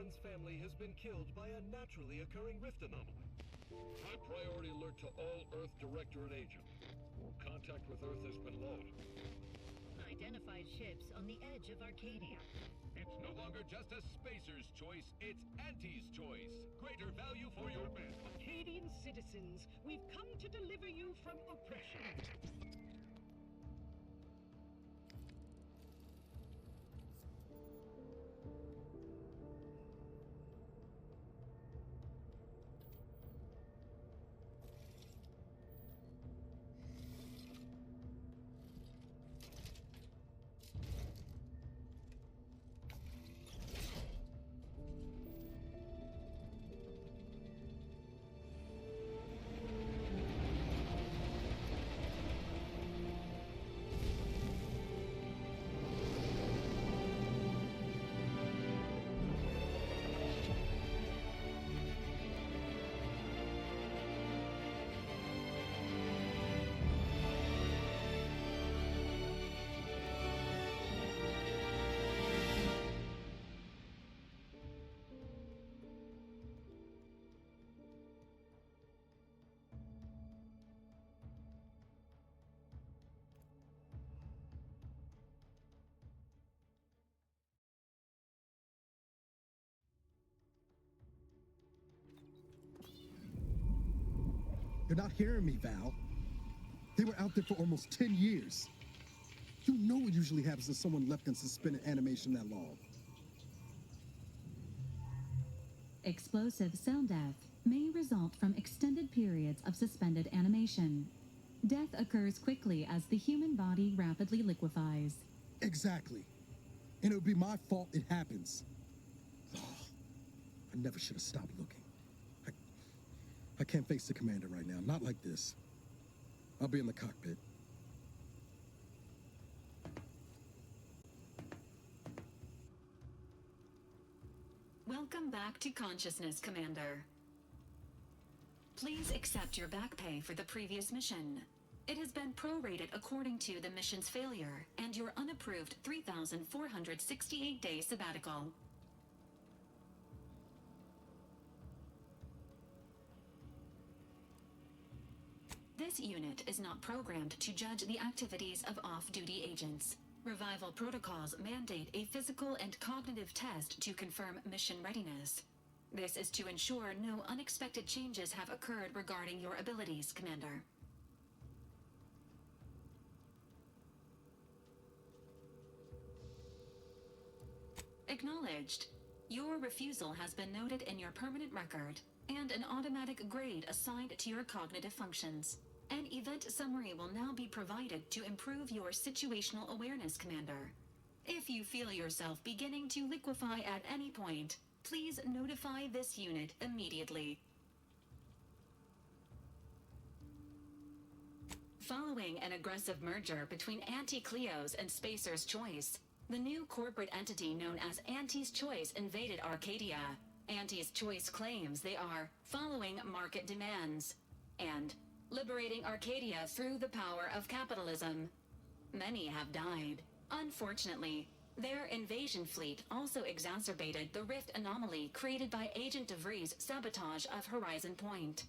Everyone's family has been killed by a naturally occurring rift anomaly. High priority alert to all Earth Directorate agents. Contact with Earth has been lost. Identified ships on the edge of Arcadia. It's no longer just a spacer's choice, it's Auntie's choice. Greater value for your men. Arcadian citizens, we've come to deliver you from oppression. You're not hearing me, Val. They were out there for almost 10 years. You know what usually happens to someone left in suspended animation that long. Explosive cell death may result from extended periods of suspended animation. Death occurs quickly as the human body rapidly liquefies. Exactly. And it would be my fault it happens. Oh, I never should have stopped looking. I can't face the commander right now, not like this. I'll be in the cockpit. Welcome back to consciousness, Commander. Please accept your back pay for the previous mission. It has been prorated according to the mission's failure and your unapproved 3,468-day sabbatical. This unit is not programmed to judge the activities of off-duty agents. Revival protocols mandate a physical and cognitive test to confirm mission readiness. This is to ensure no unexpected changes have occurred regarding your abilities, Commander. Acknowledged. Your refusal has been noted in your permanent record, and an automatic grade assigned to your cognitive functions. An event summary will now be provided to improve your situational awareness, Commander. If you feel yourself beginning to liquefy at any point, please notify this unit immediately. Following an aggressive merger between Anti-Cleo's and Spacer's Choice, the new corporate entity known as Auntie's Choice invaded Arcadia. Auntie's Choice claims they are following market demands and liberating Arcadia through the power of capitalism. Many have died. Unfortunately, their invasion fleet also exacerbated the rift anomaly created by Agent DeVries' sabotage of Horizon Point.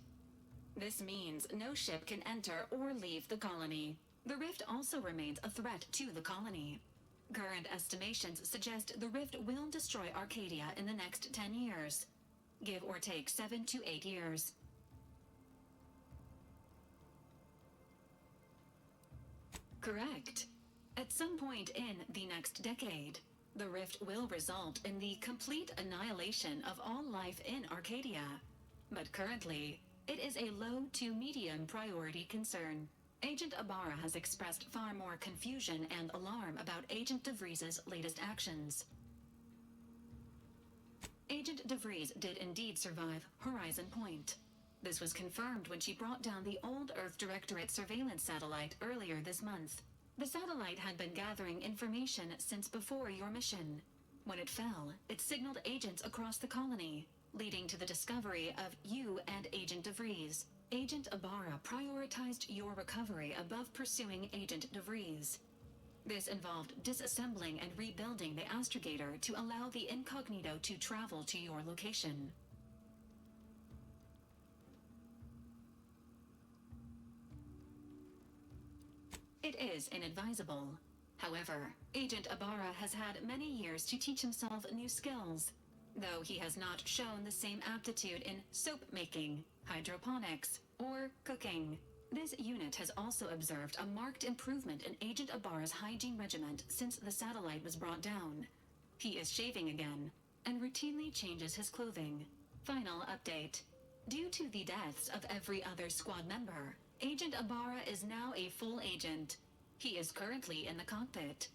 This means no ship can enter or leave the colony. The rift also remains a threat to the colony. Current estimations suggest the rift will destroy Arcadia in the next 10 years. Give or take 7 to 8 years. Correct. At some point in the next decade, the rift will result in the complete annihilation of all life in Arcadia. But currently, it is a low to medium priority concern. Agent Ibarra has expressed far more confusion and alarm about Agent DeVries' latest actions. Agent DeVries did indeed survive Horizon Point. This was confirmed when she brought down the old Earth Directorate surveillance satellite earlier this month. The satellite had been gathering information since before your mission. When it fell, it signaled agents across the colony, leading to the discovery of you and Agent DeVries. Agent Ibarra prioritized your recovery above pursuing Agent DeVries. This involved disassembling and rebuilding the astrogator to allow the incognito to travel to your location. It is inadvisable. However, Agent Ibarra has had many years to teach himself new skills, though he has not shown the same aptitude in soap making, hydroponics, or cooking. This unit has also observed a marked improvement in Agent Ibarra's hygiene regimen since the satellite was brought down. He is shaving again, and routinely changes his clothing. Final update. Due to the deaths of every other squad member, Agent Ibarra is now a full agent. He is currently in the cockpit.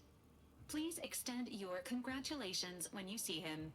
Please extend your congratulations when you see him.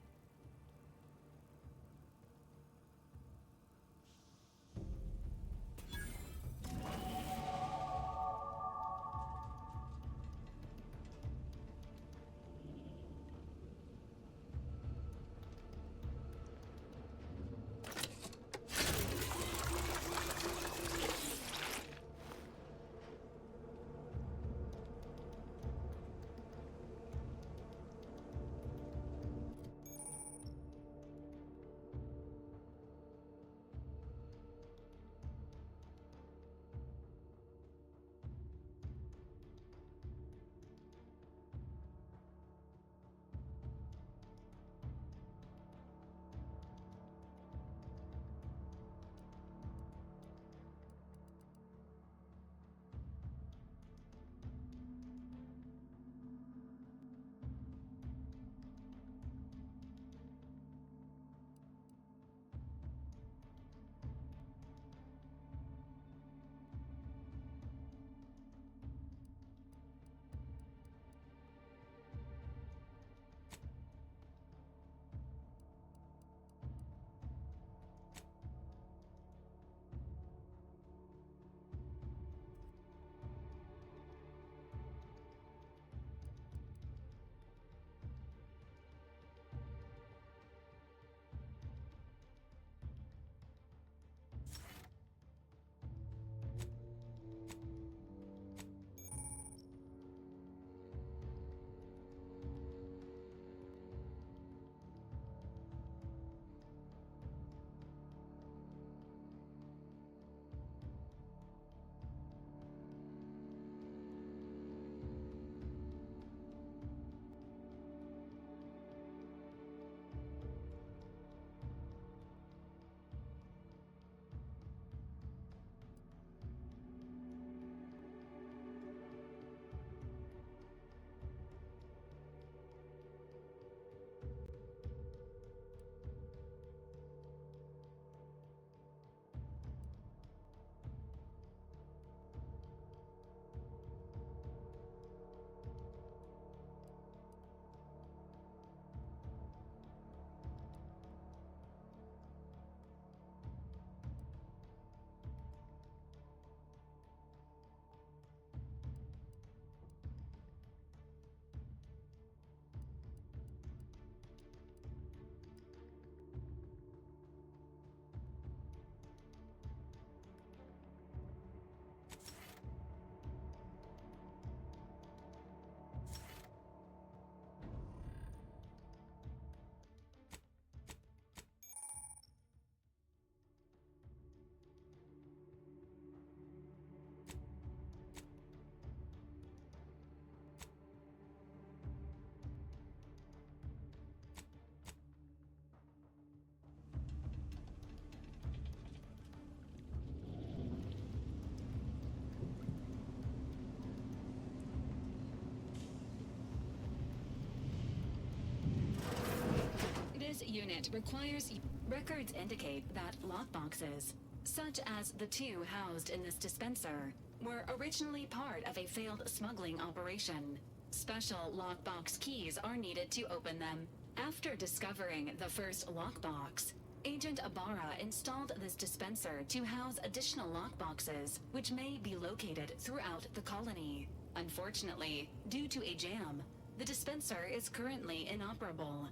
Unit requires records indicate that lockboxes, such as the two housed in this dispenser, were originally part of a failed smuggling operation. Special lockbox keys are needed to open them. After discovering the first lockbox, Agent Ibarra installed this dispenser to house additional lockboxes, which may be located throughout the colony. Unfortunately, due to a jam, the dispenser is currently inoperable.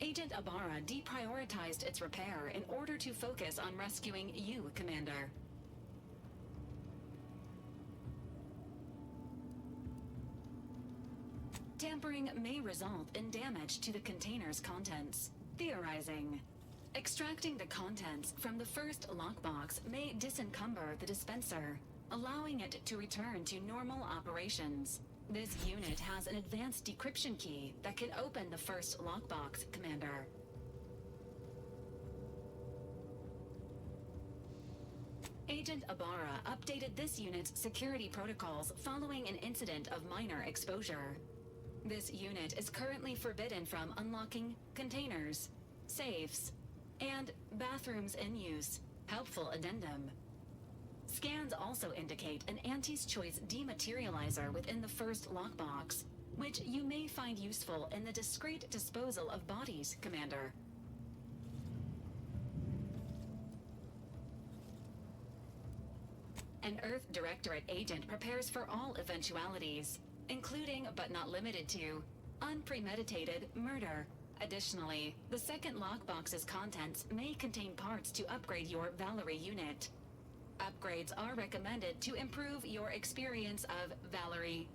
Agent Ibarra deprioritized its repair in order to focus on rescuing you, Commander. Tampering may result in damage to the container's contents. Theorizing. Extracting the contents from the first lockbox may disencumber the dispenser, allowing it to return to normal operations. This unit has an advanced decryption key that can open the first lockbox, Commander. Agent Ibarra updated this unit's security protocols following an incident of minor exposure. This unit is currently forbidden from unlocking containers, safes, and bathrooms in use. Helpful addendum. Scans also indicate an Auntie's Choice dematerializer within the first lockbox, which you may find useful in the discreet disposal of bodies, Commander. An Earth Directorate agent prepares for all eventualities, including but not limited to unpremeditated murder. Additionally, the second lockbox's contents may contain parts to upgrade your Valerie unit. Upgrades are recommended to improve your experience of Valerie.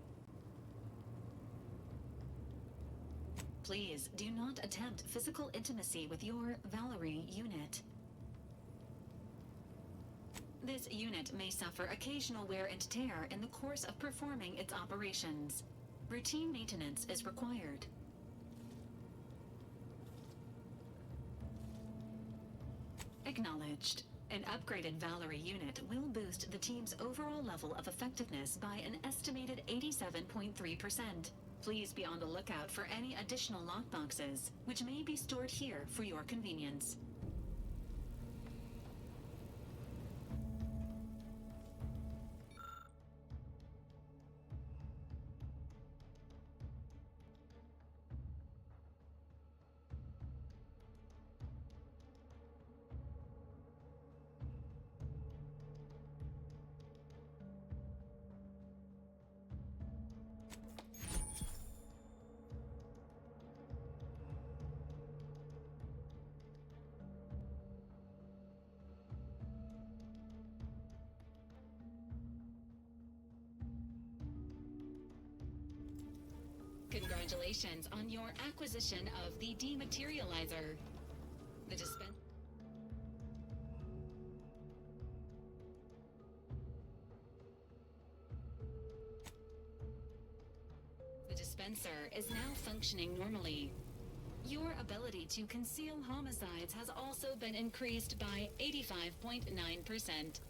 Please do not attempt physical intimacy with your Valerie unit. This unit may suffer occasional wear and tear in the course of performing its operations. Routine maintenance is required. Acknowledged. An upgraded Valerie unit will boost the team's overall level of effectiveness by an estimated 87.3%. Please be on the lookout for any additional lockboxes, which may be stored here for your convenience. Congratulations on your acquisition of the dematerializer. The dispenser is now functioning normally. Your ability to conceal homicides has also been increased by 85.9%.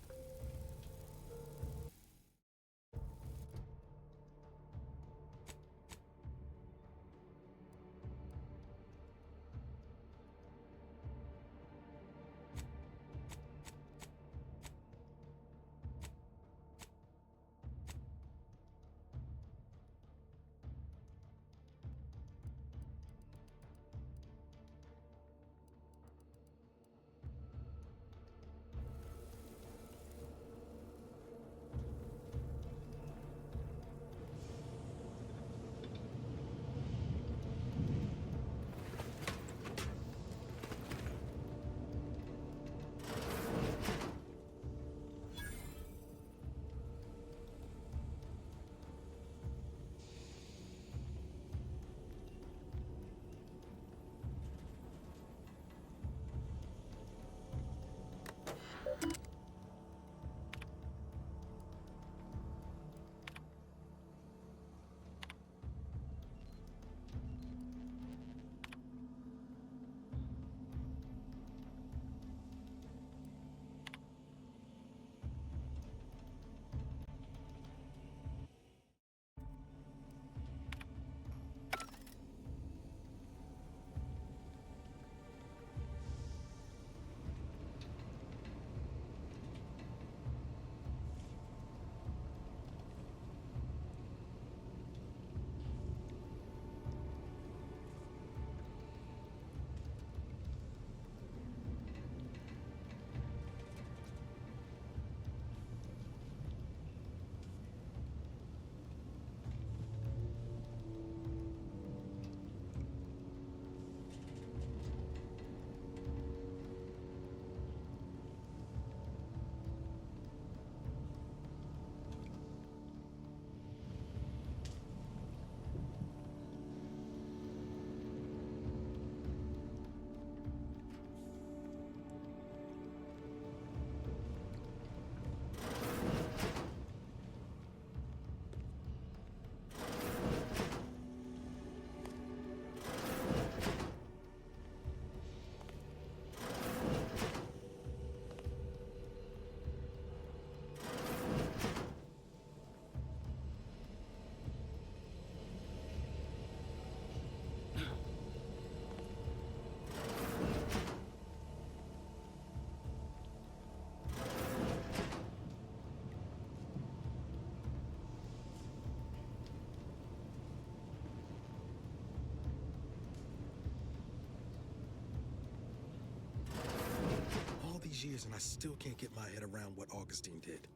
these years and I still can't get my head around what Augustine did.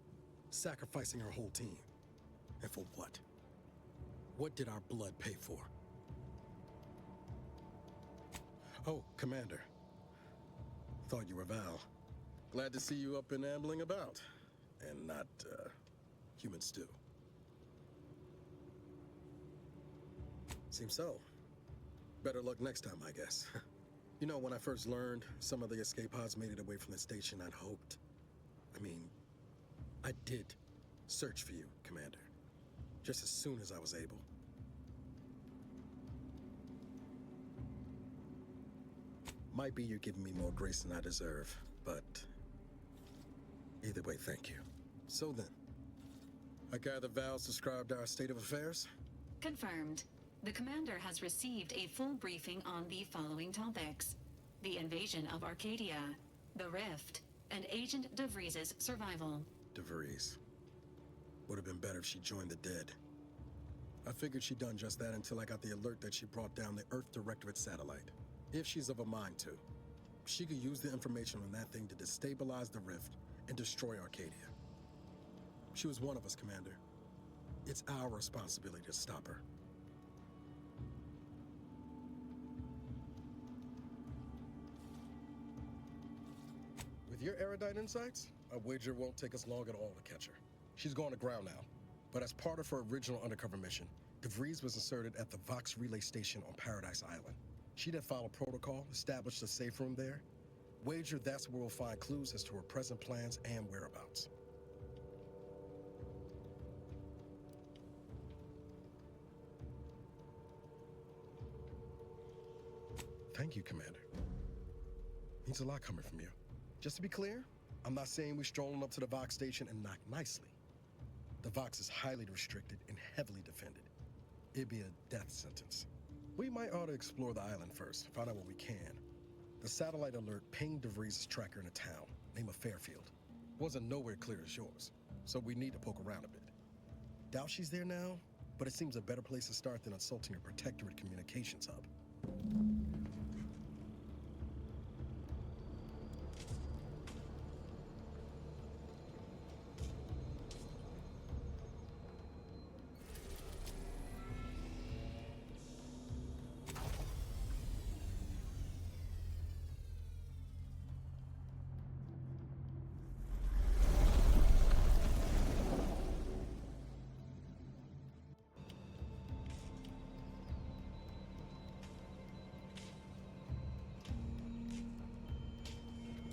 Sacrificing her whole team. And for what? What did our blood pay for? Oh, Commander. Thought you were Val. Glad to see you up and ambling about. And not, human stew. Seems so. Better luck next time, I guess. You know, when I first learned some of the escape pods made it away from the station, I'd hoped. I did search for you, Commander. Just as soon as I was able. Might be you're giving me more grace than I deserve, but either way, thank you. So then, I gather Val's described our state of affairs? Confirmed. The commander has received a full briefing on the following topics: the invasion of Arcadia, the Rift, and Agent DeVries' survival. DeVries. Would have been better if she joined the dead. I figured she'd done just that until I got the alert that she brought down the Earth Directorate satellite. If she's of a mind to, she could use the information on that thing to destabilize the Rift and destroy Arcadia. She was one of us, Commander. It's our responsibility to stop her. With your erudite insights, I wager it won't take us long at all to catch her. She's going to ground now, but as part of her original undercover mission, DeVries was inserted at the Vox Relay Station on Paradise Island. She did follow protocol, established a safe room there. Wager that's where we'll find clues as to her present plans and whereabouts. Thank you, Commander. Means a lot coming from you. Just to be clear, I'm not saying we're strolling up to the Vox station and knock nicely. The Vox is highly restricted and heavily defended. It'd be a death sentence. We might ought to explore the island first, find out what we can. The satellite alert pinged DeVries' tracker in a town, named Fairfield. Wasn't nowhere clear as yours, so we need to poke around a bit. Doubt she's there now, but it seems a better place to start than assaulting her protectorate communications hub.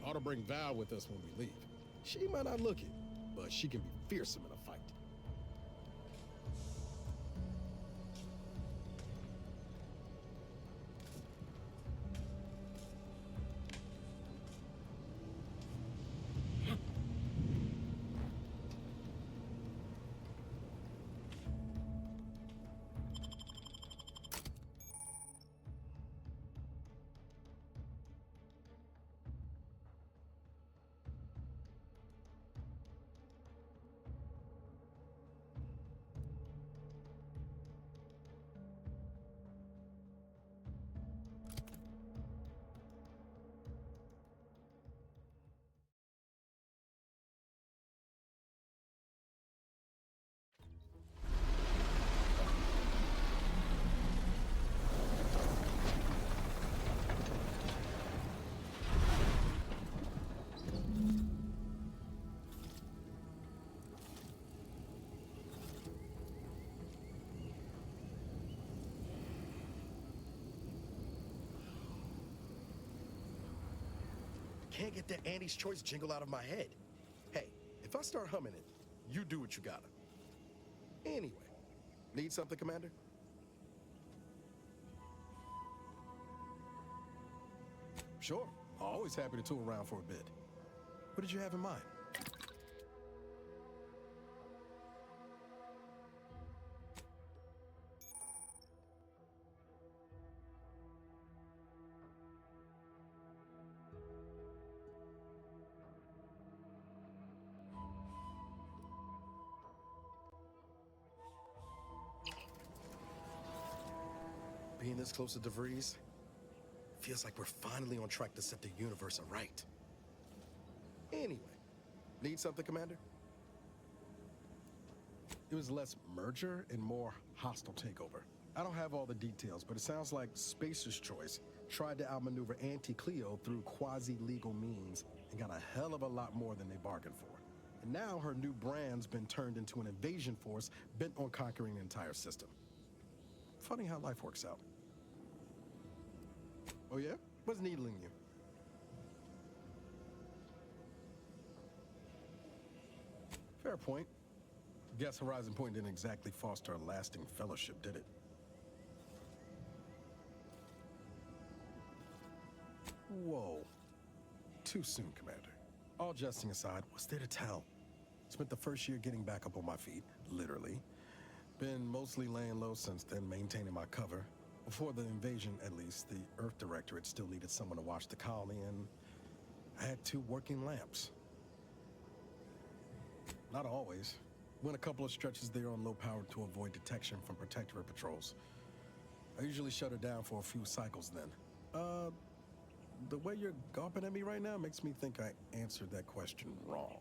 Ought to bring Val with us when we leave. She might not look it, but she can be fearsome in a fight. Can't get that Annie's Choice jingle out of my head. Hey, if I start humming it, you do what you gotta. Anyway, need something, Commander? Sure, always happy to tool around for a bit. What did you have in mind? Being this close to DeVries, feels like we're finally on track to set the universe aright. Anyway, need something, Commander? It was less merger and more hostile takeover. I don't have all the details, but it sounds like Spacer's Choice tried to outmaneuver Auntie Cleo through quasi-legal means and got a hell of a lot more than they bargained for. And now her new brand's been turned into an invasion force bent on conquering the entire system. Funny how life works out. Oh yeah? What's needling you? Fair point. Guess Horizon Point didn't exactly foster a lasting fellowship, did it? Whoa. Too soon, Commander. All jesting aside, what's there to tell? Spent the first year getting back up on my feet, literally. Been mostly laying low since then, maintaining my cover. Before the invasion, at least, the Earth Directorate still needed someone to watch the colony, and I had 2 working lamps. Not always. Went a couple of stretches there on low power to avoid detection from Protectorate patrols. I usually shut her down for a few cycles then. The way you're gawping at me right now makes me think I answered that question wrong.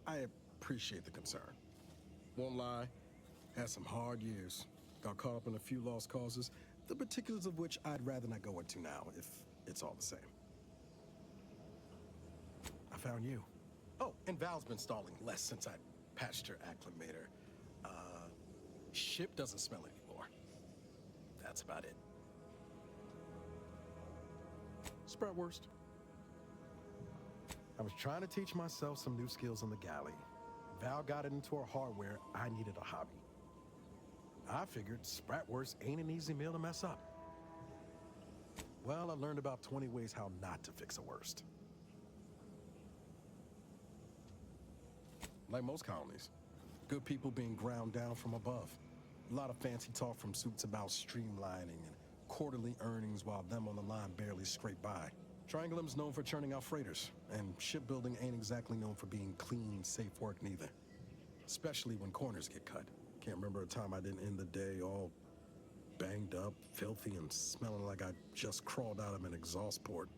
I appreciate the concern. Won't lie, had some hard years. Got caught up in a few lost causes, the particulars of which I'd rather not go into now, if it's all the same. I found you. Oh, and Val's been stalling less since I patched her acclimator. Ship doesn't smell anymore. That's about it. Spratwurst. I was trying to teach myself some new skills on the galley. Val got it into her hardware. I needed a hobby. I figured Spratwurst ain't an easy meal to mess up. Well, I learned about 20 ways how not to fix a worst. Like most colonies, good people being ground down from above. A lot of fancy talk from suits about streamlining and quarterly earnings while them on the line barely scrape by. Triangulum's known for churning out freighters, and shipbuilding ain't exactly known for being clean, safe work neither. Especially when corners get cut. Can't remember a time I didn't end the day all banged up, filthy, and smelling like I just crawled out of an exhaust port.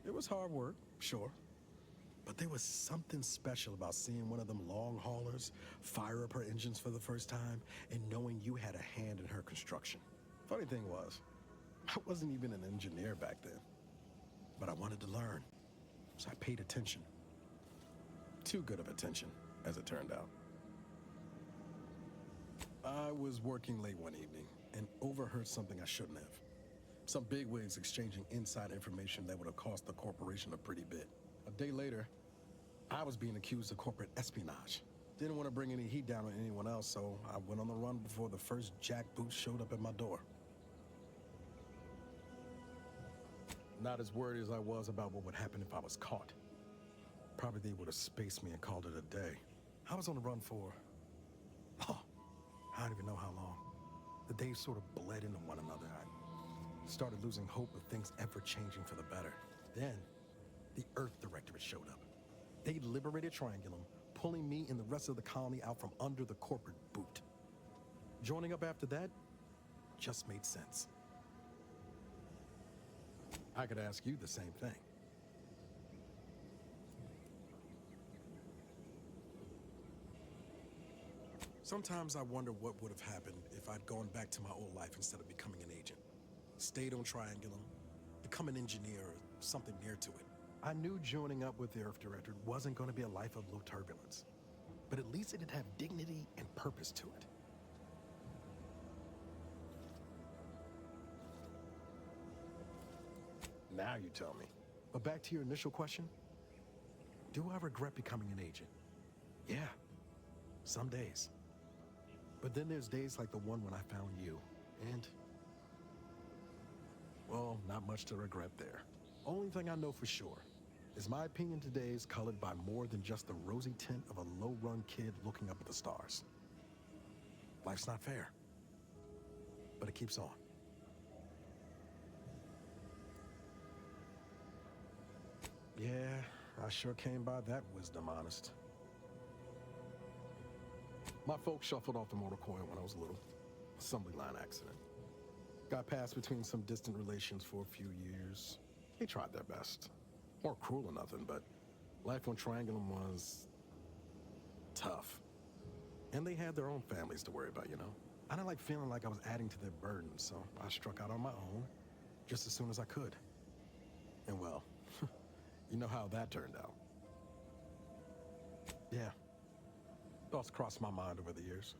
It was hard work, sure. But there was something special about seeing one of them long haulers fire up her engines for the first time and knowing you had a hand in her construction. Funny thing was, I wasn't even an engineer back then. But I wanted to learn, so I paid attention. Too good of attention, as it turned out. I was working late one evening and overheard something I shouldn't have. Some bigwigs exchanging inside information that would have cost the corporation a pretty bit. A day later, I was being accused of corporate espionage. Didn't want to bring any heat down on anyone else, so I went on the run before the first jackboot showed up at my door. Not as worried as I was about what would happen if I was caught. Probably they would have spaced me and called it a day. I was on the run for, I don't even know how long. The days sort of bled into one another. I started losing hope of things ever changing for the better. Then, the Earth Directorate showed up. They liberated Triangulum, pulling me and the rest of the colony out from under the corporate boot. Joining up after that just made sense. I could ask you the same thing. Sometimes I wonder what would have happened if I'd gone back to my old life instead of becoming an agent. Stayed on Triangulum, become an engineer or something near to it. I knew joining up with the Earth Director wasn't going to be a life of low turbulence, but at least it'd have dignity and purpose to it. Now you tell me. But back to your initial question, do I regret becoming an agent? Yeah, some days. But then there's days like the one when I found you, and well, not much to regret there. Only thing I know for sure is my opinion today is colored by more than just the rosy tint of a low-run kid looking up at the stars. Life's not fair, but it keeps on. Yeah, I sure came by that wisdom, honest. My folks shuffled off the motor coil when I was little. Assembly line accident. Got passed between some distant relations for a few years. They tried their best. Weren't cruel or nothing, but life on Triangulum was tough. And they had their own families to worry about, you know? I didn't like feeling like I was adding to their burden, so I struck out on my own just as soon as I could. And well, you know how that turned out. Yeah. Thoughts crossed my mind over the years,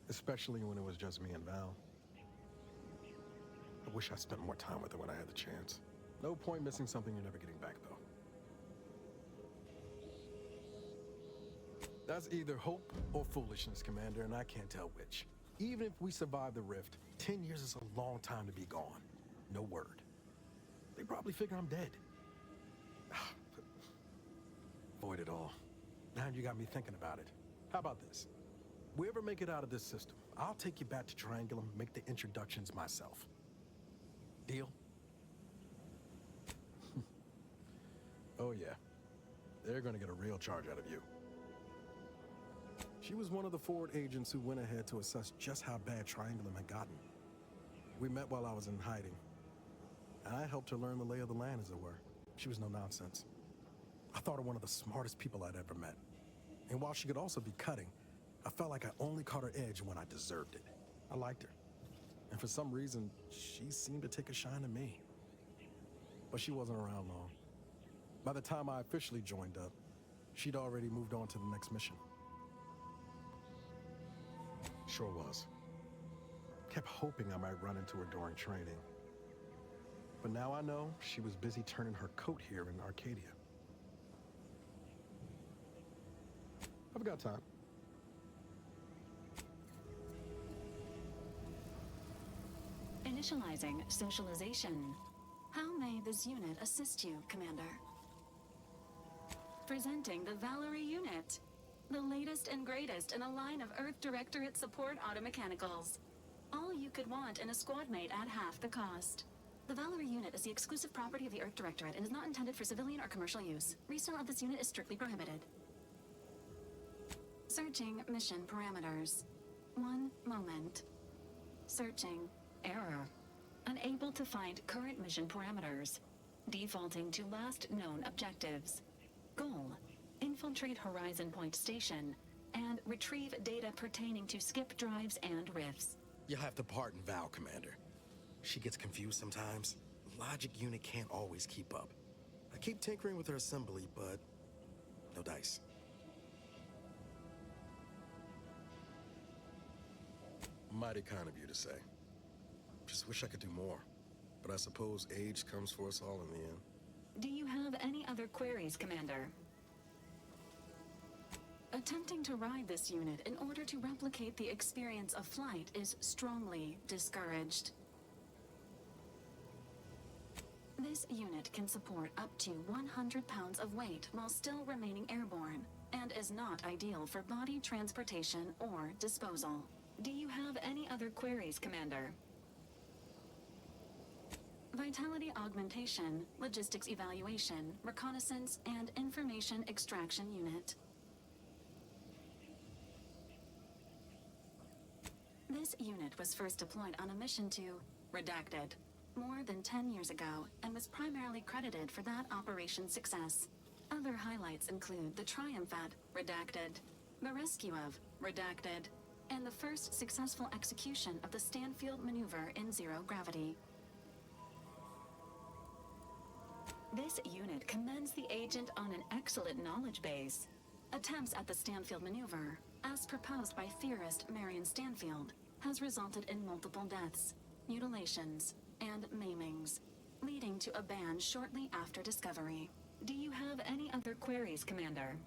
especially when it was just me and Val. I wish I spent more time with her when I had the chance. No point missing something you're never getting back, though. That's either hope or foolishness, Commander, and I can't tell which. Even if we survive the rift, 10 years is a long time to be gone. No word. They probably figure I'm dead. Avoid it all. Now you got me thinking about it. How about this? We ever make it out of this system, I'll take you back to Triangulum, make the introductions myself. Deal? Oh yeah. They're gonna get a real charge out of you. She was one of the forward agents who went ahead to assess just how bad Triangulum had gotten. We met while I was in hiding. And I helped her learn the lay of the land, as it were. She was no nonsense. I thought her one of the smartest people I'd ever met. And while she could also be cutting, I felt like I only caught her edge when I deserved it. I liked her. And for some reason, she seemed to take a shine to me. But she wasn't around long. By the time I officially joined up, she'd already moved on to the next mission. Sure was. Kept hoping I might run into her during training. But now I know she was busy turning her coat here in Arcadia. I've got time. Initializing socialization. How may this unit assist you, Commander? Presenting the Valerie unit. The latest and greatest in a line of Earth Directorate support automechanicals. All you could want in a squad mate at half the cost. The Valerie unit is the exclusive property of the Earth Directorate and is not intended for civilian or commercial use. Resale of this unit is strictly prohibited. Searching mission parameters. 1 moment. Searching. Error. Unable to find current mission parameters. Defaulting to last known objectives. Goal. Infiltrate Horizon Point Station and retrieve data pertaining to skip drives and rifts. You'll have to pardon Val, Commander. She gets confused sometimes. Logic unit can't always keep up. I keep tinkering with her assembly, but no dice. Mighty kind of you to say. Just wish I could do more. But I suppose age comes for us all in the end. Do you have any other queries, Commander? Attempting to ride this unit in order to replicate the experience of flight is strongly discouraged. This unit can support up to 100 pounds of weight while still remaining airborne, and is not ideal for body transportation or disposal. Do you have any other queries, Commander? Vitality augmentation, logistics evaluation, reconnaissance, and information extraction unit. This unit was first deployed on a mission to Redacted more than 10 years ago and was primarily credited for that operation's success. Other highlights include the triumph at Redacted, the rescue of Redacted, and the first successful execution of the Stanfield maneuver in zero gravity. This unit commends the agent on an excellent knowledge base. Attempts at the Stanfield maneuver, as proposed by theorist Marion Stanfield, has resulted in multiple deaths, mutilations, and maimings, leading to a ban shortly after discovery. Do you have any other queries, Commander?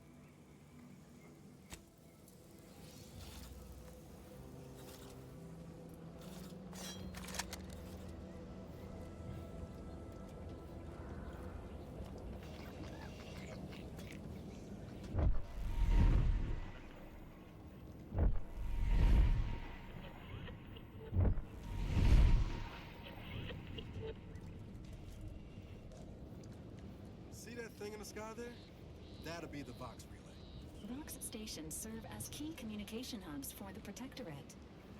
See that thing in the sky there? That'll be the Vox relay. Vox stations serve as key communication hubs for the Protectorate.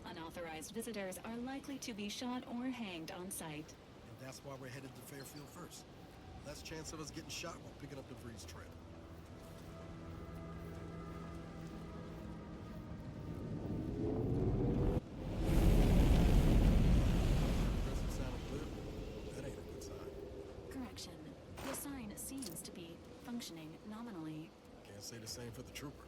Unauthorized visitors are likely to be shot or hanged on sight. And that's why we're headed to Fairfield first. Less chance of us getting shot while picking up debris trail. Doesn't sound good. That ain't a good sign. Correction. The sign seems to be functioning nominally. Can't say the same for the trooper.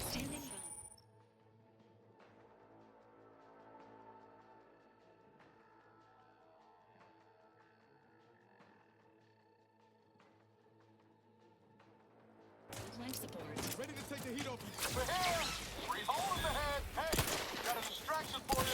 Standing by. Life support. Ready to take the heat off you. We're here! Freeze holes ahead! Hey, got a distraction for you!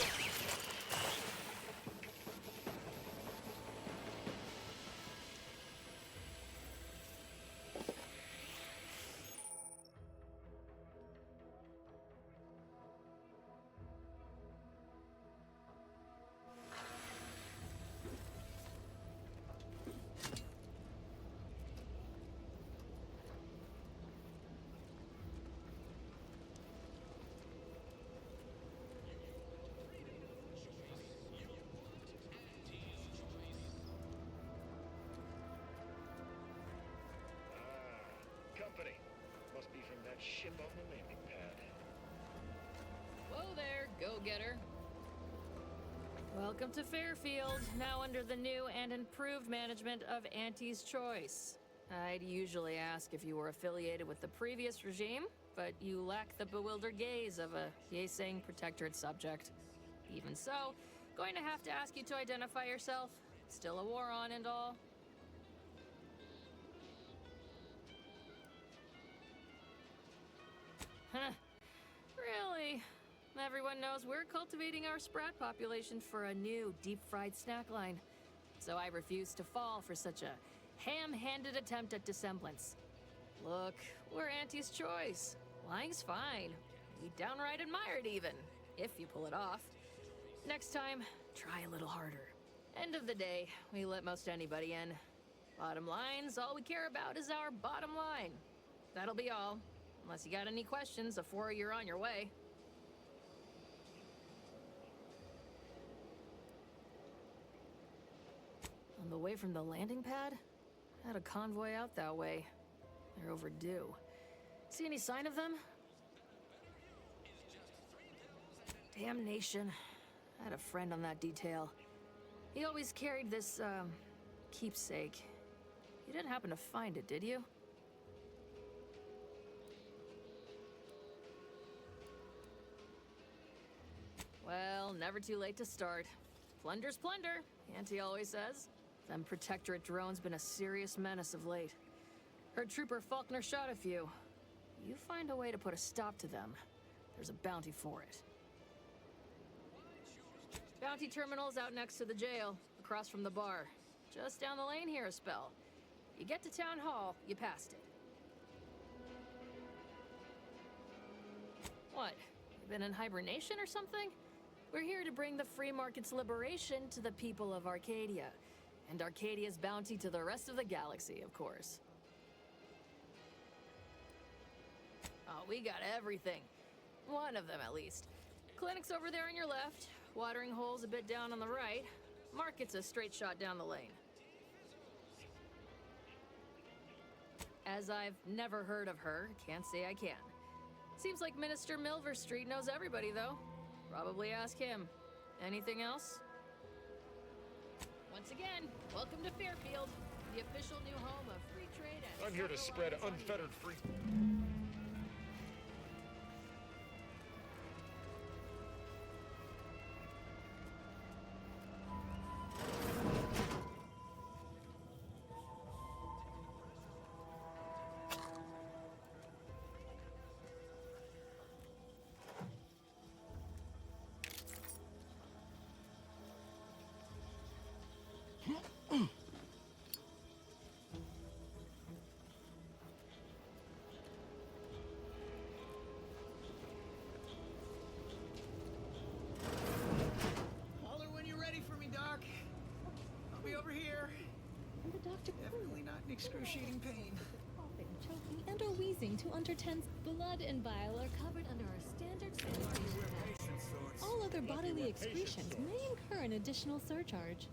Company. Must be from that ship on the landing pad. Whoa there, go-getter. Welcome to Fairfield, now under the new and improved management of Auntie's Choice. I'd usually ask if you were affiliated with the previous regime, but you lack the bewildered gaze of a yay-saying protectorate subject. Even so, going to have to ask you to identify yourself. Still a war on and all. Huh. Really? Everyone knows we're cultivating our sprat population for a new deep-fried snack line. So I refuse to fall for such a ham-handed attempt at dissemblance. Look, we're Auntie's Choice. Lying's fine. We downright admire it even, if you pull it off. Next time, try a little harder. End of the day, we let most anybody in. Bottom line's all we care about is our bottom line. That'll be all. Unless you got any questions before you're on your way. On the way from the landing pad? Had a convoy out that way. They're overdue. See any sign of them? Damnation. I had a friend on that detail. He always carried this, keepsake. You didn't happen to find it, did you? Well, never too late to start. Plunder's plunder, Auntie always says. Them Protectorate drones been a serious menace of late. Heard Trooper Faulkner shot a few. You find a way to put a stop to them, there's a bounty for it. Bounty terminal's out next to the jail, across from the bar. Just down the lane here a spell. You get to Town Hall, you passed it. What? You been in hibernation or something? We're here to bring the free market's liberation to the people of Arcadia. And Arcadia's bounty to the rest of the galaxy, of course. Oh, we got everything. One of them, at least. Clinic's over there on your left. Watering hole's a bit down on the right. Market's a straight shot down the lane. As I've never heard of her, can't say I can. Seems like Minister Milver Street knows everybody, though. Probably ask him. Anything else? Once again, welcome to Fairfield, the official new home of free trade and... I'm here to spread unfettered free... According to Unterten's, blood and bile are covered under our standard sanitation laws. All other bodily excretions may incur an additional surcharge.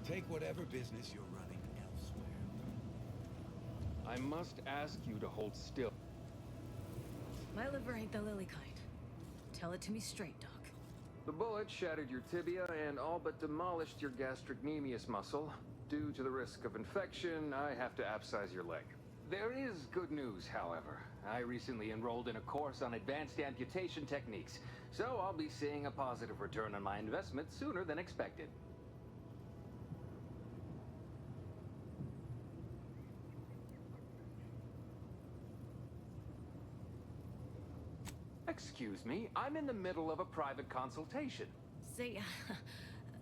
Take whatever business you're running elsewhere. I must ask you to hold still. My liver ain't the lily kind. Tell it to me straight, Doc. The bullet shattered your tibia and all but demolished your gastrocnemius muscle. Due to the risk of infection, I have to abscise your leg. There is good news, however. I recently enrolled in a course on advanced amputation techniques, so I'll be seeing a positive return on my investment sooner than expected. Excuse me, I'm in the middle of a private consultation. Say,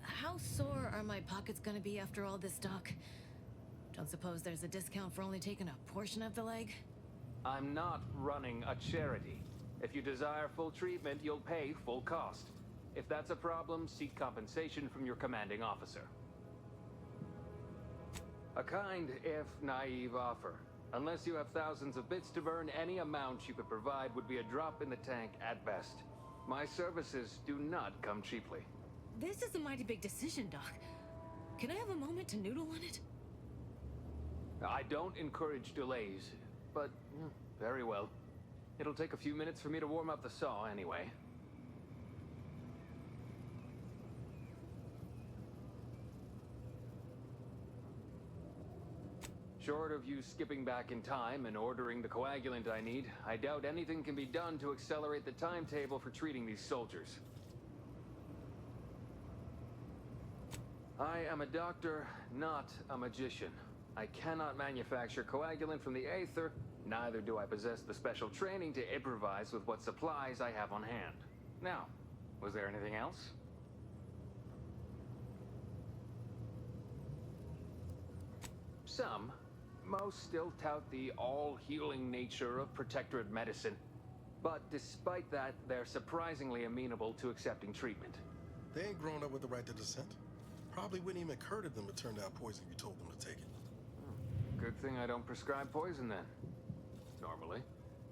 how sore are my pockets gonna be after all this, Doc? Don't suppose there's a discount for only taking a portion of the leg? I'm not running a charity. If you desire full treatment, you'll pay full cost. If that's a problem, seek compensation from your commanding officer. A kind, if naive offer. Unless you have thousands of bits to burn, any amount you could provide would be a drop in the tank at best. My services do not come cheaply. This is a mighty big decision, Doc. Can I have a moment to noodle on it? I don't encourage delays, but very well. It'll take a few minutes for me to warm up the saw anyway. Short of you skipping back in time and ordering the coagulant I need, I doubt anything can be done to accelerate the timetable for treating these soldiers. I am a doctor, not a magician. I cannot manufacture coagulant from the aether, neither do I possess the special training to improvise with what supplies I have on hand. Now, was there anything else? Some. Most still tout the all-healing nature of protectorate medicine. But despite that, they're surprisingly amenable to accepting treatment. They ain't grown up with the right to dissent. Probably wouldn't even occur to them to turn down poison if you told them to take it. Good thing I don't prescribe poison then. Normally.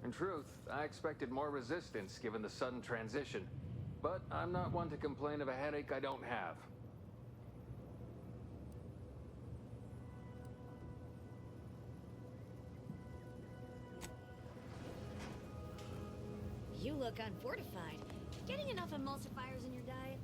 In truth, I expected more resistance given the sudden transition. But I'm not one to complain of a headache I don't have. You look unfortified. Getting enough emulsifiers in your diet?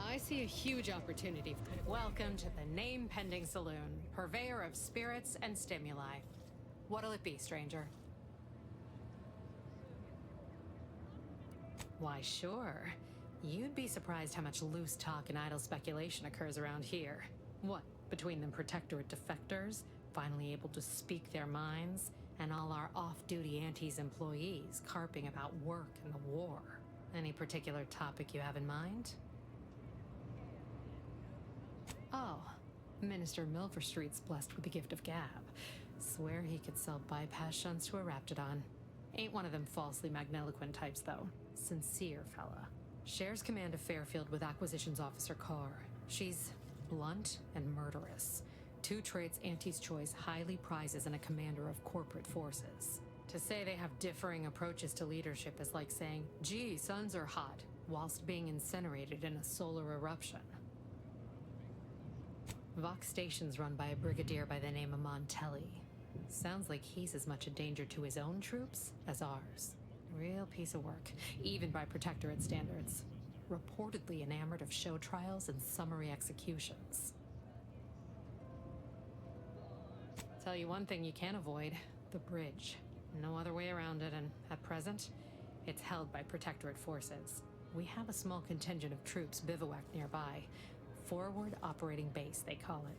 I see a huge opportunity. Welcome to the name-pending saloon, purveyor of spirits and stimuli. What'll it be, stranger? Why, sure. You'd be surprised how much loose talk and idle speculation occurs around here. What, between them protectorate defectors, finally able to speak their minds, and all our off-duty Antes employees carping about work and the war? Any particular topic you have in mind? Oh, Minister Milverstreet's blessed with the gift of gab. Swear he could sell bypass shunts to a Raptidon. Ain't one of them falsely magniloquent types, though. Sincere fella. Shares command of Fairfield with Acquisitions Officer Carr. She's blunt and murderous. Two traits Antes Choice highly prizes in a commander of corporate forces. To say they have differing approaches to leadership is like saying, gee, suns are hot, whilst being incinerated in a solar eruption. Vox Station's run by a brigadier by the name of Montelli. Sounds like he's as much a danger to his own troops as ours. Real piece of work, even by Protectorate standards. Reportedly enamored of show trials and summary executions. Tell you one thing you can't avoid, the bridge. No other way around it, and at present, it's held by Protectorate forces. We have a small contingent of troops bivouacked nearby. Forward Operating Base, they call it.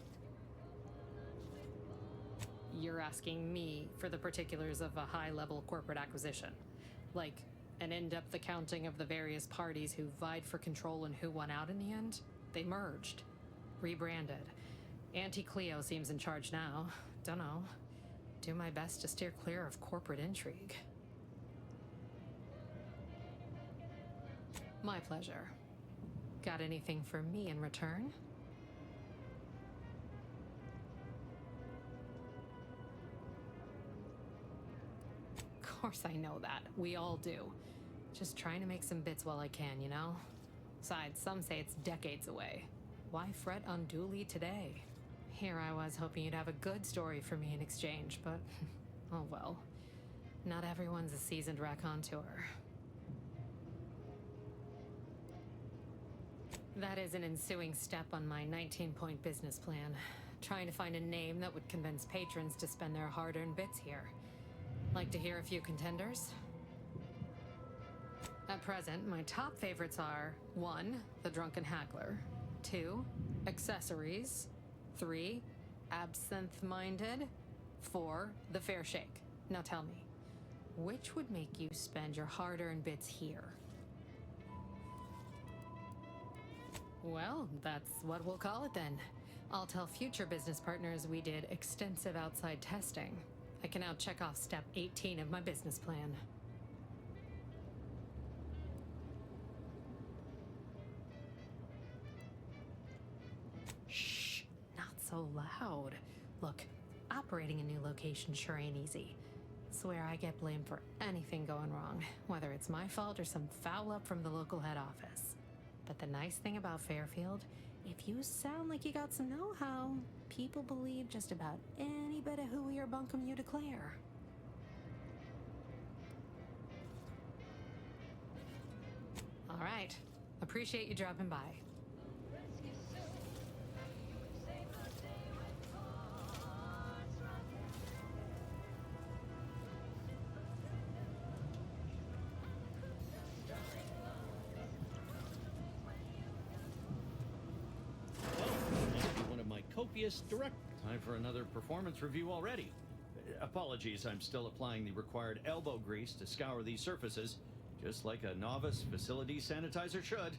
You're asking me for the particulars of a high-level corporate acquisition. Like, an in-depth accounting of the various parties who vied for control and who won out in the end? They merged. Rebranded. Auntie Cleo seems in charge now. Dunno. Do my best to steer clear of corporate intrigue. My pleasure. Got anything for me in return? Of course I know that. We all do. Just trying to make some bits while I can, you know? Besides, some say it's decades away. Why fret unduly today? Here I was hoping you'd have a good story for me in exchange, but oh well. Not everyone's a seasoned raconteur. That is an ensuing step on my 19-point business plan. Trying to find a name that would convince patrons to spend their hard-earned bits here. Like to hear a few contenders? At present, my top favorites are 1. The Drunken Haggler, 2. Accessories, 3. Absinthe-Minded, 4. The Fair Shake. Now tell me, which would make you spend your hard-earned bits here? Well, that's what we'll call it then. I'll tell future business partners we did extensive outside testing. I can now check off step 18 of my business plan. Shh, not so loud. Look, operating a new location sure ain't easy. Swear I get blamed for anything going wrong, whether it's my fault or some foul up from the local head office. But the nice thing about Fairfield, if you sound like you got some know-how, people believe just about any bit of hooey or bunkum you declare. All right. Appreciate you dropping by. Copious direct. Time for another performance review already. Apologies, I'm still applying the required elbow grease to scour these surfaces, just like a novice facility sanitizer should.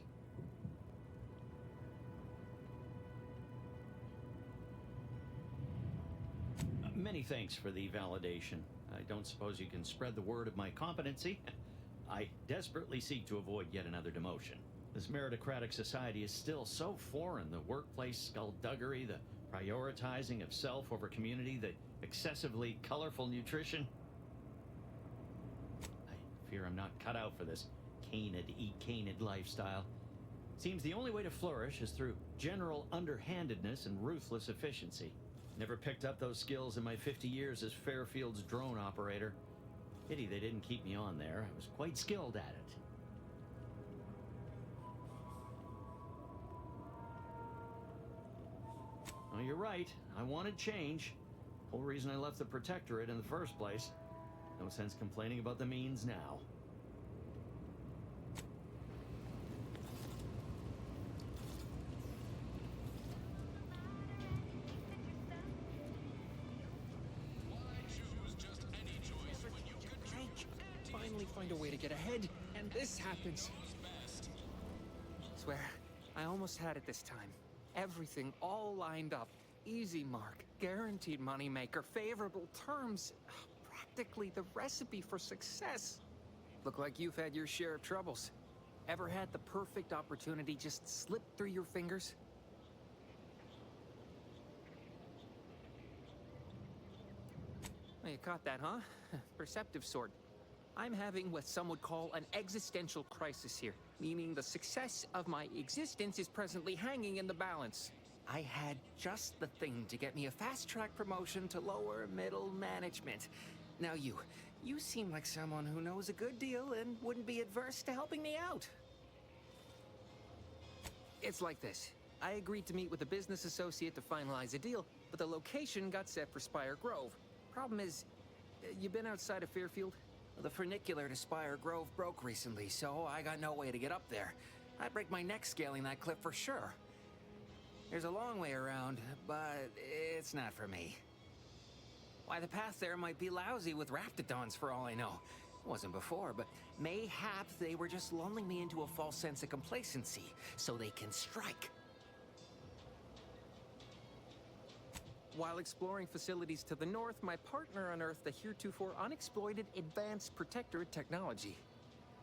Many thanks for the validation. I don't suppose you can spread the word of my competency. I desperately seek to avoid yet another demotion. This meritocratic society is still so foreign. The workplace skullduggery, the prioritizing of self over community, the excessively colorful nutrition. I fear I'm not cut out for this canid, eat canid lifestyle. Seems the only way to flourish is through general underhandedness and ruthless efficiency. Never picked up those skills in my 50 years as Fairfield's drone operator. Pity they didn't keep me on there. I was quite skilled at it. Oh, you're right. I wanted change. Whole reason I left the Protectorate in the first place. No sense complaining about the means now. Finally find a way to get ahead, and this happens. Swear, I almost had it this time. Everything all lined up. Easy mark, guaranteed moneymaker, favorable terms. Practically the recipe for success. Look like you've had your share of troubles. Ever had the perfect opportunity just slip through your fingers? Well, you caught that, huh? Perceptive sort. I'm having what some would call an existential crisis here, meaning the success of my existence is presently hanging in the balance. I had just the thing to get me a fast-track promotion to lower middle management. Now you seem like someone who knows a good deal and wouldn't be adverse to helping me out. It's like this. I agreed to meet with a business associate to finalize a deal, but the location got set for Spire Grove. Problem is, you been outside of Fairfield? The funicular to Spire Grove broke recently, so I got no way to get up there. I'd break my neck scaling that cliff for sure. There's a long way around, but it's not for me. Why, the path there might be lousy with raptidons for all I know. It wasn't before, but mayhap they were just lulling me into a false sense of complacency so they can strike. While exploring facilities to the north, my partner unearthed a heretofore unexploited advanced protectorate technology.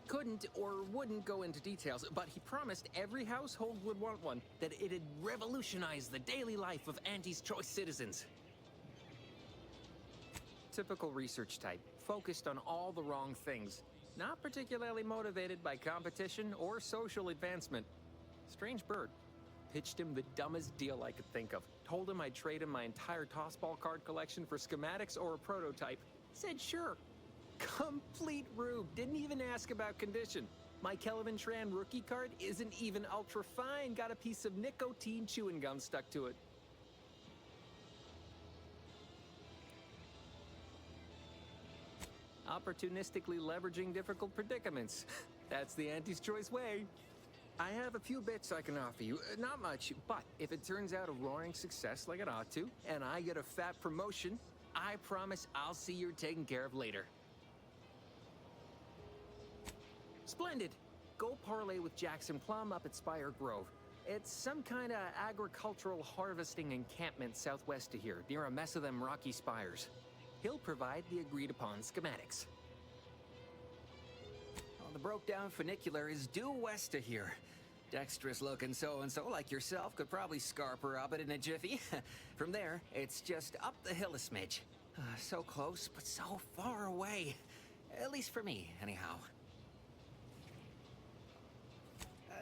Couldn't or wouldn't go into details, but he promised every household would want one, that it'd revolutionize the daily life of Auntie's Choice citizens. Typical research type, focused on all the wrong things. Not particularly motivated by competition or social advancement. Strange bird. Pitched him the dumbest deal I could think of. Told him I'd trade him my entire tossball card collection for schematics or a prototype. Said sure. Complete rube. Didn't even ask about condition. My Kelvin Tran rookie card isn't even ultra fine. Got a piece of nicotine chewing gum stuck to it. Opportunistically leveraging difficult predicaments. That's the Auntie's Choice way. I have a few bits I can offer you. Not much, but if it turns out a roaring success like it ought to, and I get a fat promotion, I promise I'll see you're taken care of later. Splendid. Go parlay with Jackson Plum up at Spire Grove. It's some kind of agricultural harvesting encampment southwest of here, near a mess of them rocky spires. He'll provide the agreed-upon schematics. Well, the broke-down funicular is due west of here. Dexterous-looking so-and-so like yourself could probably scarp her up it in a jiffy. From there, it's just up the hill a smidge. So close, but so far away. At least for me, anyhow.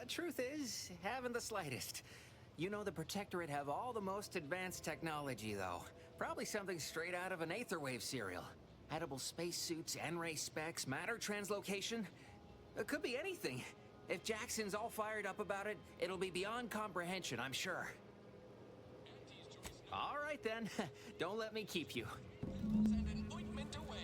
Truth is, haven't the slightest. You know the Protectorate have all the most advanced technology, though. Probably something straight out of an Aetherwave serial. Edible spacesuits, N-ray specs, matter translocation. It could be anything. If Jackson's all fired up about it, it'll be beyond comprehension, I'm sure. All right, then. Don't let me keep you. Send an ointment away.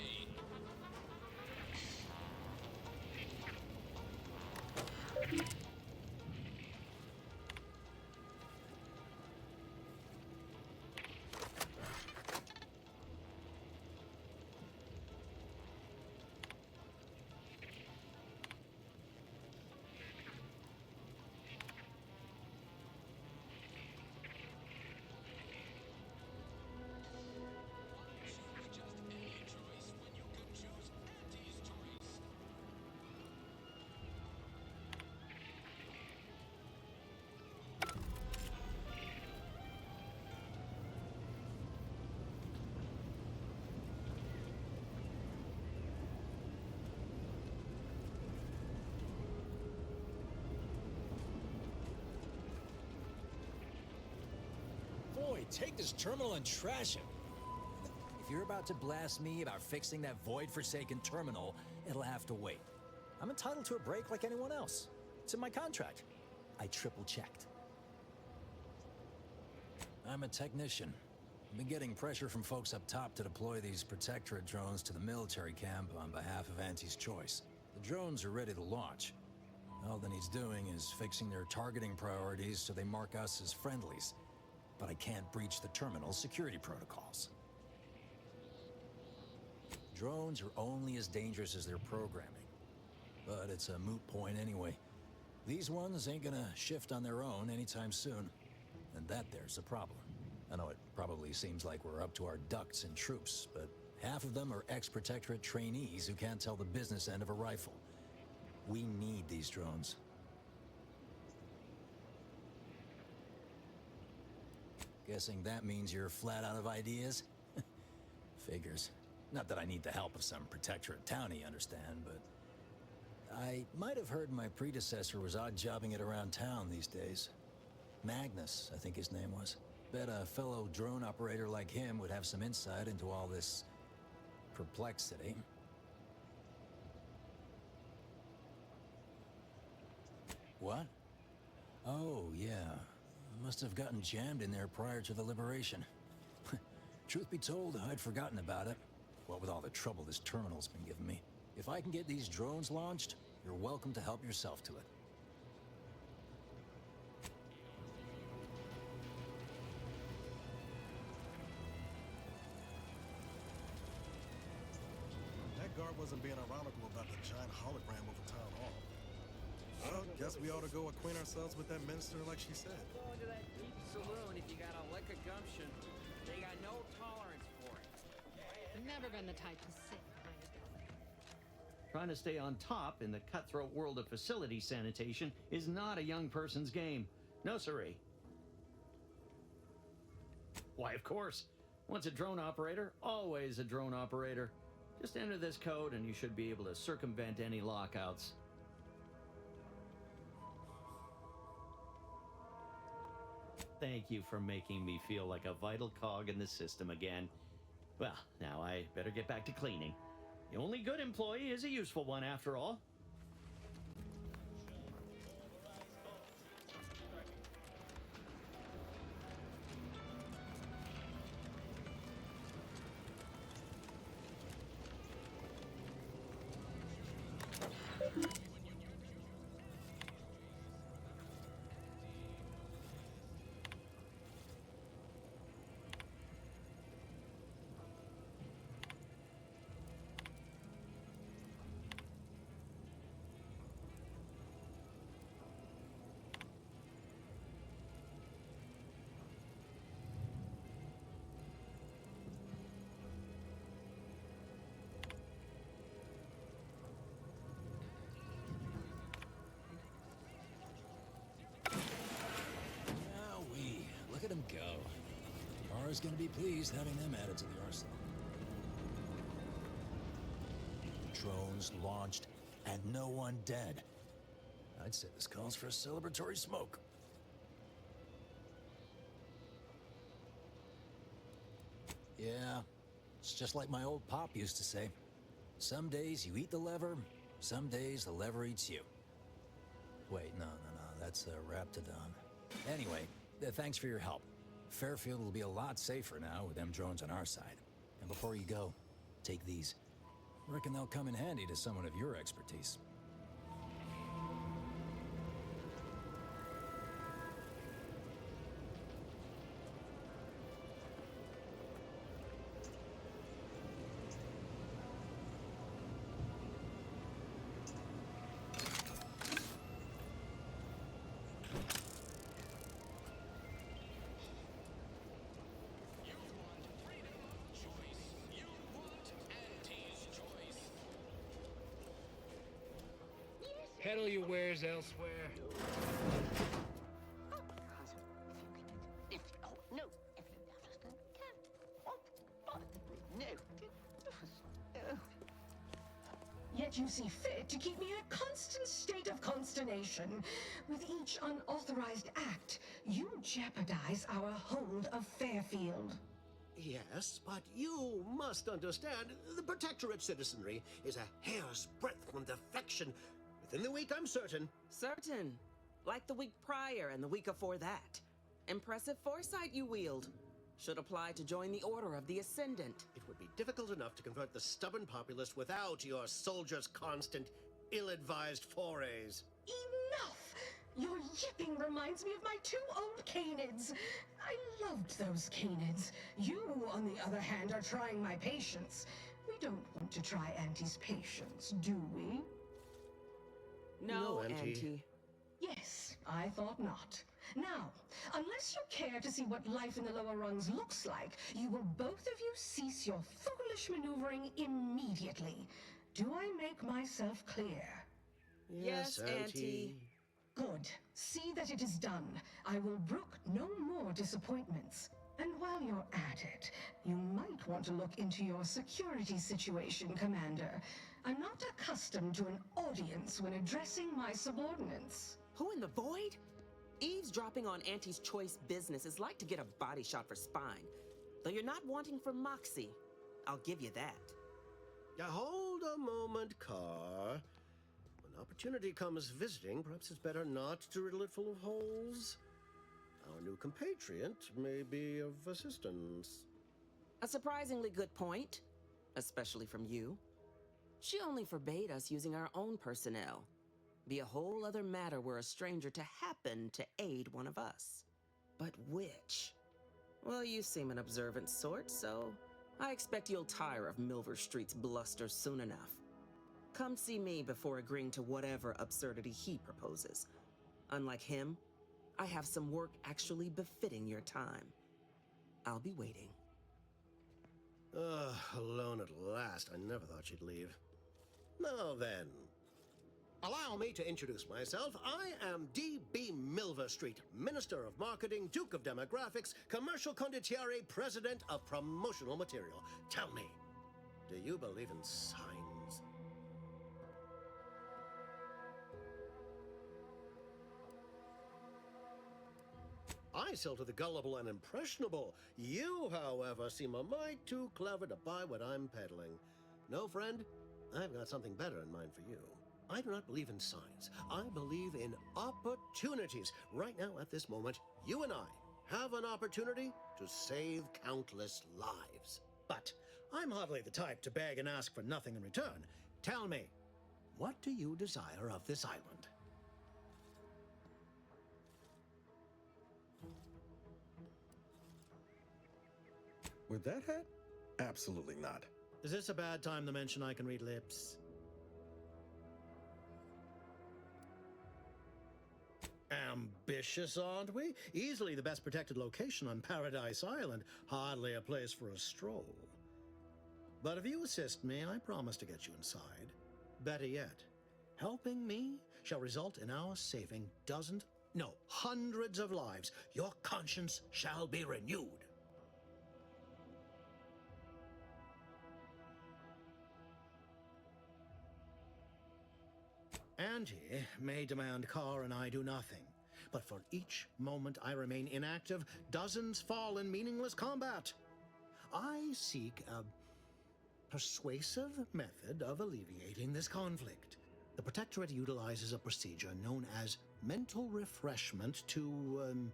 Void, take this terminal and trash it. If you're about to blast me about fixing that void-forsaken terminal, it'll have to wait. I'm entitled to a break like anyone else. It's in my contract. I triple-checked. I'm a technician. I've been getting pressure from folks up top to deploy these Protectorate drones to the military camp on behalf of Auntie's Choice. The drones are ready to launch. All that needs doing is fixing their targeting priorities so they mark us as friendlies. But I can't breach the terminal's security protocols. Drones are only as dangerous as their programming. But it's a moot point anyway. These ones ain't gonna shift on their own anytime soon. And that there's the problem. I know it probably seems like we're up to our ducks in troops, but half of them are ex-Protectorate trainees who can't tell the business end of a rifle. We need these drones. Guessing that means you're flat out of ideas? Figures. Not that I need the help of some Protectorate townie, understand, but... I might have heard my predecessor was odd-jobbing it around town these days. Magnus, I think his name was. Bet a fellow drone operator like him would have some insight into all this... perplexity. What? Oh, yeah. Must have gotten jammed in there prior to the liberation. Truth be told, I'd forgotten about it. What with all the trouble this terminal's been giving me. If I can get these drones launched, you're welcome to help yourself to it. That guard wasn't being ironical about the giant hologram over town hall. Well, guess we ought to go acquaint ourselves with that minister like she said. Go into that deep saloon if you got a lick of gumption. They got no tolerance for it. Never been the type to sit behind a door. Trying to stay on top in the cutthroat world of facility sanitation is not a young person's game. No siree. Why, of course. Once a drone operator, always a drone operator. Just enter this code and you should be able to circumvent any lockouts. Thank you for making me feel like a vital cog in the system again. Well, now I better get back to cleaning. The only good employee is a useful one after all. Look at him go. Kara's gonna be pleased having them added to the arsenal. Drones launched and no one dead. I'd say this calls for a celebratory smoke. Yeah, it's just like my old pop used to say. Some days you eat the lever, some days the lever eats you. Wait, no, that's Raptidon. Anyway, thanks for your help. Fairfield will be a lot safer now with them drones on our side. And before you go, take these. Reckon they'll come in handy to someone of your expertise. Peddle your wares elsewhere. Yet you see fit to keep me in a constant state of consternation. With each unauthorized act, you jeopardize our hold of Fairfield. Yes, but you must understand, the Protectorate citizenry is a hair's breadth from defection. Within the week, I'm certain. Certain. Like the week prior and the week before that. Impressive foresight you wield. Should apply to join the Order of the Ascendant. It would be difficult enough to convert the stubborn populace without your soldiers' constant, ill-advised forays. Enough! Your yipping reminds me of my two old canids. I loved those canids. You, on the other hand, are trying my patience. We don't want to try Auntie's patience, do we? No, Auntie. Yes, I thought not. Now, unless you care to see what life in the lower rungs looks like, you will both of you cease your foolish maneuvering immediately. Do I make myself clear? Yes, Auntie. Good. See that it is done. I will brook no more disappointments. And while you're at it, you might want to look into your security situation, Commander. I'm not accustomed to an audience when addressing my subordinates. Who in the void? Eavesdropping on Auntie's choice business is like to get a body shot for spine. Though you're not wanting for moxie. I'll give you that. Now hold a moment, Carr. When opportunity comes visiting, perhaps it's better not to riddle it full of holes. Our new compatriot may be of assistance. A surprisingly good point, especially from you. She only forbade us using our own personnel. Be a whole other matter were a stranger to happen to aid one of us. But which? Well, you seem an observant sort, so I expect you'll tire of Milver Street's bluster soon enough. Come see me before agreeing to whatever absurdity he proposes. Unlike him, I have some work actually befitting your time. I'll be waiting. Alone at last. I never thought she'd leave. Now then, allow me to introduce myself. I am D.B. Milver Street, Minister of Marketing, Duke of Demographics, Commercial Condottiere, President of Promotional Material. Tell me, do you believe in signs? I sell to the gullible and impressionable. You, however, seem a mite too clever to buy what I'm peddling. No, friend, I've got something better in mind for you. I do not believe in signs. I believe in opportunities. Right now, at this moment, you and I have an opportunity to save countless lives. But I'm hardly the type to beg and ask for nothing in return. Tell me, what do you desire of this island? With that hat? Absolutely not. Is this a bad time to mention I can read lips? Ambitious, aren't we? Easily the best protected location on Paradise Island. Hardly a place for a stroll. But if you assist me, I promise to get you inside. Better yet, helping me shall result in our saving dozens, no, hundreds of lives. Your conscience shall be renewed. Auntie may demand Carr and I do nothing, but for each moment I remain inactive, dozens fall in meaningless combat. I seek a persuasive method of alleviating this conflict. The Protectorate utilizes a procedure known as mental refreshment to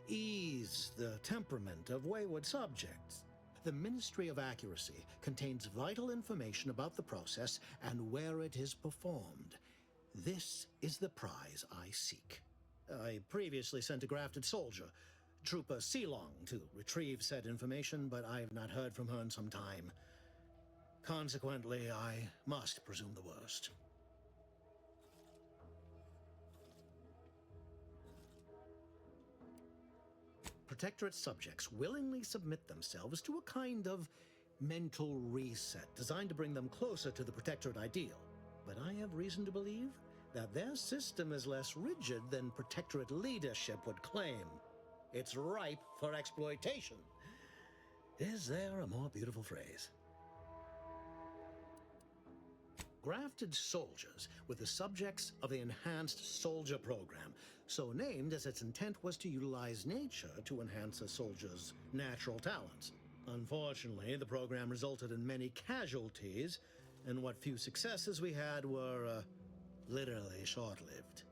ease the temperament of wayward subjects. The Ministry of Accuracy contains vital information about the process and where it is performed. This is the prize I seek. I previously sent a grafted soldier, Trooper Sealong, to retrieve said information, but I have not heard from her in some time. Consequently, I must presume the worst. Protectorate subjects willingly submit themselves to a kind of mental reset designed to bring them closer to the Protectorate ideal. But I have reason to believe that their system is less rigid than Protectorate leadership would claim. It's ripe for exploitation. Is there a more beautiful phrase? Grafted soldiers were the subjects of the Enhanced Soldier Program, so named as its intent was to utilize nature to enhance a soldier's natural talents. Unfortunately, the program resulted in many casualties, and what few successes we had were, literally short-lived.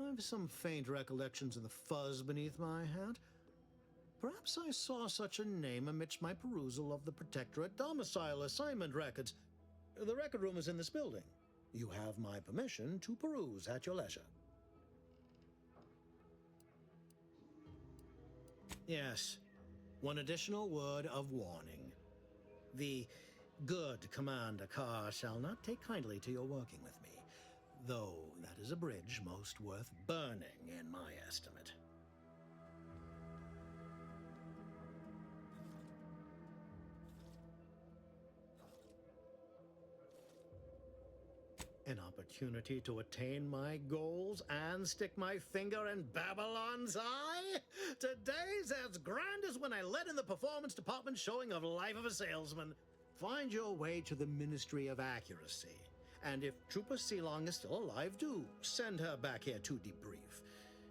I've some faint recollections of the fuzz beneath my hat. Perhaps I saw such a name amidst my perusal of the Protectorate domicile assignment records. The record room is in this building. You have my permission to peruse at your leisure. Yes, one additional word of warning. The good Commander Carr shall not take kindly to your working with me, though that is a bridge most worth burning in my estimate. An opportunity to attain my goals and stick my finger in Babylon's eye? Today's as grand as when I led in the performance department showing of Life of a Salesman. Find your way to the Ministry of Accuracy. And if Trooper Sealong is still alive, do send her back here to debrief.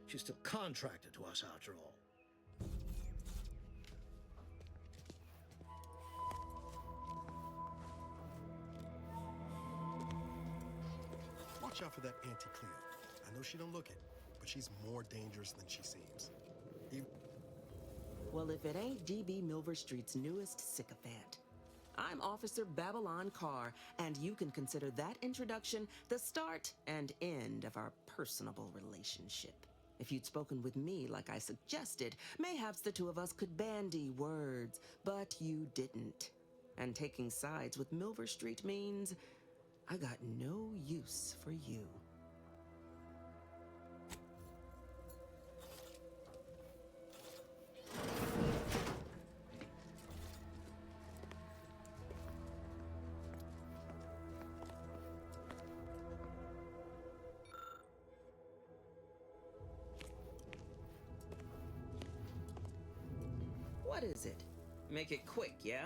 She's still contracted to us after all. Watch out for that Auntie Cleo. I know she don't look it, but she's more dangerous than she seems. Well, if it ain't DB Milver Street's newest sycophant. I'm Officer Babylon Carr, and you can consider that introduction the start and end of our personable relationship. If you'd spoken with me like I suggested, mayhaps the two of us could bandy words, but you didn't. And taking sides with Milver Street means I got no use for you. What is it? Make it quick, yeah?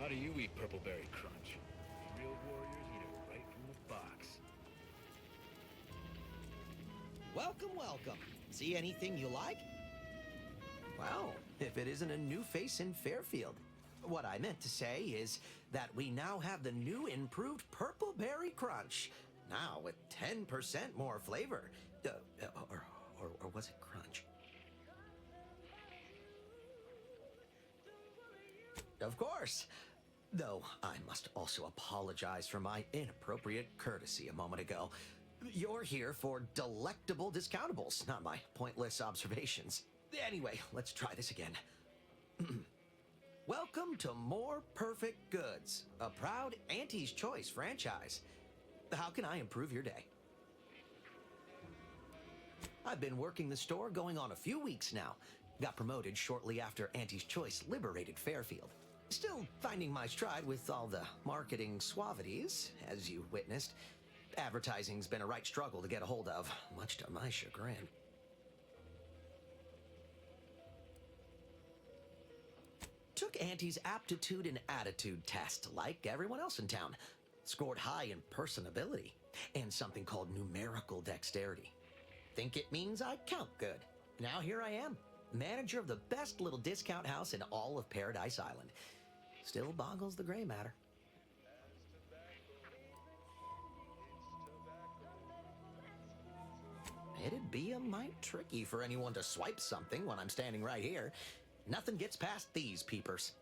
How do you eat Purpleberry Crunch? Real warriors eat it right from the box. Welcome, welcome. See anything you like? Well, if it isn't a new face in Fairfield. What I meant to say is that we now have the new improved Purpleberry Crunch. Now with 10% more flavor. Or was it crunch? Of course. Though I must also apologize for my inappropriate courtesy a moment ago. You're here for delectable discountables, not my pointless observations. Anyway, let's try this again. Welcome to More Perfect Goods, a proud Auntie's Choice franchise. How can I improve your day? I've been working the store going on a few weeks now. Got promoted shortly after Auntie's Choice liberated Fairfield. Still finding my stride with all the marketing suavities, as you witnessed. Advertising's been a right struggle to get a hold of, much to my chagrin. Took Auntie's aptitude and attitude test, like everyone else in town. Scored high in personability, and something called numerical dexterity. Think it means I count good. Now here I am, manager of the best little discount house in all of Paradise Island. Still boggles the gray matter. It'd be a mite tricky for anyone to swipe something when I'm standing right here. Nothing gets past these peepers.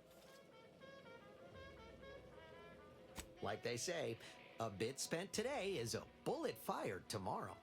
Like they say, a bit spent today is a bullet fired tomorrow.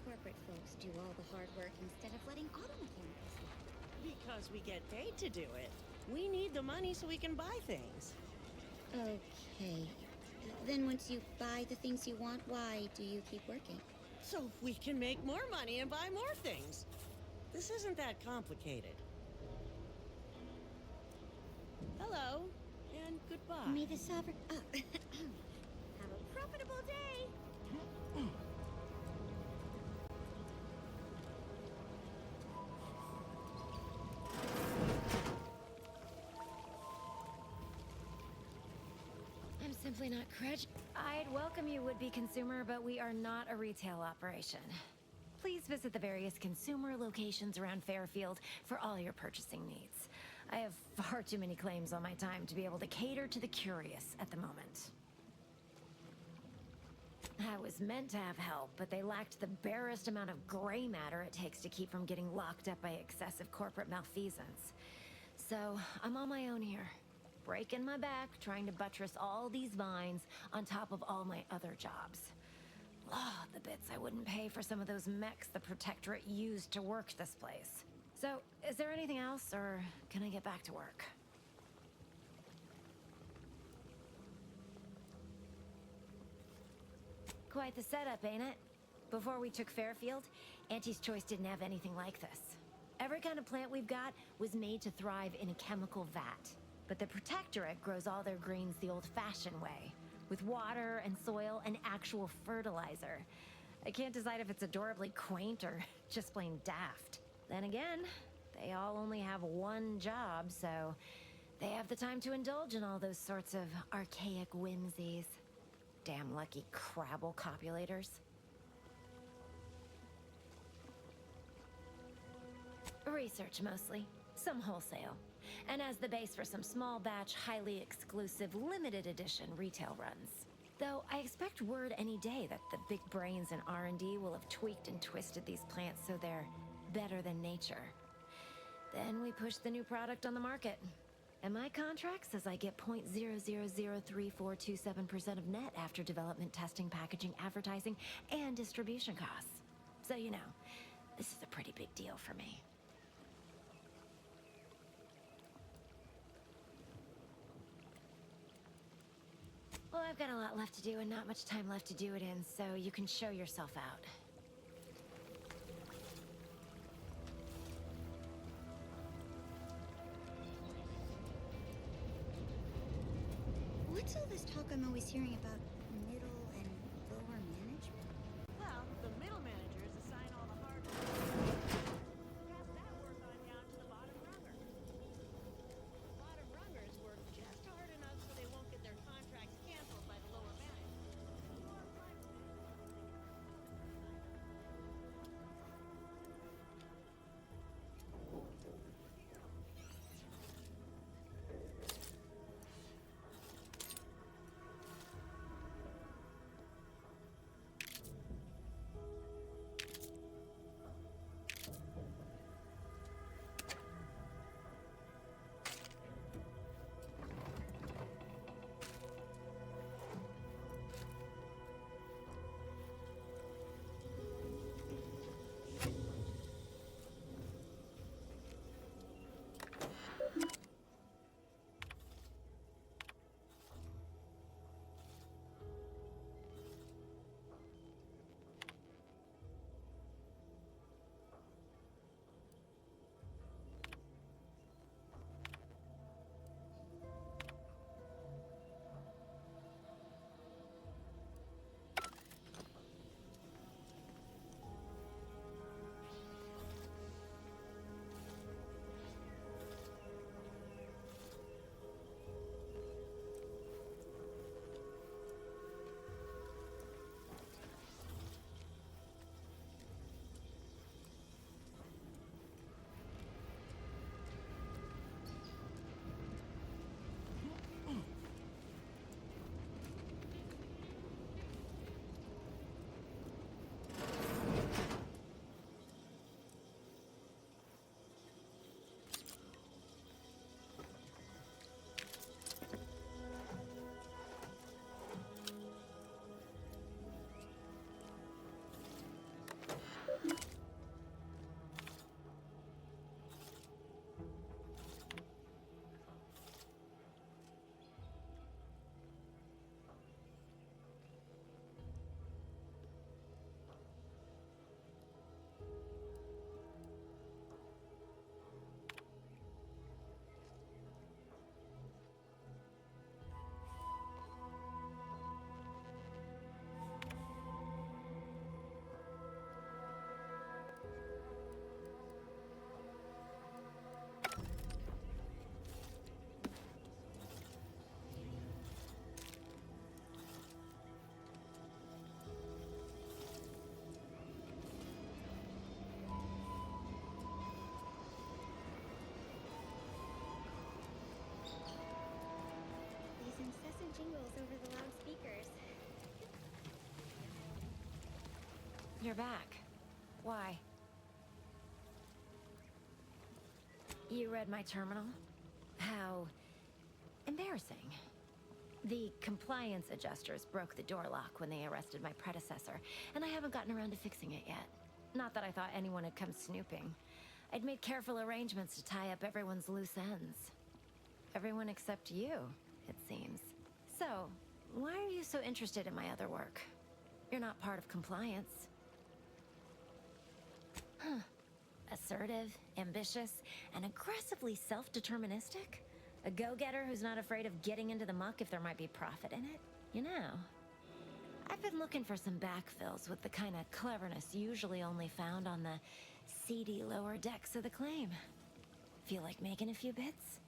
corporate folks do all the hard work instead of letting auto mechanicals do it? Because we get paid to do it. We need the money so we can buy things. Okay. Then once you buy the things you want, why do you keep working? So we can make more money and buy more things. This isn't that complicated. Hello, and goodbye. May the sovereign... Oh. Have a profitable day! I'm simply not cred. I'd welcome you, would-be consumer, but we are not a retail operation. Please visit the various consumer locations around Fairfield for all your purchasing needs. I have far too many claims on my time to be able to cater to the curious at the moment. I was meant to have help, but they lacked the barest amount of gray matter it takes to keep from getting locked up by excessive corporate malfeasance. So, I'm on my own here. Breaking my back, trying to buttress all these vines on top of all my other jobs. Oh, the bits I wouldn't pay for some of those mechs the Protectorate used to work this place. So, is there anything else, or can I get back to work? Quite the setup, ain't it? Before we took Fairfield, Auntie's Choice didn't have anything like this. Every kind of plant we've got was made to thrive in a chemical vat. But the Protectorate grows all their greens the old-fashioned way, with water and soil and actual fertilizer. I can't decide if it's adorably quaint or just plain daft. Then again, they all only have one job, so they have the time to indulge in all those sorts of archaic whimsies. Damn lucky Crabble copulators. Research mostly, some wholesale, and as the base for some small batch, highly exclusive, limited edition retail runs. Though I expect word any day that the big brains in R&D will have tweaked and twisted these plants so they're better than nature. Then we push the new product on the market. And my contract says I get 0.003427% of net after development, testing, packaging, advertising, and distribution costs. So you know, this is a pretty big deal for me. Well, I've got a lot left to do and not much time left to do it in, so you can show yourself out. What's all this talk I'm always hearing about middle and lower management? Well, the middle managers assign all the hard work. Pass that work on down to the bottom rung. You're back. Why? You read my terminal? How embarrassing. The compliance adjusters broke the door lock when they arrested my predecessor, and I haven't gotten around to fixing it yet. Not that I thought anyone had come snooping. I'd made careful arrangements to tie up everyone's loose ends. Everyone except you, it seems. So, why are you so interested in my other work? You're not part of compliance. Huh. Assertive, ambitious, and aggressively self-deterministic? A go-getter who's not afraid of getting into the muck if there might be profit in it? You know, I've been looking for some backfills with the kind of cleverness usually only found on the seedy lower decks of the claim. Feel like making a few bits?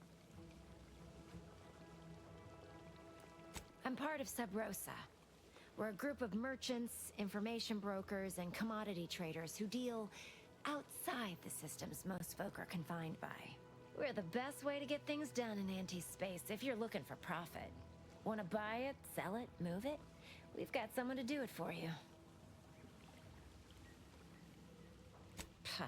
I'm part of Sub Rosa. We're a group of merchants, information brokers, and commodity traders who deal outside the systems most folk are confined by. We're the best way to get things done in anti-space if you're looking for profit. Want to buy it, sell it, move it? We've got someone to do it for you. Puh,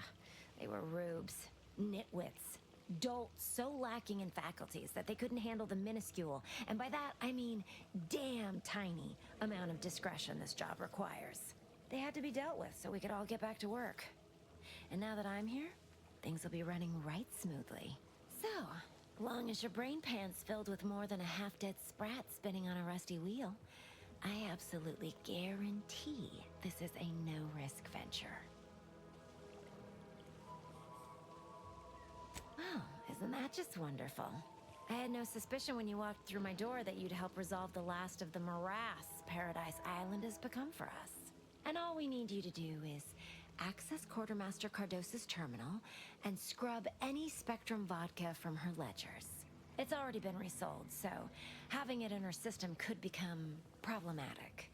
they were rubes, nitwits, dolts so lacking in faculties that they couldn't handle the minuscule, and by that I mean damn tiny, amount of discretion this job requires. They had to be dealt with so we could all get back to work. And now that I'm here, things will be running right smoothly. So, long as your brain pan's filled with more than a half-dead sprat spinning on a rusty wheel, I absolutely guarantee this is a no-risk venture. Oh, isn't that just wonderful? I had no suspicion when you walked through my door that you'd help resolve the last of the morass Paradise Island has become for us. And all we need you to do is access Quartermaster Cardos's terminal and scrub any Spectrum vodka from her ledgers. It's already been resold, so having it in her system could become problematic.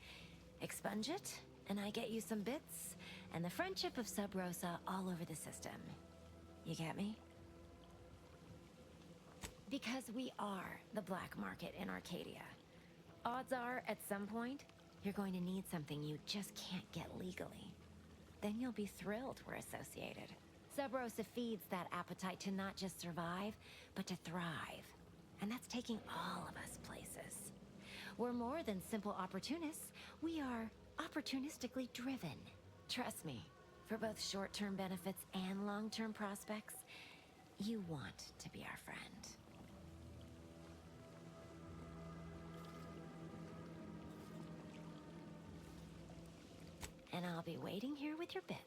Expunge it, and I get you some bits, and the friendship of Sub Rosa all over the system. You get me? Because we are the black market in Arcadia. Odds are, at some point, you're going to need something you just can't get legally. Then you'll be thrilled we're associated. Sub Rosa feeds that appetite to not just survive, but to thrive. And that's taking all of us places. We're more than simple opportunists. We are opportunistically driven. Trust me, for both short-term benefits and long-term prospects, you want to be our friend. And I'll be waiting here with your bits.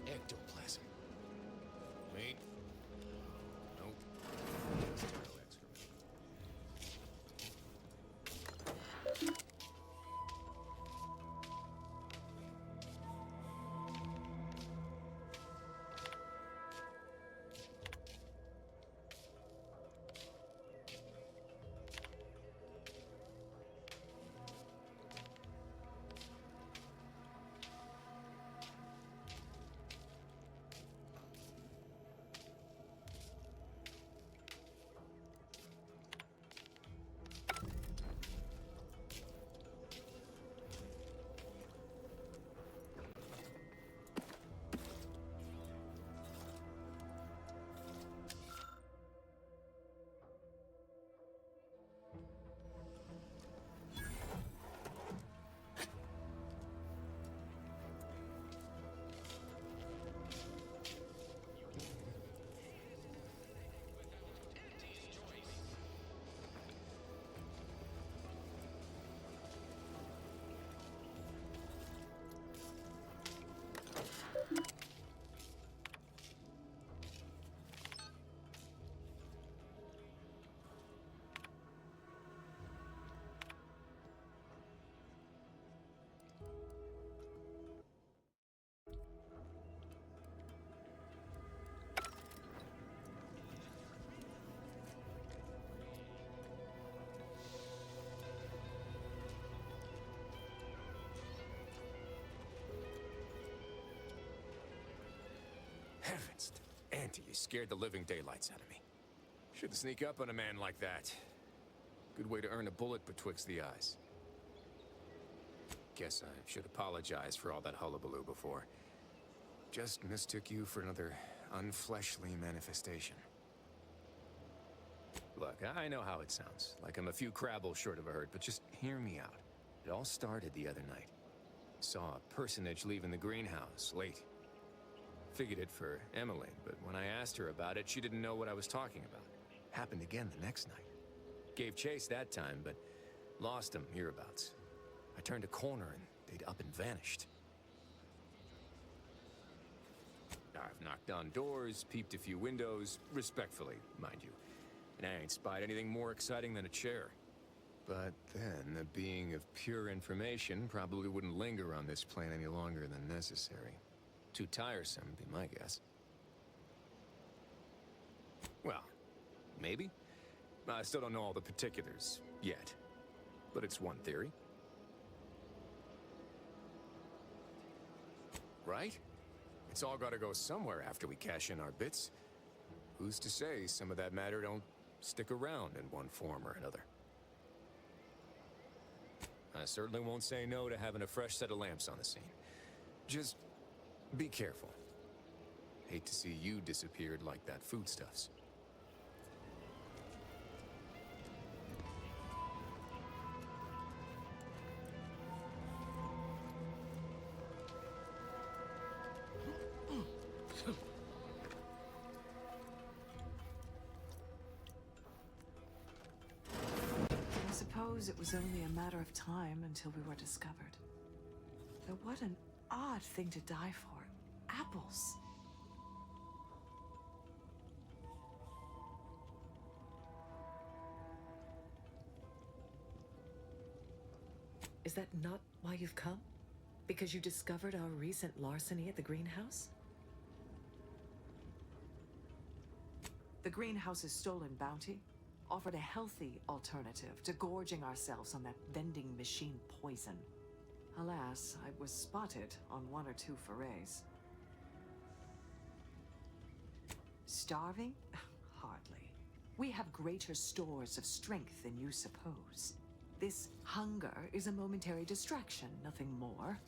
Ectoplasm. Wait. Nope. Sterile excrement. Heavens, Auntie, you scared the living daylights out of me. Shouldn't sneak up on a man like that. Good way to earn a bullet betwixt the eyes. Guess I should apologize for all that hullabaloo before. Just mistook you for another unfleshly manifestation. Look, I know how it sounds, like I'm a few crabbles short of a hurt, but just hear me out. It all started the other night. Saw a personage leaving the greenhouse, late. Figured it for Emmeline, but when I asked her about it, she didn't know what I was talking about. Happened again the next night. Gave chase that time, but lost him hereabouts. I turned a corner and they'd up and vanished. I've knocked on doors, peeped a few windows, respectfully, mind you. And I ain't spied anything more exciting than a chair. But then, a being of pure information probably wouldn't linger on this plane any longer than necessary. Too tiresome, be my guess. Well, maybe. I still don't know all the particulars yet. But it's one theory. Right? It's all gotta go somewhere after we cash in our bits. Who's to say some of that matter don't stick around in one form or another? I certainly won't say no to having a fresh set of lamps on the scene. Just be careful. Hate to see you disappeared like that foodstuffs. I suppose it was only a matter of time until we were discovered. Though what an odd thing to die for. Apples. Is that not why you've come? Because you discovered our recent larceny at the greenhouse? The greenhouse's stolen bounty offered a healthy alternative to gorging ourselves on that vending machine poison. Alas, I was spotted on one or two forays. Starving? Hardly. We have greater stores of strength than you suppose. This hunger is a momentary distraction, nothing more.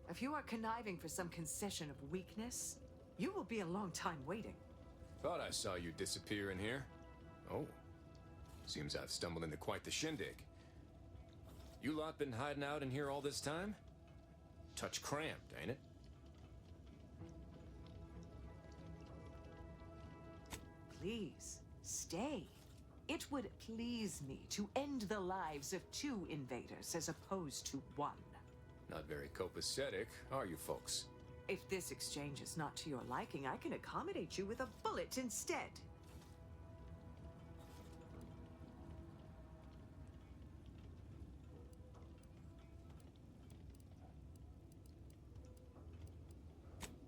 If you are conniving for some concession of weakness, you will be a long time waiting. Thought I saw you disappear in here. Oh. Seems I've stumbled into quite the shindig. You lot been hiding out in here all this time? Touch cramped, ain't it? Please, stay. It would please me to end the lives of 2 invaders as opposed to 1. Not very copacetic, are you folks? If this exchange is not to your liking, I can accommodate you with a bullet instead.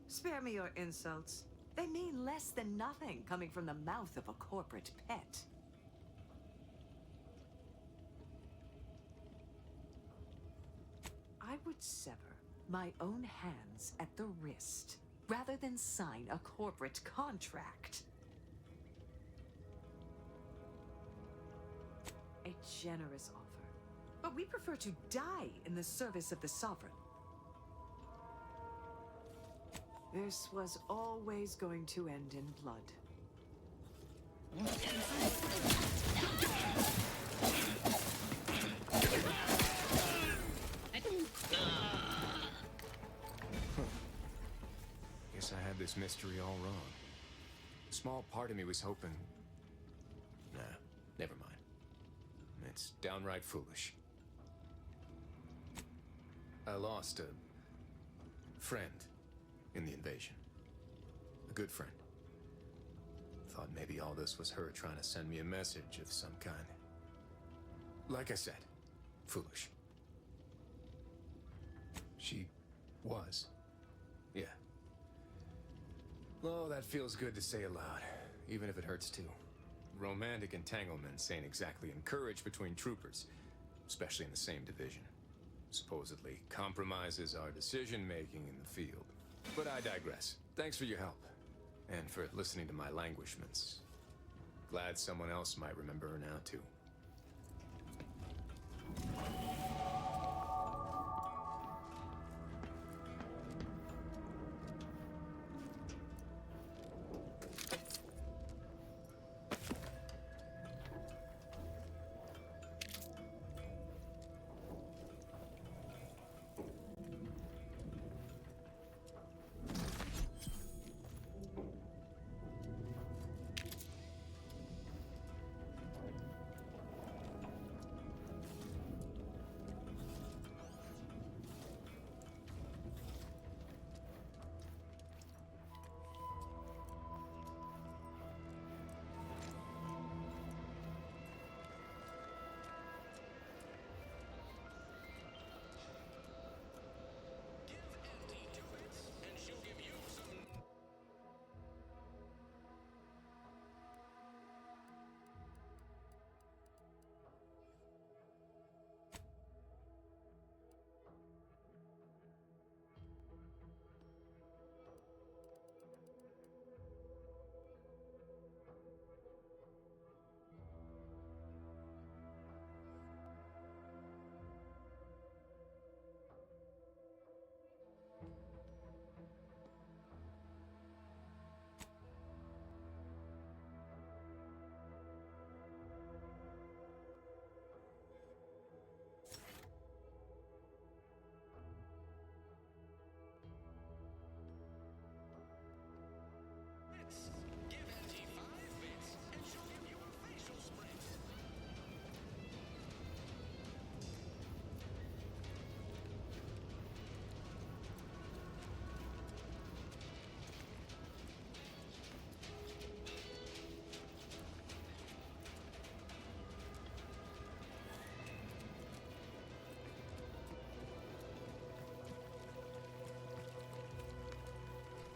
Spare me your insults. They mean less than nothing coming from the mouth of a corporate pet. I would sever my own hands at the wrist rather than sign a corporate contract. A generous offer, but we prefer to die in the service of the Sovereign. This was always going to end in blood. Guess I had this mystery all wrong. A small part of me was hoping... Nah, never mind. It's downright foolish. I lost a friend in the invasion. A good friend. Thought maybe all this was her trying to send me a message of some kind. Like I said, foolish. She was. Yeah. Oh, that feels good to say aloud, even if it hurts too. Romantic entanglements ain't exactly encouraged between troopers, especially in the same division. supposedly compromises our decision-making in the field. But I digress. Thanks for your help, and for listening to my languishments. Glad someone else might remember her now, too.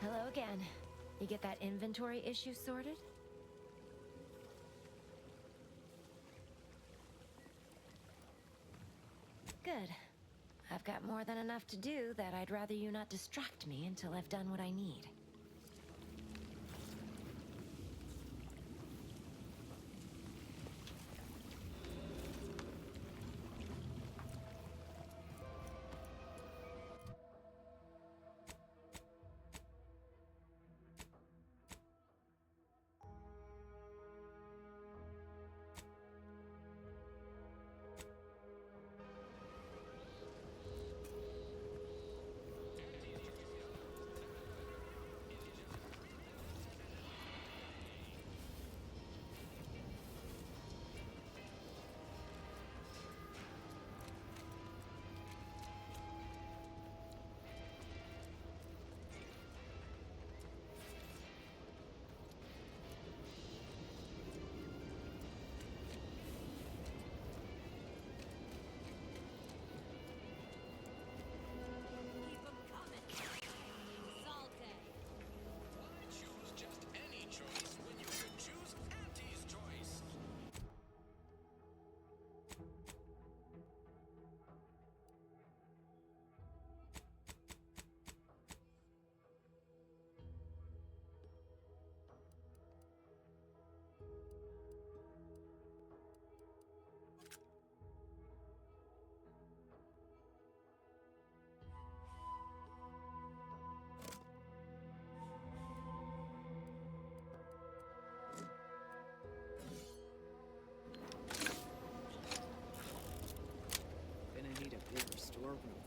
Hello again. You get that inventory issue sorted? Good. I've got more than enough to do that I'd rather you not distract me until I've done what I need.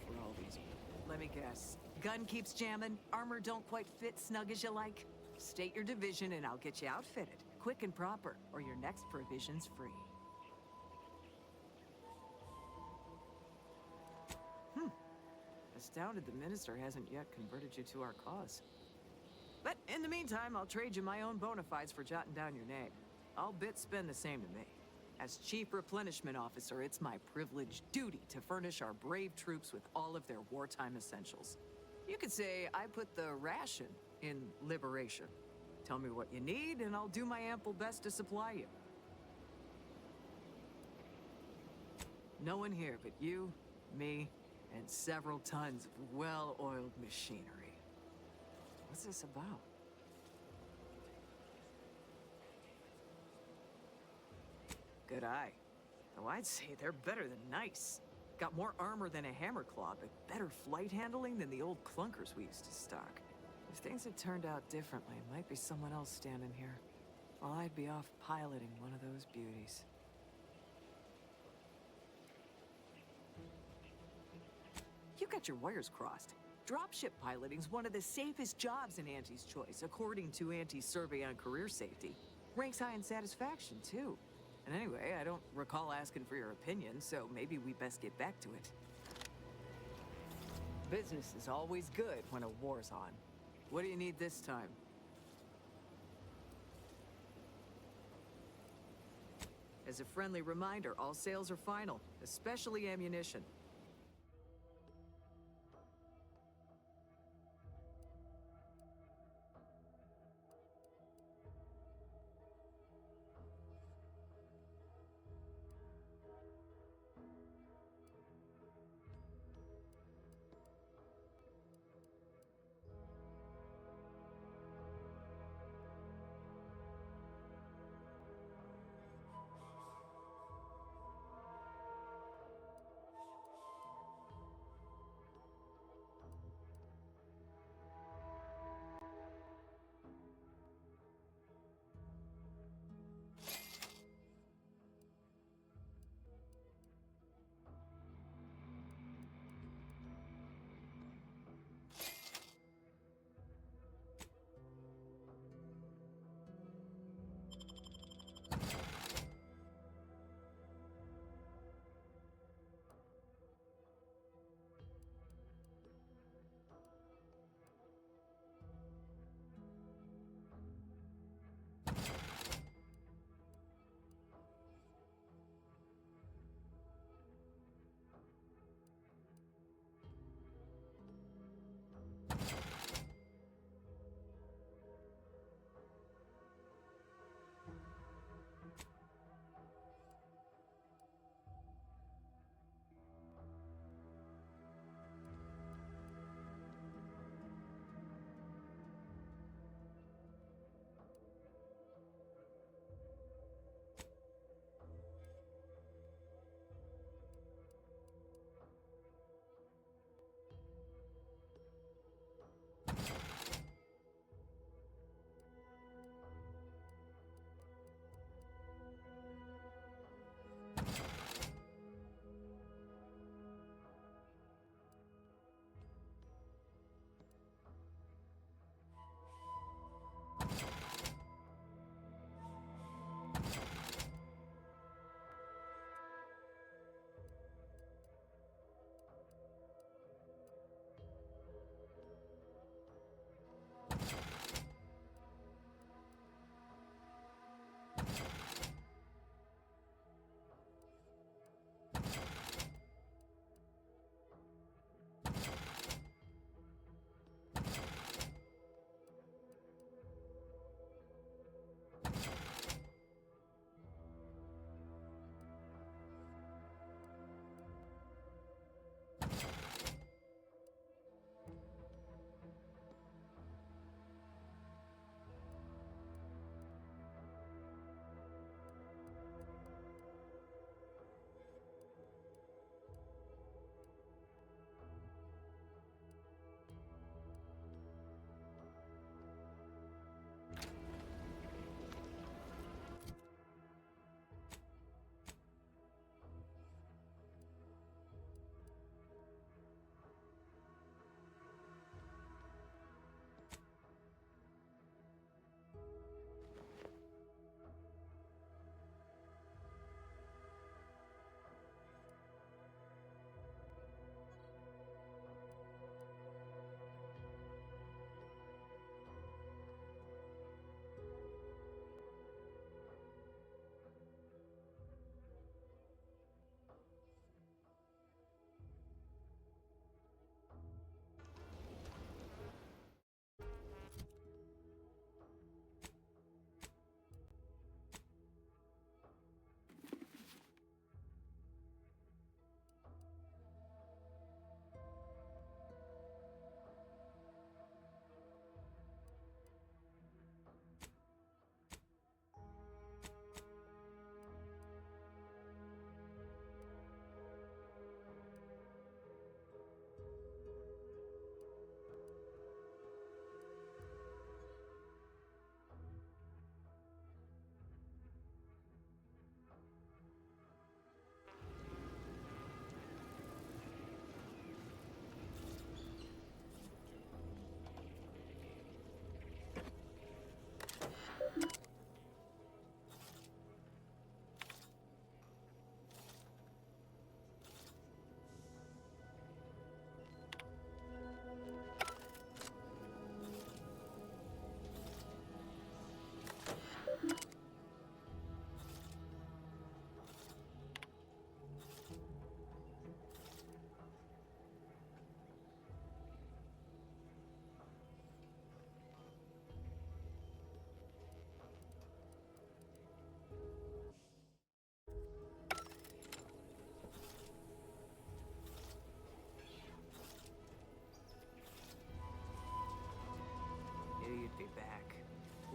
For all these. Let me guess. Gun keeps jamming, armor don't quite fit snug as you like. State your division and I'll get you outfitted. Quick and proper, or your next provision's free. Astounded the minister hasn't yet converted you to our cause. But in the meantime, I'll trade you my own bona fides for jotting down your name. All bits spend the same to me. As Chief Replenishment Officer, it's my privileged duty to furnish our brave troops with all of their wartime essentials. You could say I put the ration in liberation. Tell me what you need, and I'll do my ample best to supply you. No one here but you, me, and several tons of well-oiled machinery. What's this about? Good eye. Though I'd say they're better than nice. Got more armor than a hammerclaw, but better flight handling than the old clunkers we used to stock. If things had turned out differently, it might be someone else standing here. While I'd be off piloting one of those beauties. You got your wires crossed. Dropship piloting's one of the safest jobs in Auntie's Choice, according to Auntie's survey on career safety. Ranks high in satisfaction, too. And anyway, I don't recall asking for your opinion, so maybe we best get back to it. Business is always good when a war's on. What do you need this time? As a friendly reminder, all sales are final, especially ammunition.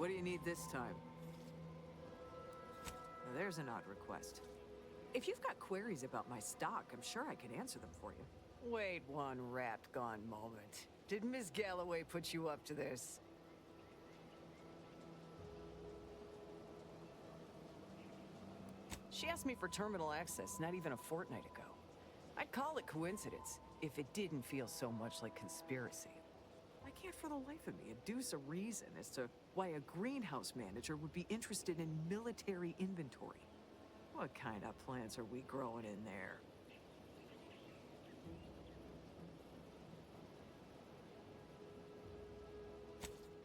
What do you need this time? Now, there's an odd request. If you've got queries about my stock, I'm sure I can answer them for you. Wait one rat-gone moment. Did Miss Galloway put you up to this? She asked me for terminal access not even a fortnight ago. I'd call it coincidence if it didn't feel so much like conspiracy. I can't for the life of me adduce a reason as to why a greenhouse manager would be interested in military inventory. What kind of plants are we growing in there?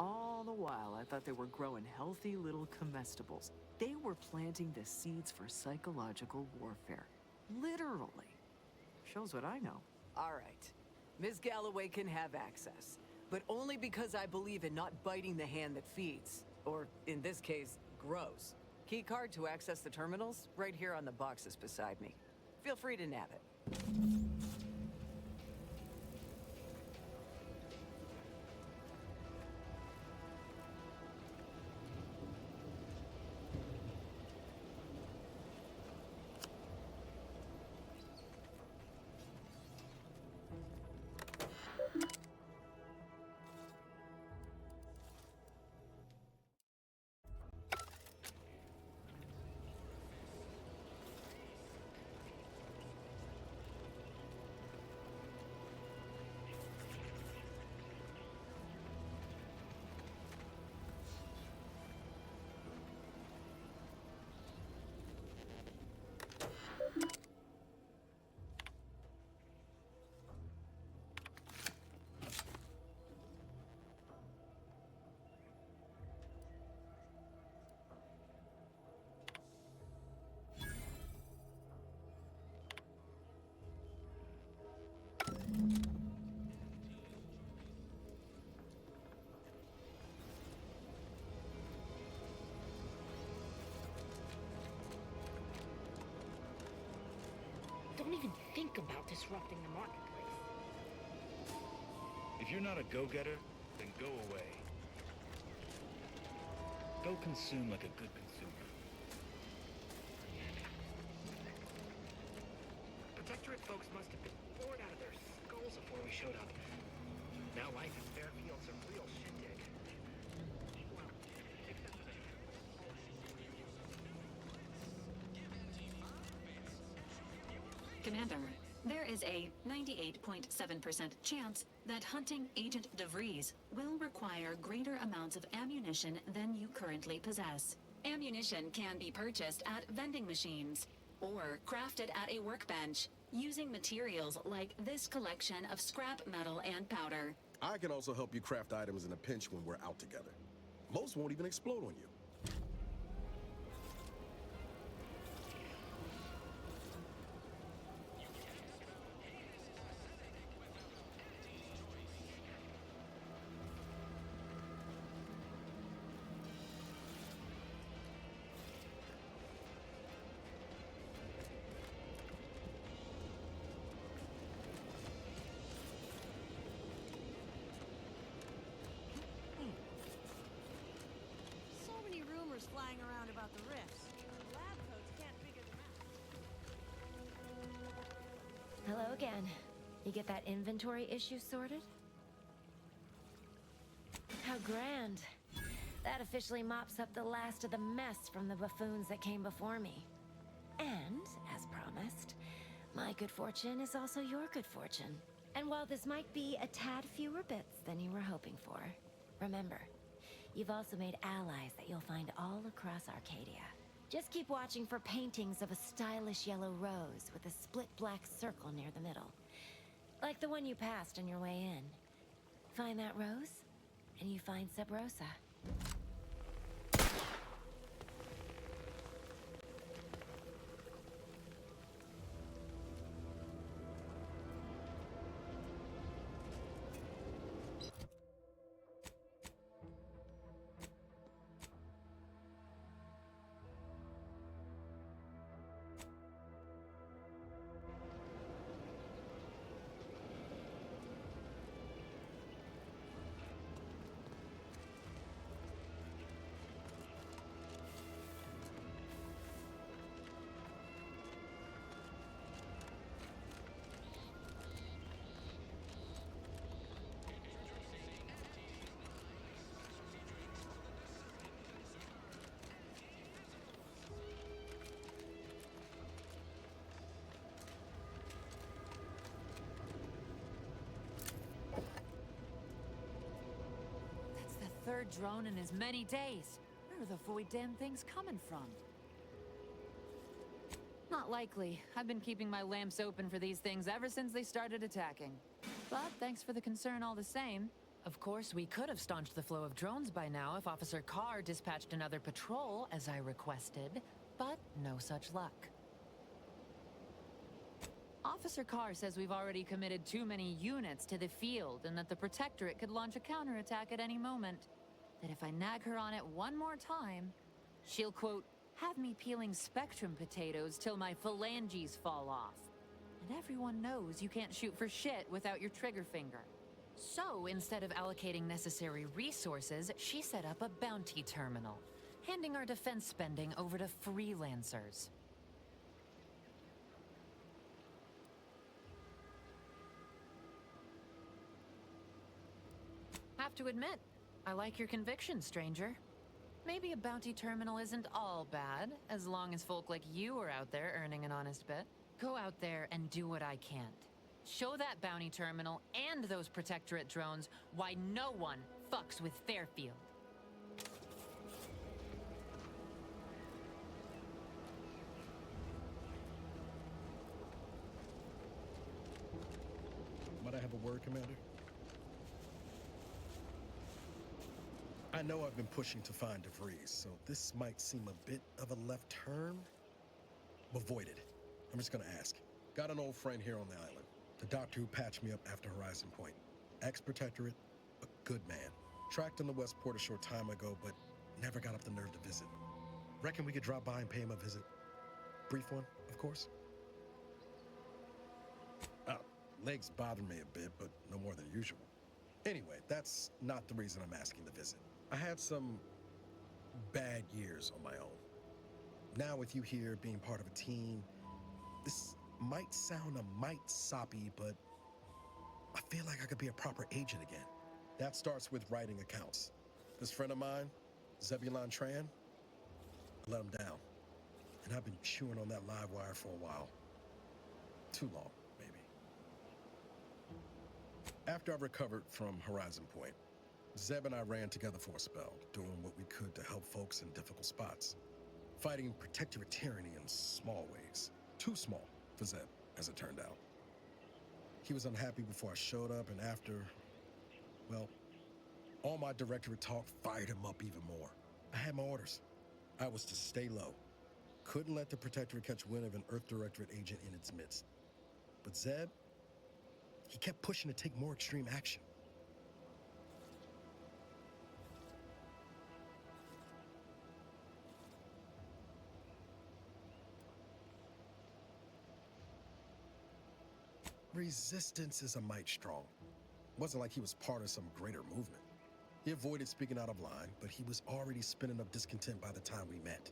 All the while, I thought they were growing healthy little comestibles. They were planting the seeds for psychological warfare. Literally. Shows what I know. All right. Ms. Galloway can have access, but only because I believe in not biting the hand that feeds. Or, in this case, grows. Key card to access the terminals, right here on the boxes beside me. Feel free to nab it. Don't even think about disrupting the marketplace. If you're not a go-getter, then go away. Go consume like a good consumer. Protectorate folks must have been bored out of their skulls before we showed up. Now life in Fairfield's a real shindig. Well, except for the... Commander, there is a 98.7% chance that hunting Agent DeVries will require greater amounts of ammunition than you currently possess. Ammunition can be purchased at vending machines or crafted at a workbench using materials like this collection of scrap metal and powder. I can also help you craft items in a pinch when we're out together. Most won't even explode on you. So many rumors flying around about the rifts. Lab coats can't figure them out. Hello again. You get that inventory issue sorted? How grand. That officially mops up the last of the mess from the buffoons that came before me. And, as promised, my good fortune is also your good fortune. And while this might be a tad fewer bits than you were hoping for, remember, you've also made allies that you'll find all across Arcadia. Just keep watching for paintings of a stylish yellow rose with a split black circle near the middle. Like the one you passed on your way in. Find that rose, and you find Sub Rosa. third drone in as many days. Where are the void damn things coming from? Not likely. I've been keeping my lamps open for these things ever since they started attacking. But thanks for the concern all the same. Of course, we could have staunched the flow of drones by now if Officer Carr dispatched another patrol, as I requested, but no such luck. Officer Carr says we've already committed too many units to the field and that the Protectorate could launch a counterattack at any moment. That if I nag her on it one more time, she'll, quote, have me peeling spectrum potatoes till my phalanges fall off. And everyone knows you can't shoot for shit without your trigger finger. So instead of allocating necessary resources, she set up a bounty terminal, handing our defense spending over to freelancers. Have to admit, I like your conviction, stranger. Maybe a bounty terminal isn't all bad, as long as folk like you are out there earning an honest bit. Go out there and do what I can't. Show that bounty terminal and those Protectorate drones why no one fucks with Fairfield. Might I have a word, Commander? I know I've been pushing to find DeVries, so this might seem a bit of a left turn. Avoid it. I'm just gonna ask. Got an old friend here on the island. The doctor who patched me up after Horizon Point. Ex-Protectorate, a good man. Tracked in the Westport a short time ago, but never got up the nerve to visit. Reckon we could drop by and pay him a visit. Brief one, of course. Legs bother me a bit, but no more than usual. Anyway, that's not the reason I'm asking the visit. I had some bad years on my own. Now with you here being part of a team, this might sound a mite soppy, but I feel like I could be a proper agent again. That starts with writing accounts. This friend of mine, Zebulon Tran, I let him down. And I've been chewing on that live wire for a while. Too long, maybe. After I recovered from Horizon Point, Zeb and I ran together for a spell, doing what we could to help folks in difficult spots. Fighting Protectorate tyranny in small ways. Too small for Zeb, as it turned out. He was unhappy before I showed up, and after, well, all my Directorate talk fired him up even more. I had my orders. I was to stay low. Couldn't let the Protectorate catch wind of an Earth Directorate agent in its midst. But Zeb, he kept pushing to take more extreme action. Resistance is a mite strong. Wasn't like he was part of some greater movement. He avoided speaking out of line, but he was already spinning up discontent by the time we met.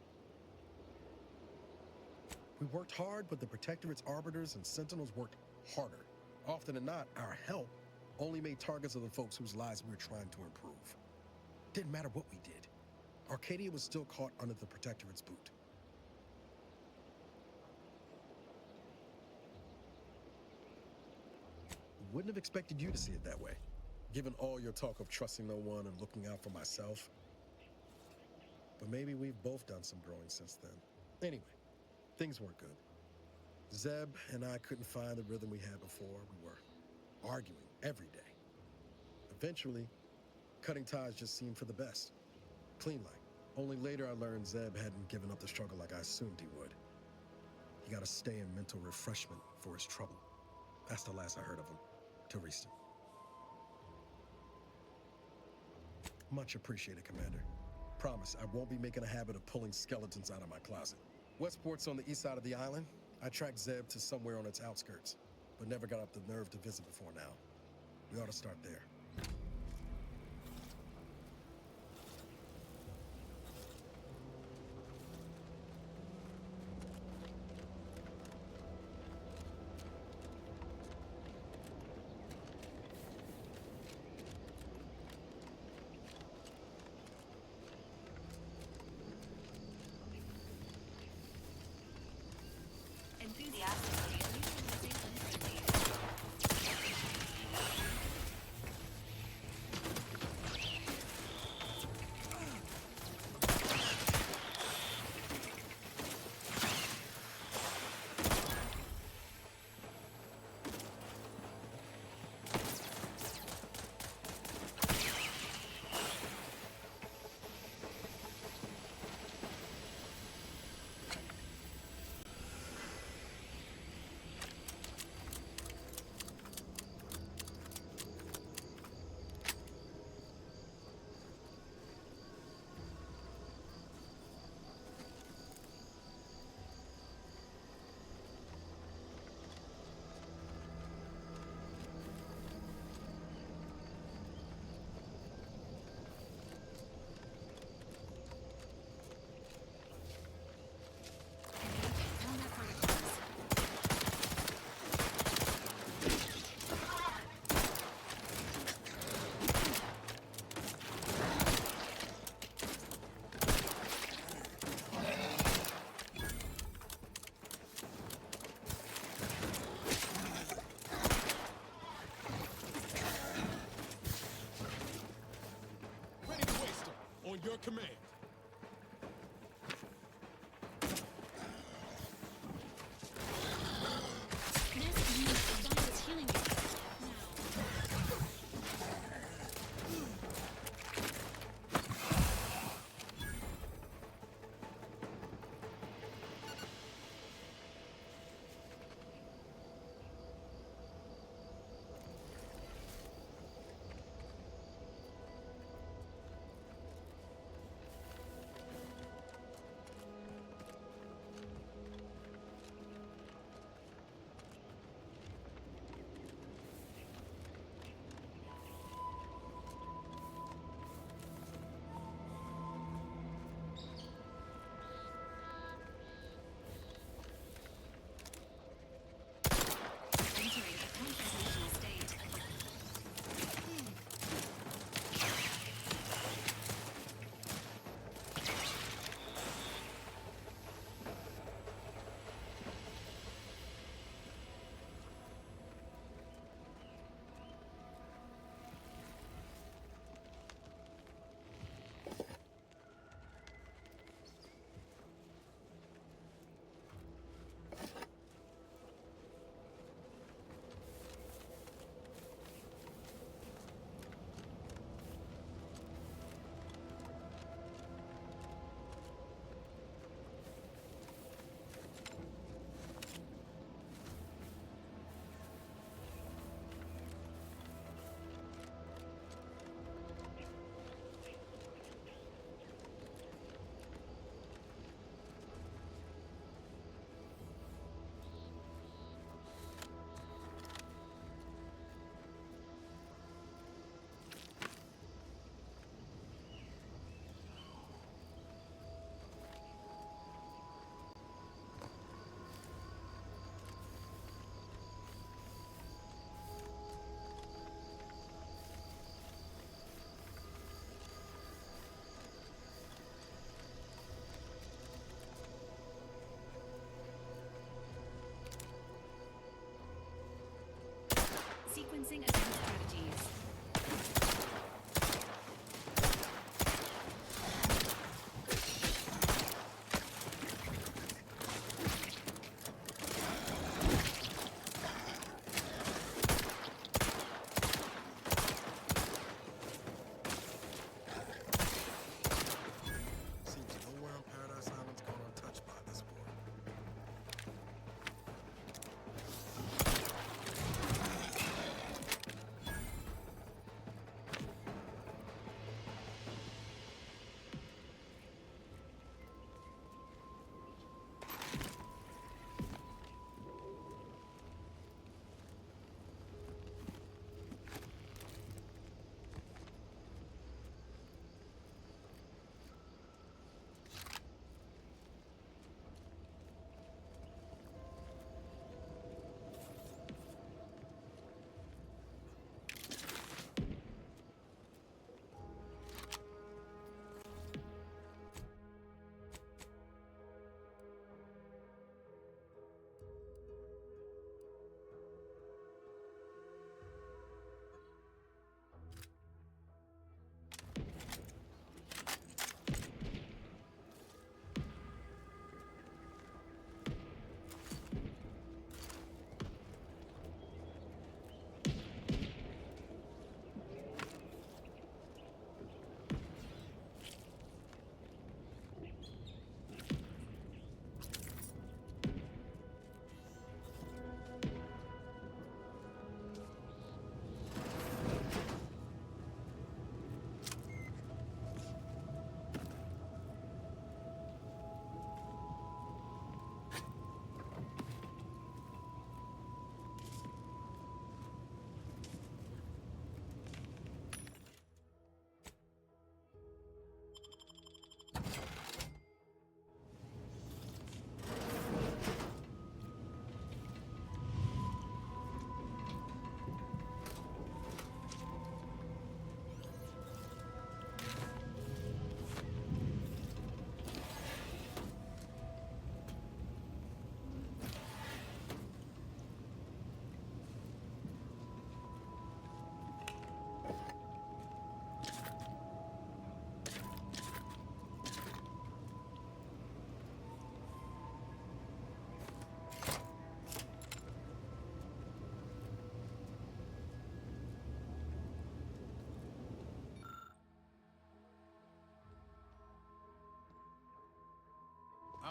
We worked hard, but the Protectorate's Arbiters and Sentinels worked harder. Often than not, our help only made targets of the folks whose lives we were trying to improve. Didn't matter what we did. Arcadia was still caught under the Protectorate's boot. Wouldn't have expected you to see it that way, given all your talk of trusting no one and looking out for myself. But maybe we've both done some growing since then. Anyway, things weren't good. Zeb and I couldn't find the rhythm we had before. We were arguing every day. Eventually, cutting ties just seemed for the best. Clean like. Only later I learned Zeb hadn't given up the struggle like I assumed he would. He got to stay in mental refreshment for his trouble. That's the last I heard of him. Till recent. Much appreciated, Commander. Promise, I won't be making a habit of pulling skeletons out of my closet. Westport's on the east side of the island. I tracked Zeb to somewhere on its outskirts, but never got up the nerve to visit before now. We ought to start there.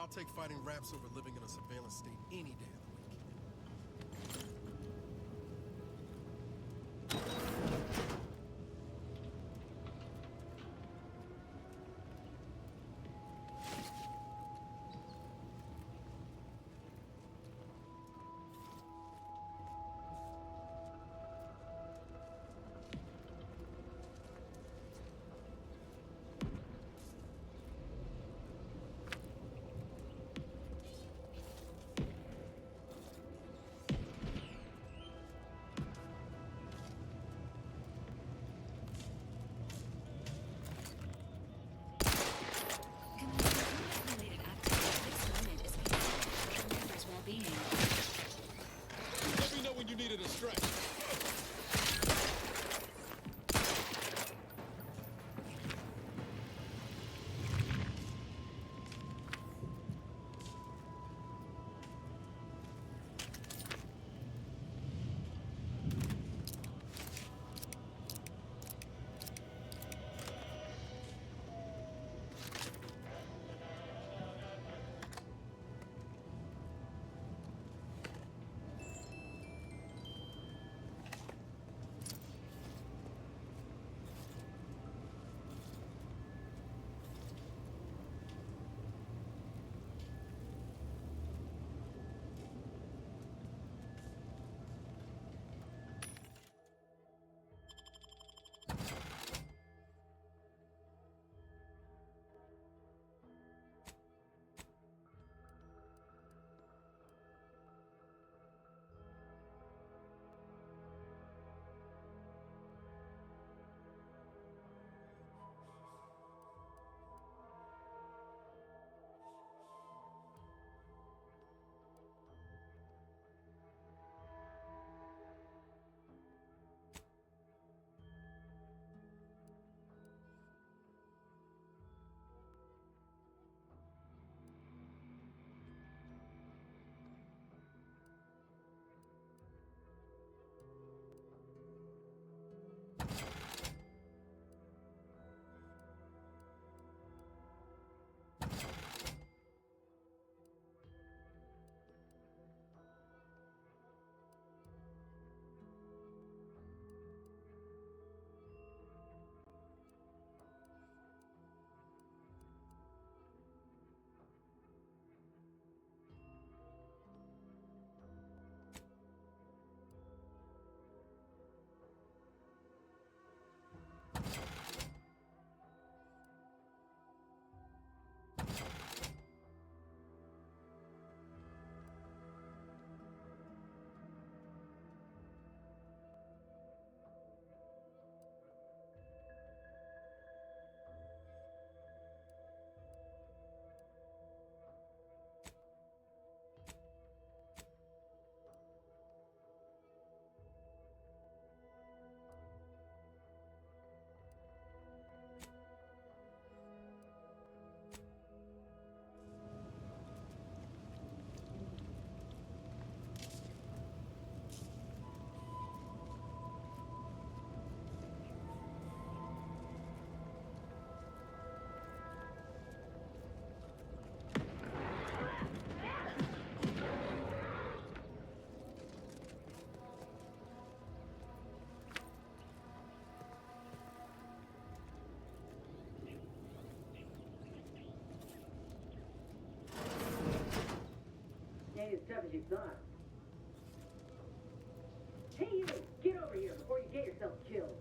I'll take fighting raps over living in a surveillance state any day of the week. Related activity. This unit is being for the commander's well-being. Let me know when you needed a stretch. Ain't as tough as you thought. Hey, you! Get over here before you get yourself killed.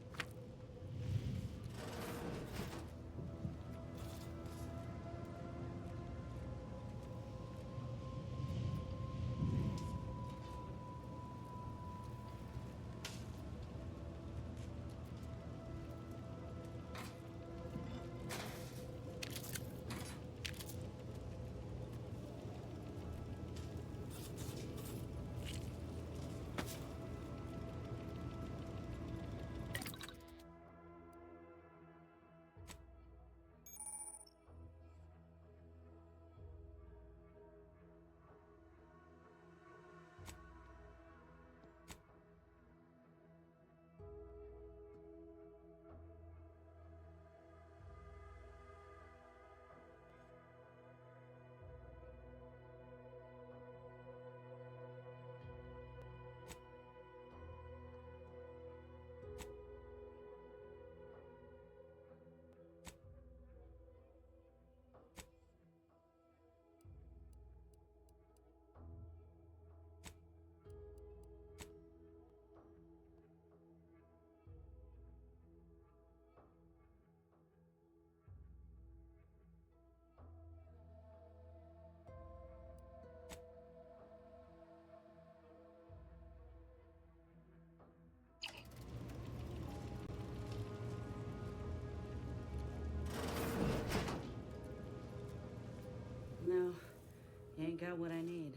Ain't got what I need.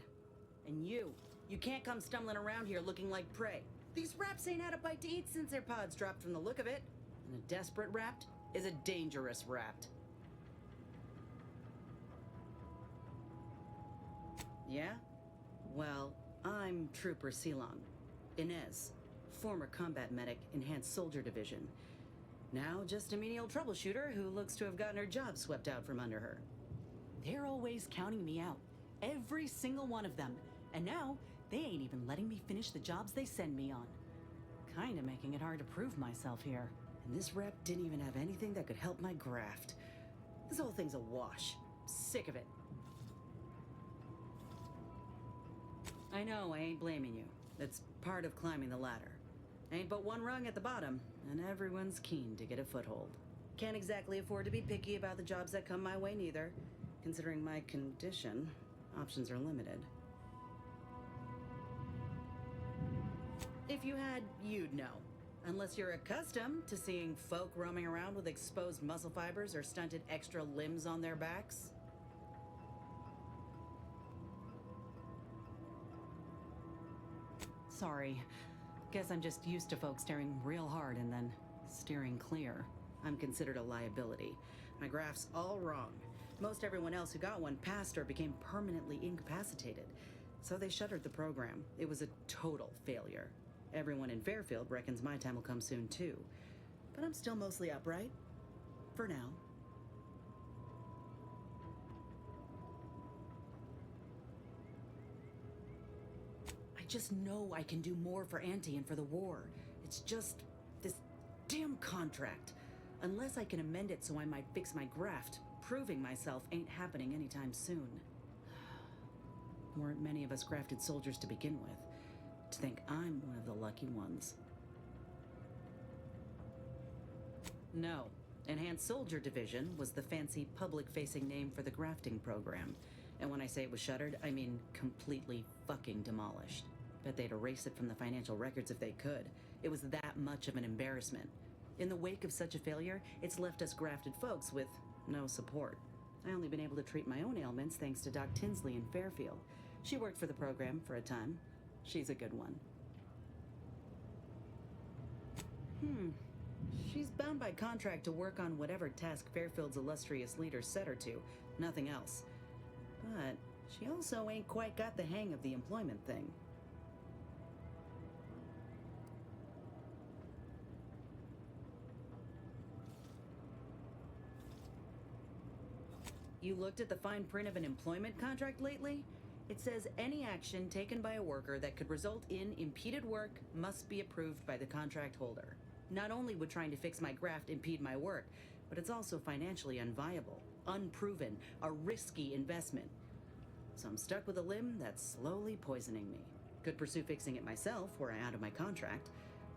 And you can't come stumbling around here looking like prey. These raps ain't had a bite to eat since their pods dropped from the look of it. And a desperate rapt is a dangerous rapt. Yeah? Well, I'm Trooper Ceylon. Inez, former combat medic, Enhanced Soldier Division. Now just a menial troubleshooter who looks to have gotten her job swept out from under her. They're always counting me out. Every single one of them. And now, they ain't even letting me finish the jobs they send me on. Kinda making it hard to prove myself here. And this rep didn't even have anything that could help my graft. This whole thing's a wash. Sick of it. I know, I ain't blaming you. It's part of climbing the ladder. Ain't but one rung at the bottom, and everyone's keen to get a foothold. Can't exactly afford to be picky about the jobs that come my way neither. Considering my condition, options are limited. If you had, you'd know. Unless you're accustomed to seeing folk roaming around with exposed muscle fibers or stunted extra limbs on their backs. Sorry. Guess I'm just used to folks staring real hard and then steering clear. I'm considered a liability. My graph's all wrong. Most everyone else who got one passed or became permanently incapacitated. So they shuttered the program. It was a total failure. Everyone in Fairfield reckons my time will come soon too. But I'm still mostly upright. For now. I just know I can do more for Auntie and for the war. It's just this damn contract. Unless I can amend it so I might fix my graft, proving myself ain't happening anytime soon. Weren't many of us grafted soldiers to begin with. To think I'm one of the lucky ones. No. Enhanced Soldier Division was the fancy public-facing name for the grafting program. And when I say it was shuttered, I mean completely fucking demolished. Bet they'd erase it from the financial records if they could. It was that much of an embarrassment. In the wake of such a failure, it's left us grafted folks with no support. I only been able to treat my own ailments thanks to Doc Tinsley in Fairfield. She worked for the program for a time. She's a good one. She's bound by contract to work on whatever task Fairfield's illustrious leader set her to. Nothing else. But she also ain't quite got the hang of the employment thing. You looked at the fine print of an employment contract lately? It says any action taken by a worker that could result in impeded work must be approved by the contract holder. Not only would trying to fix my graft impede my work, but it's also financially unviable, unproven, a risky investment. So I'm stuck with a limb that's slowly poisoning me. Could pursue fixing it myself were I out of my contract,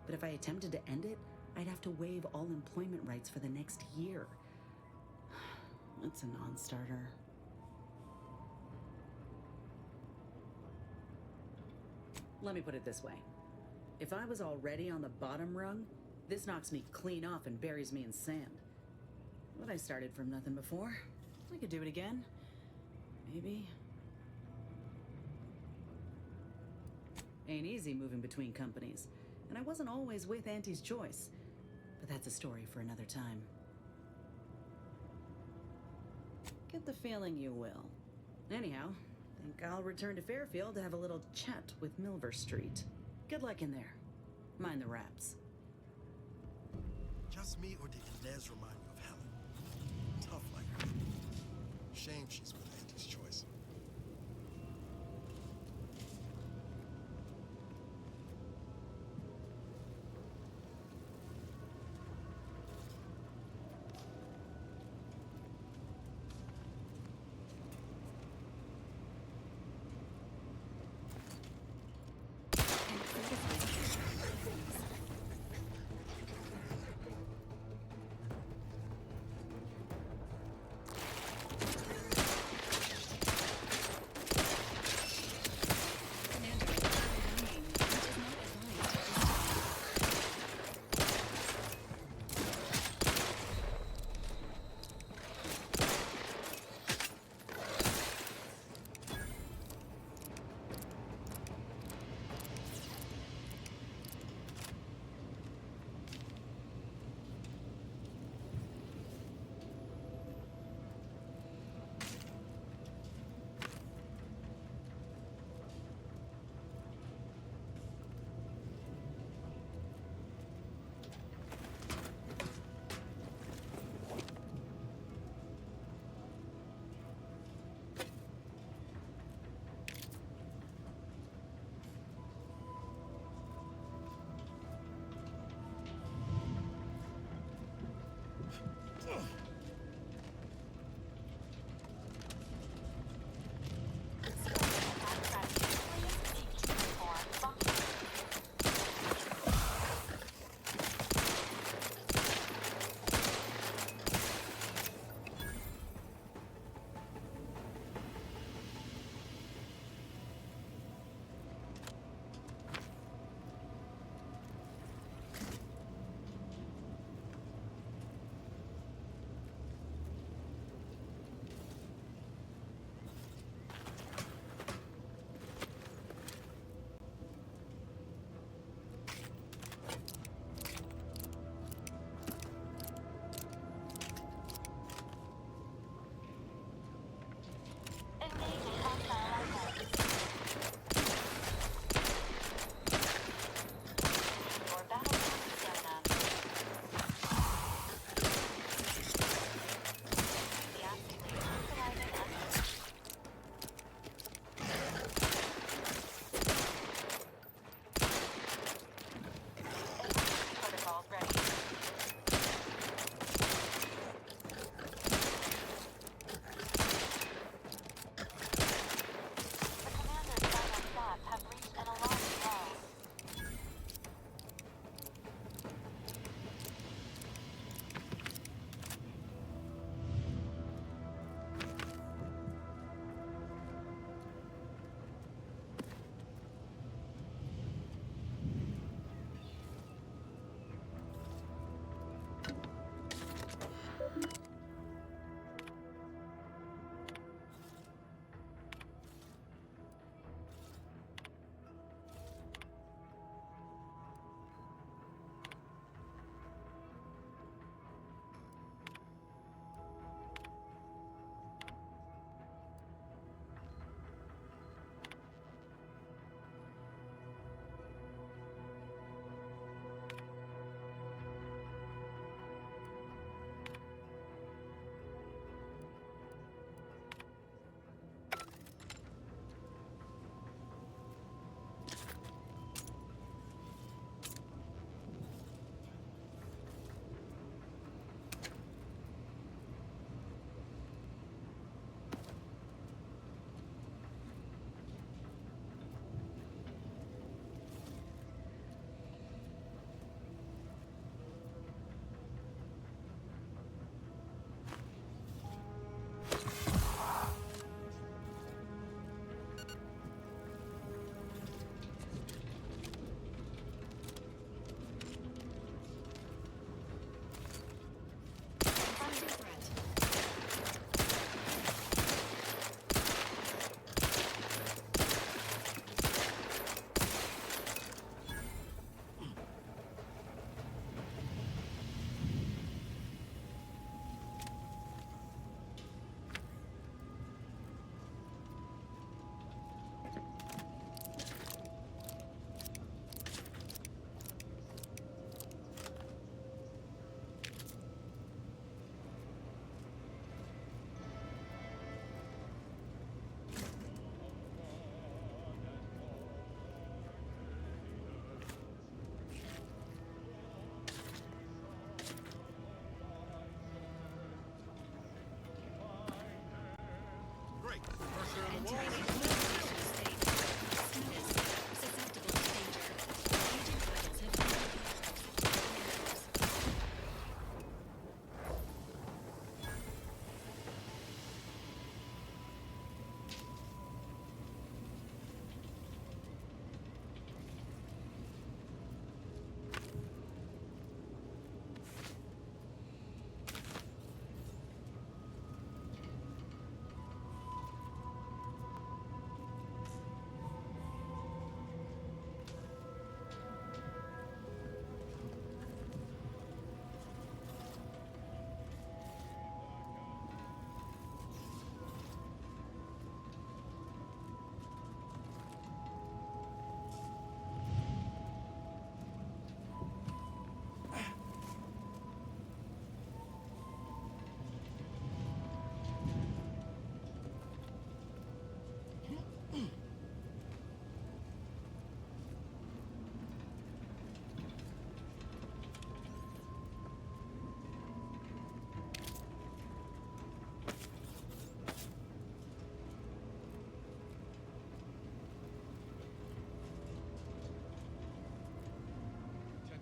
but if I attempted to end it, I'd have to waive all employment rights for the next year. It's a non-starter. Let me put it this way. If I was already on the bottom rung, this knocks me clean off and buries me in sand. But I started from nothing before. I could do it again. Maybe. Ain't easy moving between companies. And I wasn't always with Auntie's choice. But that's a story for another time. Get the feeling you will. Anyhow, think I'll return to Fairfield to have a little chat with Milver Street. Good luck in there. Mind the raps. Just me, or did Inez remind you of Helen? Tough like her. Shame she's with Auntie's choice.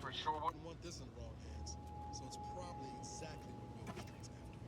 for sure what. I want this in the wrong hands, so it's probably exactly what Wildenstein's after.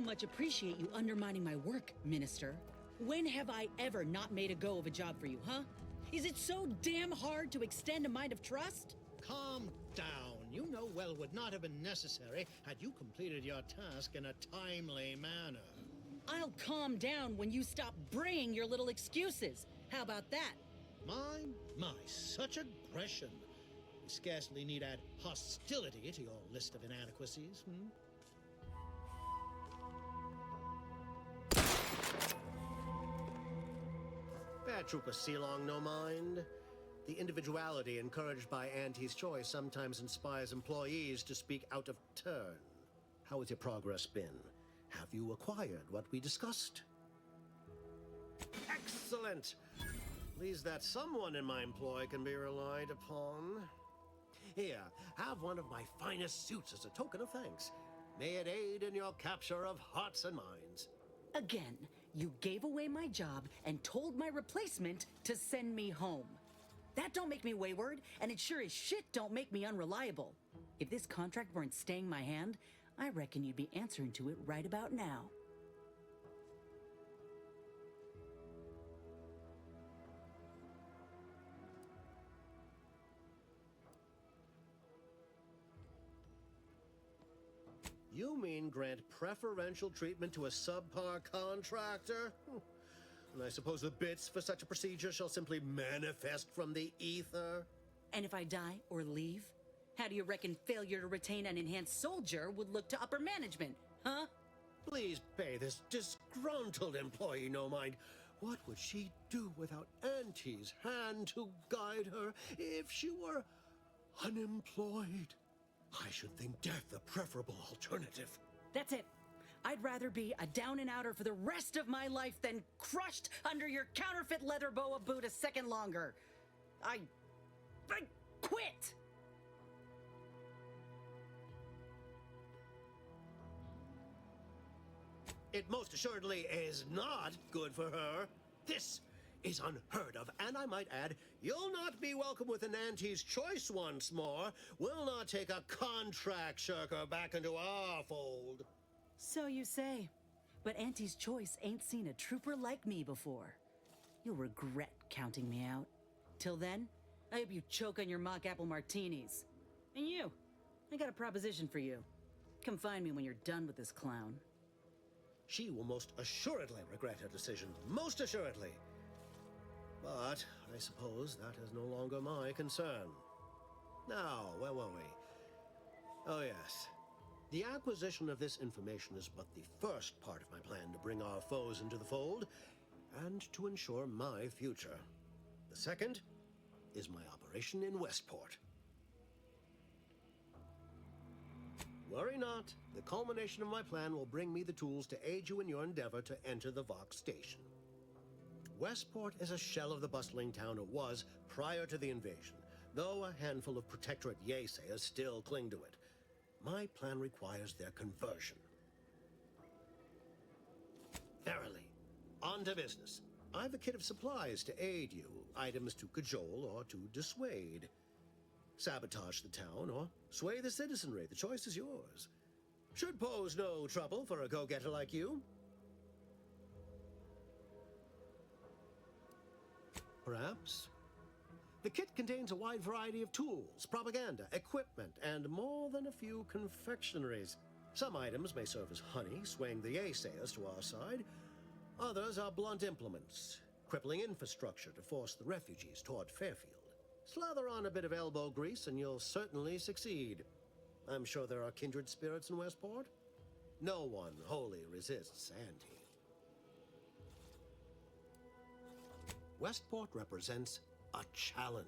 much appreciate you undermining my work, Minister. When have I ever not made a go of a job for you, huh? Is it so damn hard to extend a mind of trust? Calm down. You know well would not have been necessary had you completed your task in a timely manner. I'll calm down when you stop bringing your little excuses. How about that? My, such aggression. We scarcely need add hostility to your list of inadequacies, Paratrooper Sealong, no mind. The individuality encouraged by Auntie's choice sometimes inspires employees to speak out of turn. How has your progress been? Have you acquired what we discussed? Excellent! Pleased that someone in my employ can be relied upon. Here, have one of my finest suits as a token of thanks. May it aid in your capture of hearts and minds. Again, you gave away my job and told my replacement to send me home. That don't make me wayward, and it sure as shit don't make me unreliable. If this contract weren't staying my hand, I reckon you'd be answering to it right about now. You mean grant preferential treatment to a subpar contractor? And I suppose the bits for such a procedure shall simply manifest from the ether? And if I die or leave, how do you reckon failure to retain an enhanced soldier would look to upper management, huh? Please pay this disgruntled employee no mind. What would she do without Auntie's hand to guide her if she were unemployed? I should think death the preferable alternative. That's it. I'd rather be a down and outer for the rest of my life than crushed under your counterfeit leather boa boot a second longer. I quit! It most assuredly is not good for her. This is unheard of, and I might add, you'll not be welcome with an Auntie's choice once more. We'll not take a contract shirker back into our fold. So you say, but Auntie's choice ain't seen a trooper like me before. You'll regret counting me out. Till then, I hope you choke on your mock apple martinis. And you, I got a proposition for you. Come find me when you're done with this clown. She will most assuredly regret her decision. Most assuredly. But I suppose that is no longer my concern. Now, where were we? Oh, yes. The acquisition of this information is but the first part of my plan to bring our foes into the fold and to ensure my future. The second is my operation in Westport. Worry not. The culmination of my plan will bring me the tools to aid you in your endeavor to enter the Vox station. Westport is a shell of the bustling town it was prior to the invasion, though a handful of Protectorate yaysayers still cling to it. My plan requires their conversion. Verily. On to business. I've a kit of supplies to aid you, items to cajole or to dissuade. Sabotage the town or sway the citizenry. The choice is yours. Should pose no trouble for a go-getter like you. Perhaps. The kit contains a wide variety of tools, propaganda, equipment, and more than a few confectionaries. Some items may serve as honey, swaying the yaysayers to our side. Others are blunt implements, crippling infrastructure to force the refugees toward Fairfield. Slather on a bit of elbow grease and you'll certainly succeed. I'm sure there are kindred spirits in Westport. No one wholly resists Auntie. Westport represents a challenge.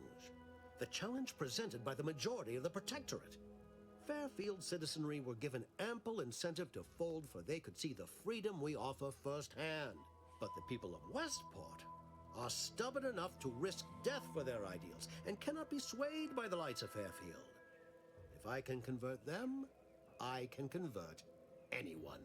The challenge presented by the majority of the Protectorate. Fairfield citizenry were given ample incentive to fold, for they could see the freedom we offer firsthand. But the people of Westport are stubborn enough to risk death for their ideals and cannot be swayed by the lights of Fairfield. If I can convert them, I can convert anyone.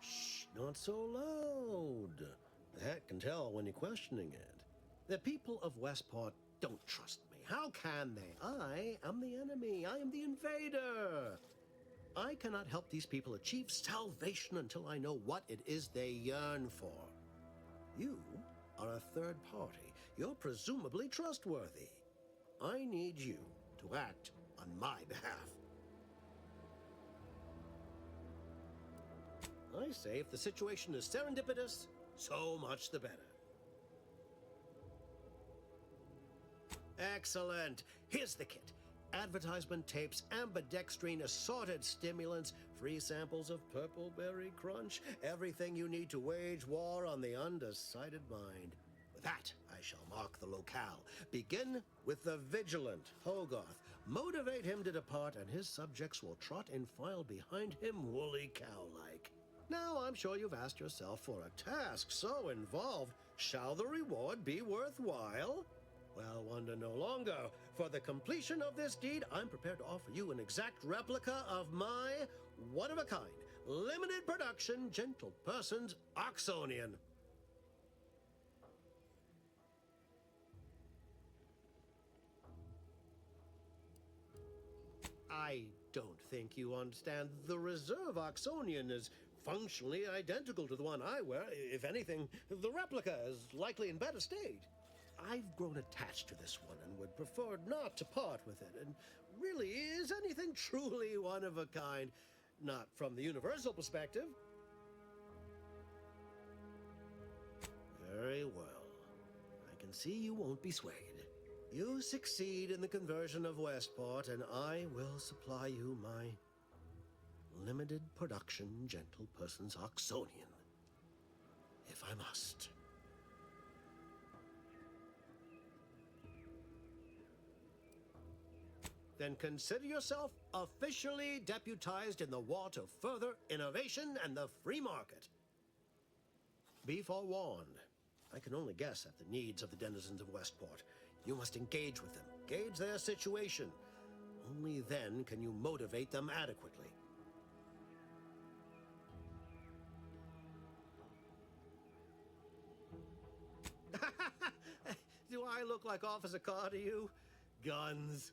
Shh, not so loud. The hat can tell when you're questioning it. The people of Westport don't trust me. How can they? I am the enemy. I am the invader. I cannot help these people achieve salvation until I know what it is they yearn for. You are a third party. You're presumably trustworthy. I need you to act on my behalf. I say if the situation is serendipitous, so much the better. Excellent. Here's the kit. Advertisement tapes, ambidextrine, assorted stimulants, free samples of purple berry crunch, everything you need to wage war on the undecided mind. With that, I shall mark the locale. Begin with the vigilant Hogarth. Motivate him to depart, and his subjects will trot in file behind him, woolly cow-like. Now, I'm sure you've asked yourself, for a task so involved, shall the reward be worthwhile? Well, wonder no longer. For the completion of this deed, I'm prepared to offer you an exact replica of my one-of-a-kind, limited production, gentle person's Oxonian. I don't think you understand. The reserve Oxonian is functionally identical to the one I wear. If anything, the replica is likely in better state. I've grown attached to this one and would prefer not to part with it. And really, is anything truly one of a kind? Not from the universal perspective. Very well. I can see you won't be swayed. You succeed in the conversion of Westport, and I will supply you my limited production gentle person's Oxonian, if I must. Then consider yourself officially deputized in the war to further innovation and the free market. Be forewarned. I can only guess at the needs of the denizens of Westport. You must engage with them, gauge their situation. Only then can you motivate them adequately. Do I look like Officer Carr to you? Guns.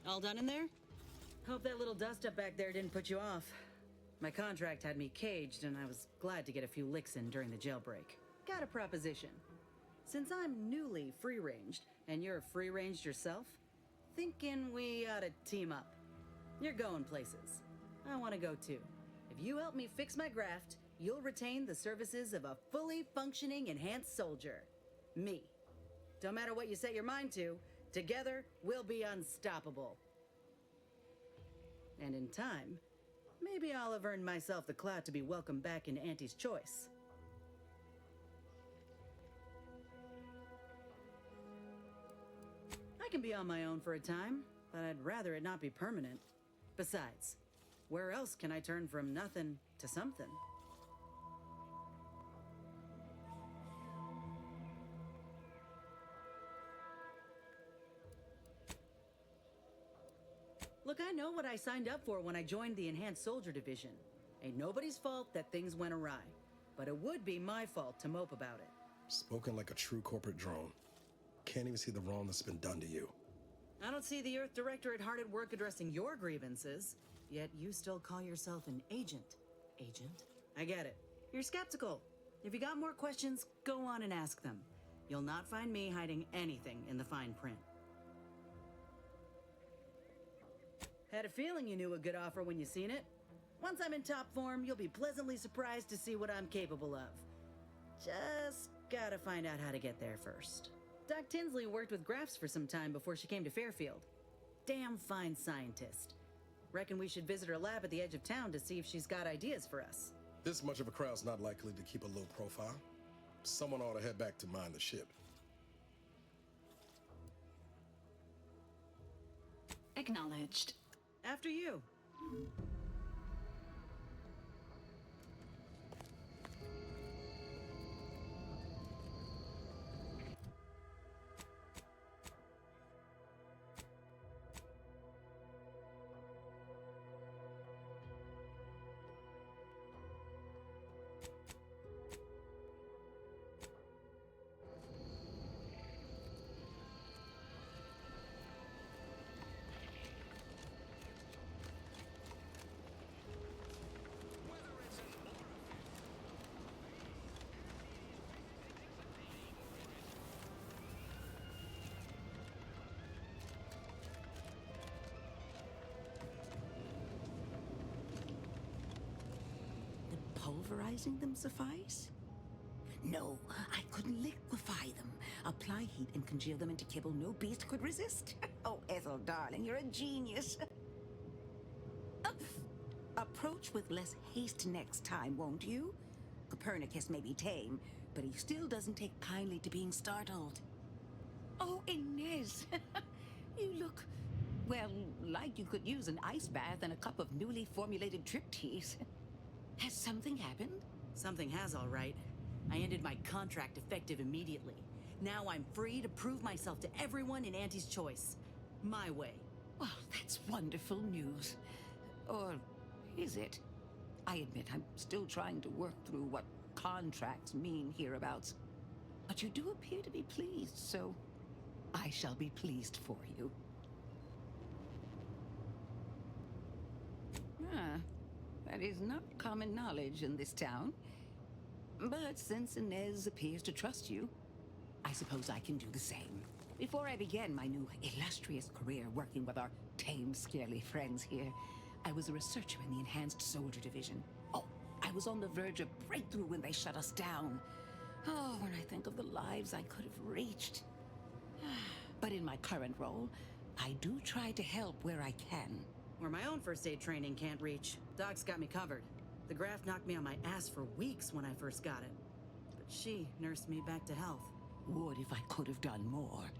All done in there? Hope that little dust up back there didn't put you off. My contract had me caged, and I was glad to get a few licks in during the jailbreak. Got a proposition. Since I'm newly free-ranged, and you're free-ranged yourself, thinking we ought to team up. You're going places. I want to go too. If you help me fix my graft, you'll retain the services of a fully functioning enhanced soldier. Me. Don't matter what you set your mind to, together we'll be unstoppable. And in time, maybe I'll have earned myself the clout to be welcomed back into Auntie's choice. I can be on my own for a time, but I'd rather it not be permanent. Besides, where else can I turn from nothing to something? Look, I know what I signed up for when I joined the Enhanced Soldier Division. Ain't nobody's fault that things went awry, but it would be my fault to mope about it. Spoken like a true corporate drone. Can't even see the wrong that's been done to you. I don't see the Earth Directorate hard at work addressing your grievances, yet you still call yourself an agent. Agent? I get it. You're skeptical. If you got more questions, go on and ask them. You'll not find me hiding anything in the fine print. Had a feeling you knew a good offer when you seen it. Once I'm in top form, you'll be pleasantly surprised to see what I'm capable of. Just gotta find out how to get there first. Doc Tinsley worked with Graphs for some time before she came to Fairfield. Damn fine scientist. Reckon we should visit her lab at the edge of town to see if she's got ideas for us. This much of a crowd's not likely to keep a low profile. Someone ought to head back to mind the ship. Acknowledged. After you. Pulverizing them suffice? No, I couldn't liquefy them. Apply heat and congeal them into kibble no beast could resist. Oh, Ethel, darling, you're a genius. Approach with less haste next time, won't you? Copernicus may be tame, but he still doesn't take kindly to being startled. Oh, Inez, you look, well, like you could use an ice bath and a cup of newly formulated trip teas. Has something happened? Something has, all right. I ended my contract effective immediately. Now I'm free to prove myself to everyone in Auntie's choice. My way. Well, that's wonderful news. Or is it? I admit I'm still trying to work through what contracts mean hereabouts. But you do appear to be pleased, so I shall be pleased for you. Ah. That is not common knowledge in this town. But since Inez appears to trust you, I suppose I can do the same. Before I began my new illustrious career working with our tame, scarily friends here, I was a researcher in the Enhanced Soldier Division. Oh, I was on the verge of breakthrough when they shut us down. Oh, when I think of the lives I could have reached. But in my current role, I do try to help where I can. Where my own first aid training can't reach, Doc's got me covered. The graft knocked me on my ass for weeks when I first got it. But she nursed me back to health. Would if I could have done more.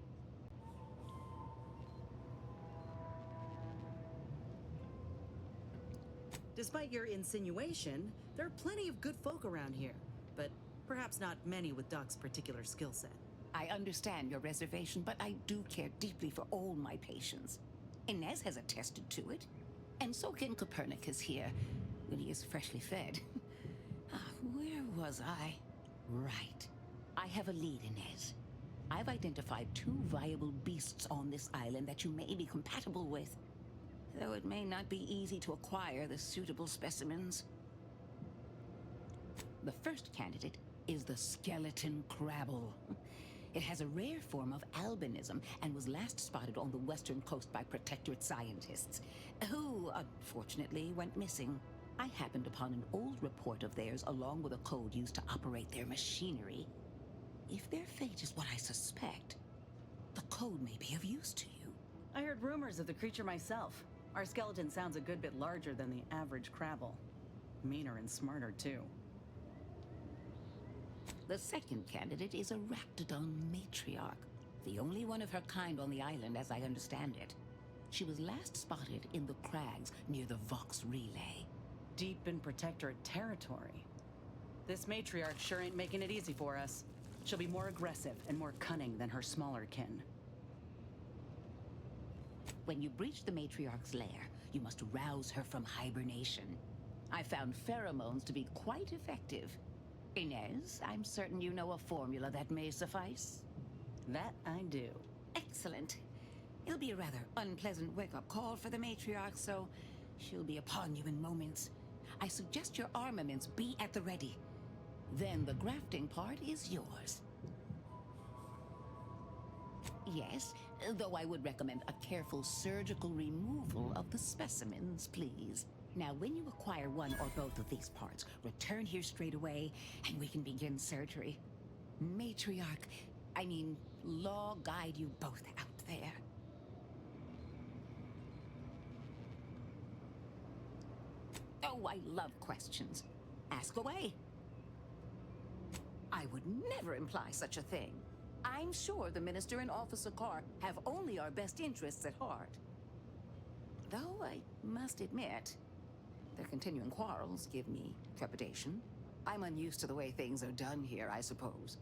Despite your insinuation, there are plenty of good folk around here, but perhaps not many with Doc's particular skill set. I understand your reservation, but I do care deeply for all my patients. Inez has attested to it, and so can Copernicus here, when he is freshly fed. Where was I? Right. I have a lead, Inez. I've identified 2 viable beasts on this island that you may be compatible with, though it may not be easy to acquire the suitable specimens. The first candidate is the skeleton crabble. It has a rare form of albinism and was last spotted on the western coast by Protectorate scientists, who, unfortunately, went missing. I happened upon an old report of theirs along with a code used to operate their machinery. If their fate is what I suspect, the code may be of use to you. I heard rumors of the creature myself. Our skeleton sounds a good bit larger than the average crabble. Meaner and smarter, too. The second candidate is a Raptidon matriarch, the only one of her kind on the island as I understand it. She was last spotted in the crags near the Vox Relay. Deep in Protectorate territory. This matriarch sure ain't making it easy for us. She'll be more aggressive and more cunning than her smaller kin. When you breach the matriarch's lair, you must rouse her from hibernation. I found pheromones to be quite effective. Inez, I'm certain you know a formula that may suffice. That I do. Excellent. It'll be a rather unpleasant wake-up call for the matriarch, so she'll be upon you in moments. I suggest your armaments be at the ready. Then the grafting part is yours. Yes, though I would recommend a careful surgical removal of the specimens, please. Now, when you acquire one or both of these parts, return here straight away, and we can begin surgery. Law guide you both out there. Oh, I love questions. Ask away. I would never imply such a thing. I'm sure the Minister and Officer Carr have only our best interests at heart. Though I must admit, their continuing quarrels give me trepidation. I'm unused to the way things are done here, I suppose.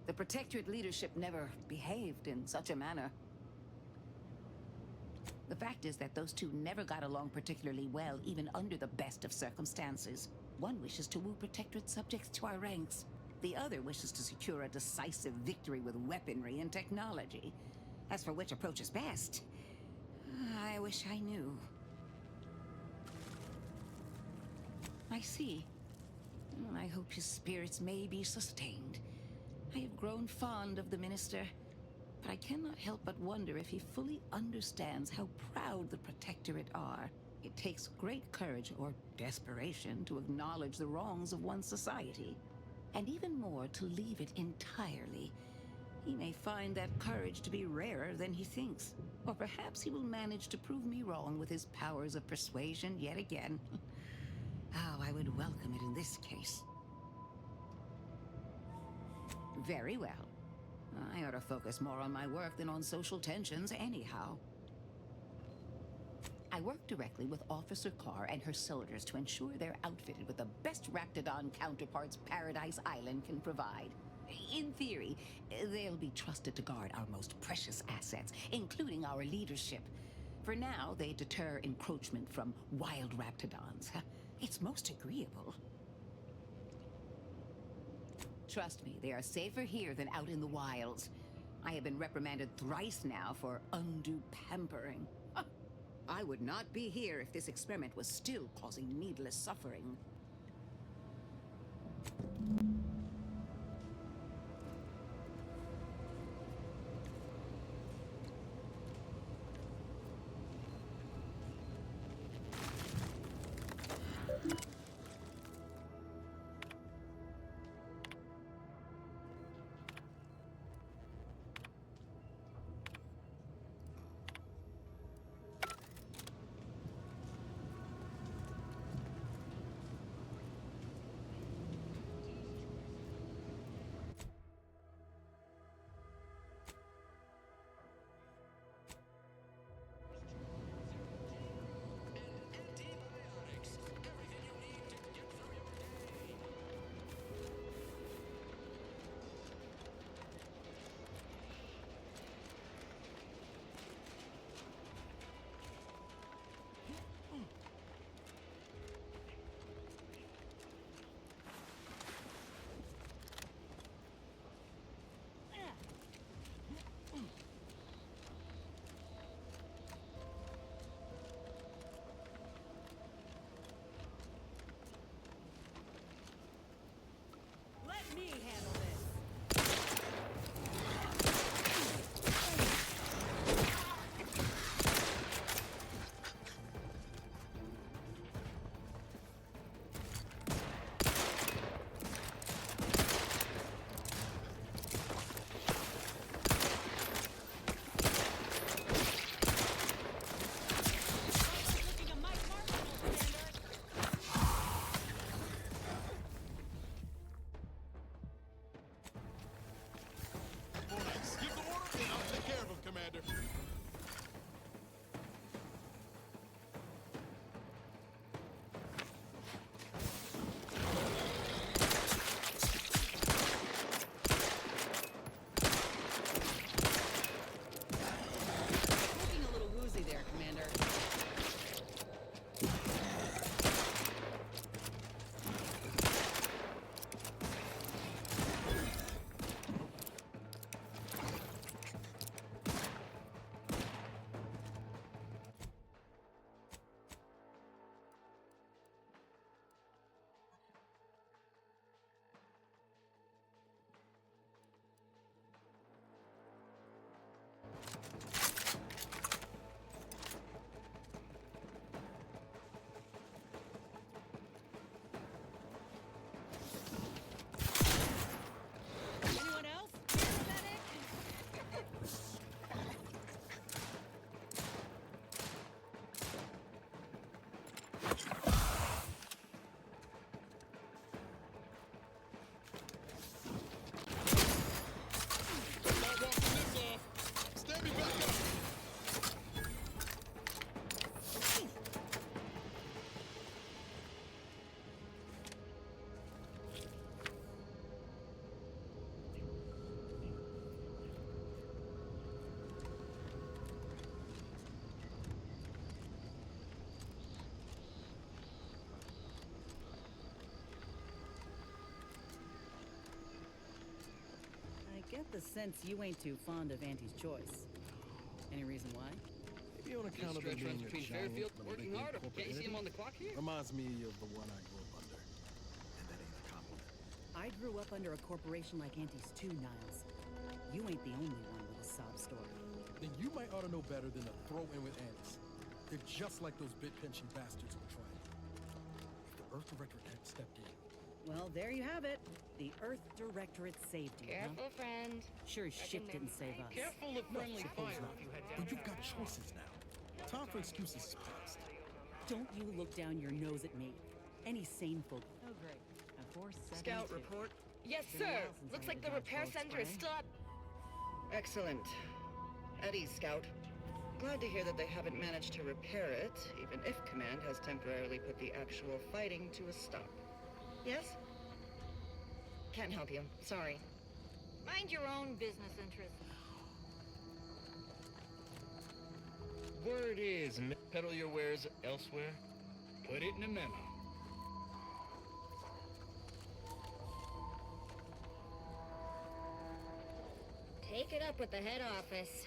The Protectorate leadership never behaved in such a manner. The fact is that those two never got along particularly well, even under the best of circumstances. One wishes to woo Protectorate subjects to our ranks. The other wishes to secure a decisive victory with weaponry and technology. As for which approach is best, I wish I knew. I see. I hope his spirits may be sustained. I have grown fond of the Minister, but I cannot help but wonder if he fully understands how proud the Protectorate are. It takes great courage or desperation to acknowledge the wrongs of one's society, and even more to leave it entirely. He may find that courage to be rarer than he thinks, or perhaps he will manage to prove me wrong with his powers of persuasion yet again. How I would welcome it in this case. Very well. I ought to focus more on my work than on social tensions anyhow. I work directly with Officer Carr and her soldiers to ensure they're outfitted with the best Raptidon counterparts Paradise Island can provide. In theory, they'll be trusted to guard our most precious assets, including our leadership. For now, they deter encroachment from wild Raptidons. It's most agreeable. Trust me, they are safer here than out in the wilds. I have been reprimanded thrice now for undue pampering. I would not be here if this experiment was still causing needless suffering. get the sense you ain't too fond of Auntie's choice. Any reason why? Maybe on account of it being a between giant, Fairfield monolithic working hard. corporate Can't you see him entity. on the clock here? Reminds me of the one I grew up under. And that ain't a compliment. I grew up under a corporation like Auntie's too, Niles. You ain't the only one with a sob story. Then you might ought to know better than to throw in with ants. They're just like those bit-pinching bastards we're trying. If the Earth Directorate had stepped in. Well, there you have it. The Earth Directorate saved you, Careful, huh? friend. Sure as shit didn't save us. Careful of friendly fire if you head down. But you've got choices now. Time for excuses is past. Don't you look down your nose at me. Any sane folk. Oh, great. A 472. Scout report. Yes, Been a sir. while since Looks I like had the a dodge repair bullet center is spray. still up. Excellent. At ease, Scout. Glad to hear that they haven't managed to repair it, even if Command has temporarily put the actual fighting to a stop. Yes? Can't help you. Sorry. Mind your own business interests. Word is, peddle your wares elsewhere. Put it in a memo. Take it up with the head office.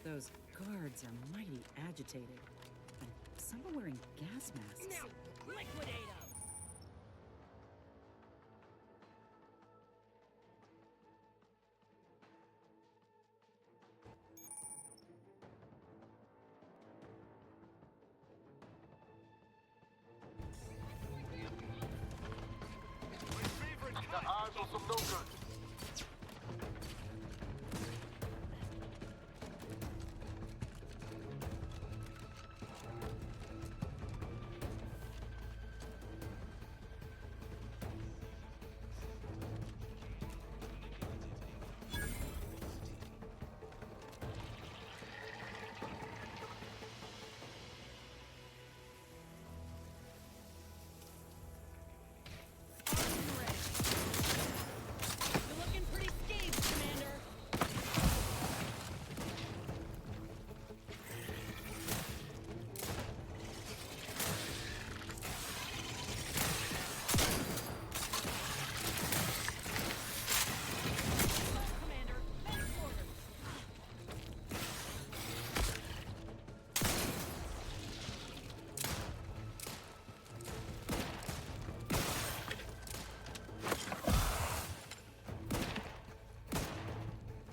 Those guards are mighty agitated. And some are wearing gas masks. Now, liquidate them! Got eyes on some no-good. You're looking pretty scathed, Commander. Commander, medic orders.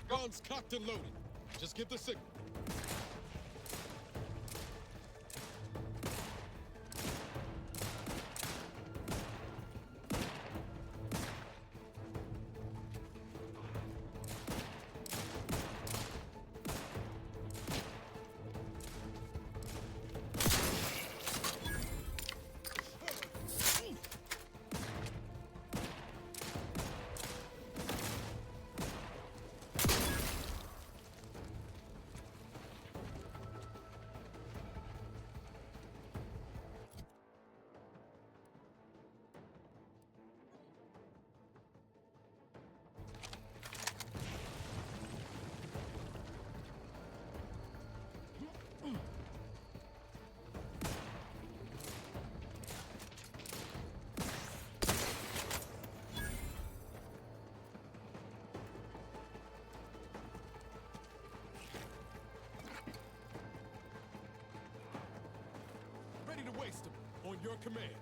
Guns cocked and loaded. Just give the signal. Ready to waste them on your command.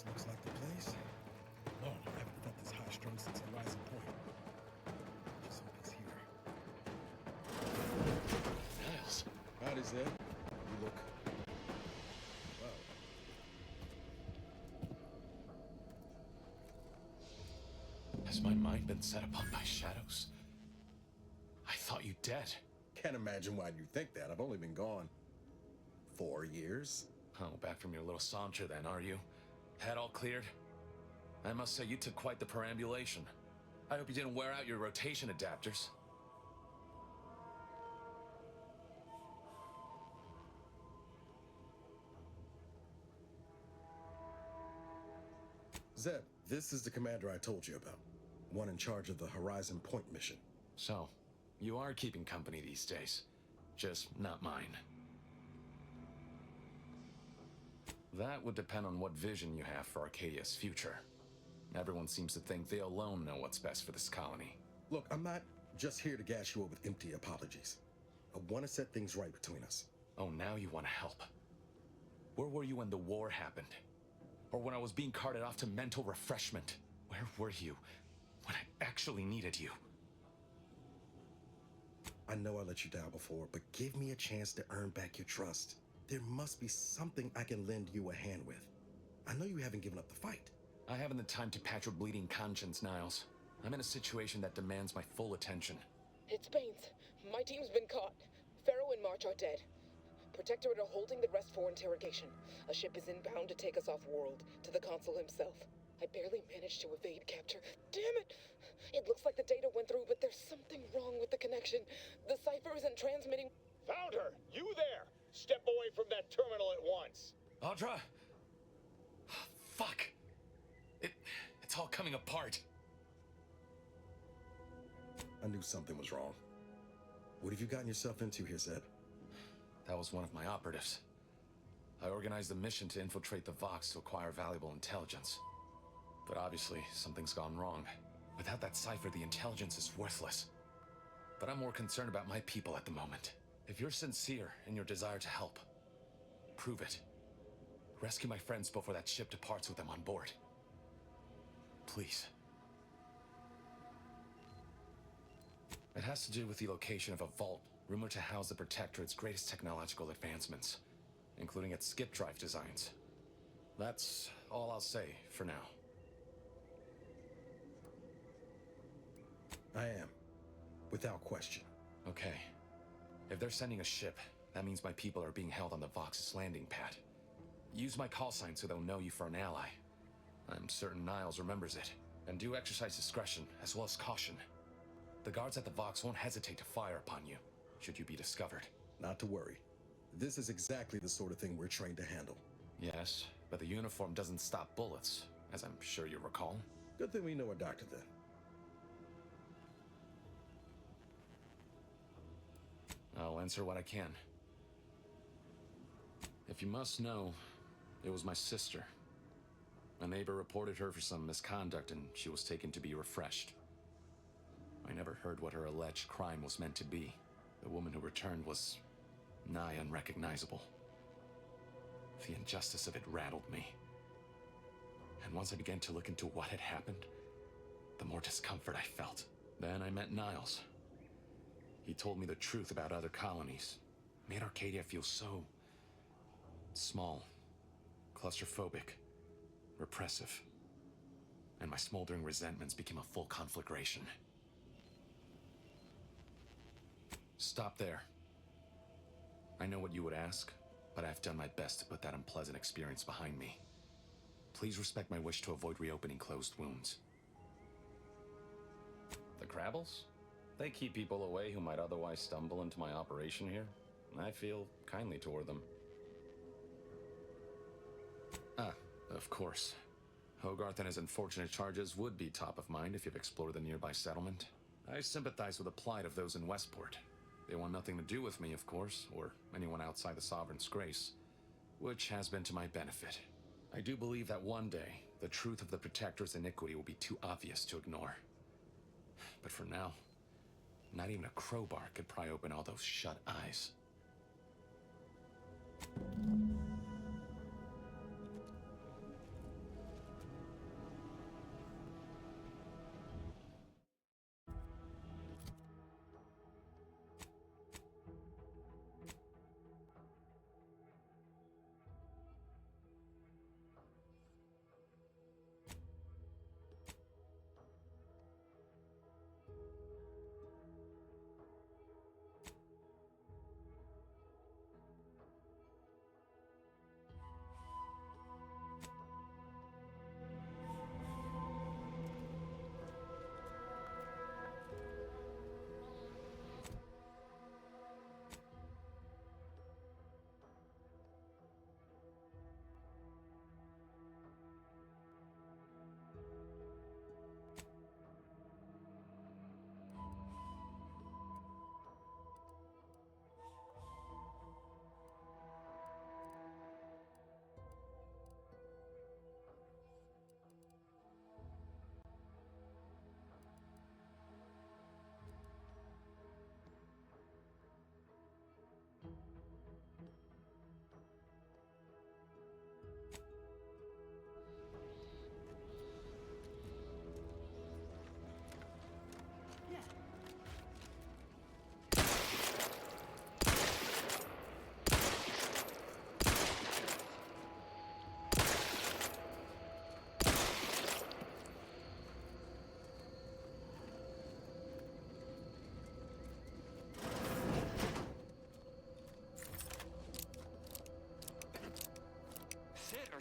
looks like the place. Lord, I haven't felt this high-strung since Horizon Point. Just hope he's here. Niles. Howdy, Zed. You look... Wow. Has my mind been set upon by shadows? I thought you dead. Can't imagine why you think that. I've only been gone 4 years. Oh, back from your little saunter then, are you? Head all cleared? I must say you took quite the perambulation. I hope you didn't wear out your rotation adapters. Zed, this is the commander I told you about. One in charge of the Horizon Point mission. So, you are keeping company these days. Just not mine. That would depend on what vision you have for Arcadia's future. Everyone seems to think they alone know what's best for this colony. Look, I'm not just here to gas you up with empty apologies. I want to set things right between us. Oh, now you want to help. Where were you when the war happened? Or when I was being carted off to mental refreshment? Where were you when I actually needed you? I know I let you down before, but give me a chance to earn back your trust. There must be something I can lend you a hand with. I know you haven't given up the fight. I haven't the time to patch your bleeding conscience, Niles. I'm in a situation that demands my full attention. It's Baines. My team's been caught. Pharaoh and March are dead. Protectorate are holding the rest for interrogation. A ship is inbound to take us off-world, to the consul himself. I barely managed to evade capture. Damn it! It looks like the data went through, but there's something wrong with the connection. The cipher isn't transmitting. Found her! You there! Step away from that terminal at once! Audra! Fuck! It's all coming apart. I knew something was wrong. What have you gotten yourself into here, Zed? That was one of my operatives. I organized a mission to infiltrate the Vox to acquire valuable intelligence. But obviously, something's gone wrong. Without that cipher, the intelligence is worthless. But I'm more concerned about my people at the moment. If you're sincere in your desire to help, prove it. Rescue my friends before that ship departs with them on board. Please. It has to do with the location of a vault rumored to house the Protectorate's greatest technological advancements, including its skip drive designs. That's all I'll say for now. I am. Without question. Okay. If they're sending a ship, that means my people are being held on the Vox's landing pad. Use my call sign so they'll know you for an ally. I'm certain Niles remembers it. And do exercise discretion, as well as caution. The guards at the Vox won't hesitate to fire upon you, should you be discovered. Not to worry. This is exactly the sort of thing we're trained to handle. Yes, but the uniform doesn't stop bullets, as I'm sure you recall. Good thing we know a doctor then. I'll answer what I can. If you must know, it was my sister. A neighbor reported her for some misconduct and she was taken to be refreshed. I never heard what her alleged crime was meant to be. The woman who returned was nigh unrecognizable. The injustice of it rattled me. And once I began to look into what had happened, the more discomfort I felt. Then I met Niles. He told me the truth about other colonies. Made Arcadia feel so small, claustrophobic, repressive. And my smoldering resentments became a full conflagration. Stop there. I know what you would ask, but I've done my best to put that unpleasant experience behind me. Please respect my wish to avoid reopening closed wounds. The Crabbles? They keep people away who might otherwise stumble into my operation here. I feel kindly toward them. Of course. Hogarth and his unfortunate charges would be top of mind if you've explored the nearby settlement. I sympathize with the plight of those in Westport. They want nothing to do with me, of course, or anyone outside the Sovereign's grace, which has been to my benefit. I do believe that one day, the truth of the Protector's iniquity will be too obvious to ignore. But for now, not even a crowbar could pry open all those shut eyes.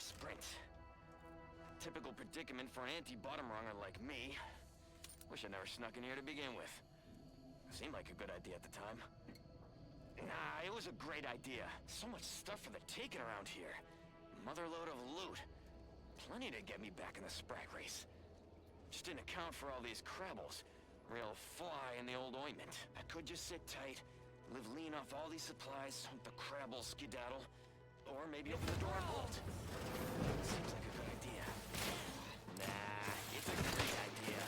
sprint. Typical predicament for an anti-bottom runger like me. Wish I never snuck in here to begin with. Seemed like a good idea at the time. Nah, it was a great idea. So much stuff for the taking around here. Motherload of loot. Plenty to get me back in the sprag race. Just didn't account for all these crabbles. Real fly in the old ointment. I could just sit tight, live lean off all these supplies, hope the crabbles skedaddle. Or maybe open the door and bolt. Seems like a good idea. Nah, it's a great idea.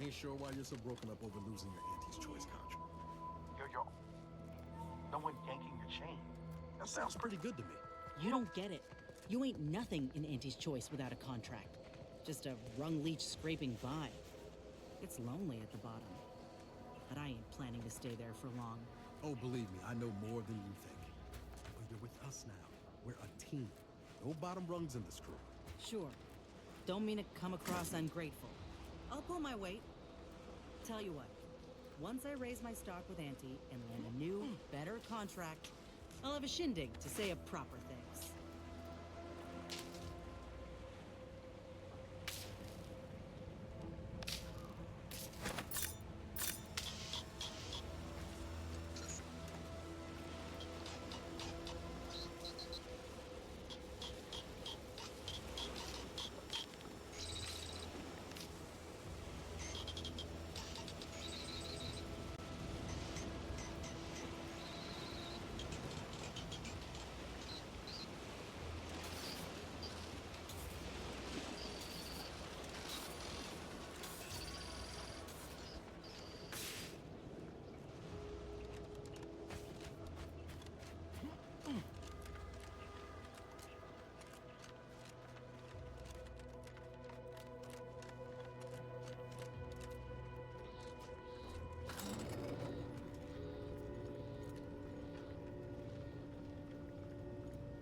Ain't sure why you're so broken up over losing your Auntie's Choice contract. Yo. No one yanking your chain. That sounds pretty good to me. You don't get it. You ain't nothing in Auntie's Choice without a contract. Just a rung leech scraping by. It's lonely at the bottom. But I ain't planning to stay there for long. Oh, believe me, I know more than you think. But you're with us now. We're a team. No bottom rungs in this crew. Sure. Don't mean to come across ungrateful. I'll pull my weight. Tell you what. Once I raise my stock with Auntie and land a new, better contract, I'll have a shindig to say a proper thanks.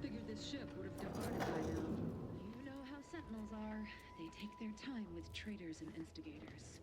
Figured this ship would have departed by now. You know how Sentinels are. They take their time with traitors and instigators.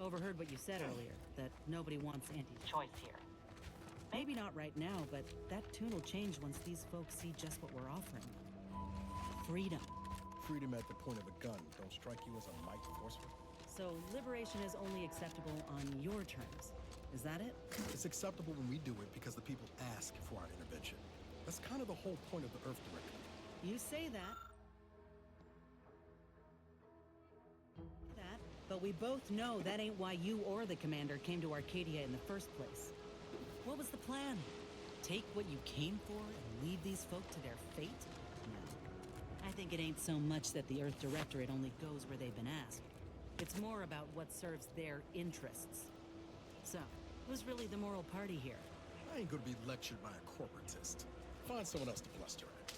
Overheard what you said earlier, that nobody wants Auntie's Choice here. Maybe not right now, but that tune will change once these folks see just what we're offering them. Freedom. Freedom at the point of a gun don't strike you as a mite forceful? So liberation is only acceptable on your terms. Is that it? It's acceptable when we do it because the people ask for our intervention. That's kind of the whole point of the Earth Directive. You say that. But we both know that ain't why you or the commander came to Arcadia in the first place. What was the plan? Take what you came for and leave these folk to their fate? No. I I think it ain't so much that the Earth Directorate only goes where they've been asked. It's more about what serves their interests. So, who's really the moral party here? I ain't gonna be lectured by a corporatist. Find someone else to bluster at.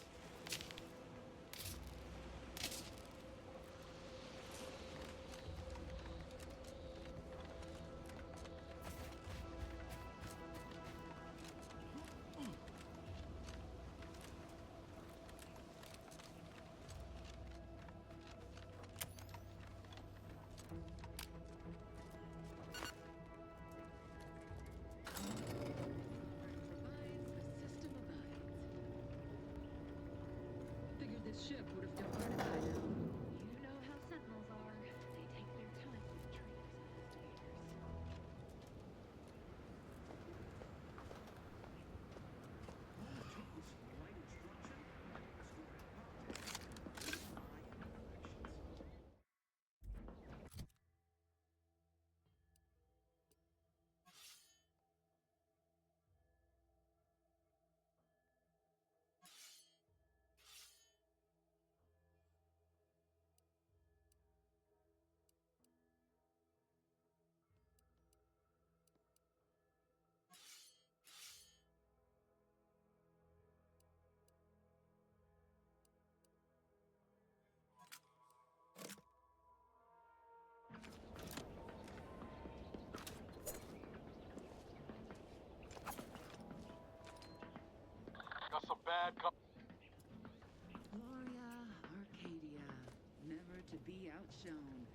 Figured this ship would have departed by now. You know how sentinels are. They take their time with traders and investigators. Got some bad Gloria, Arcadia, never to be outshone.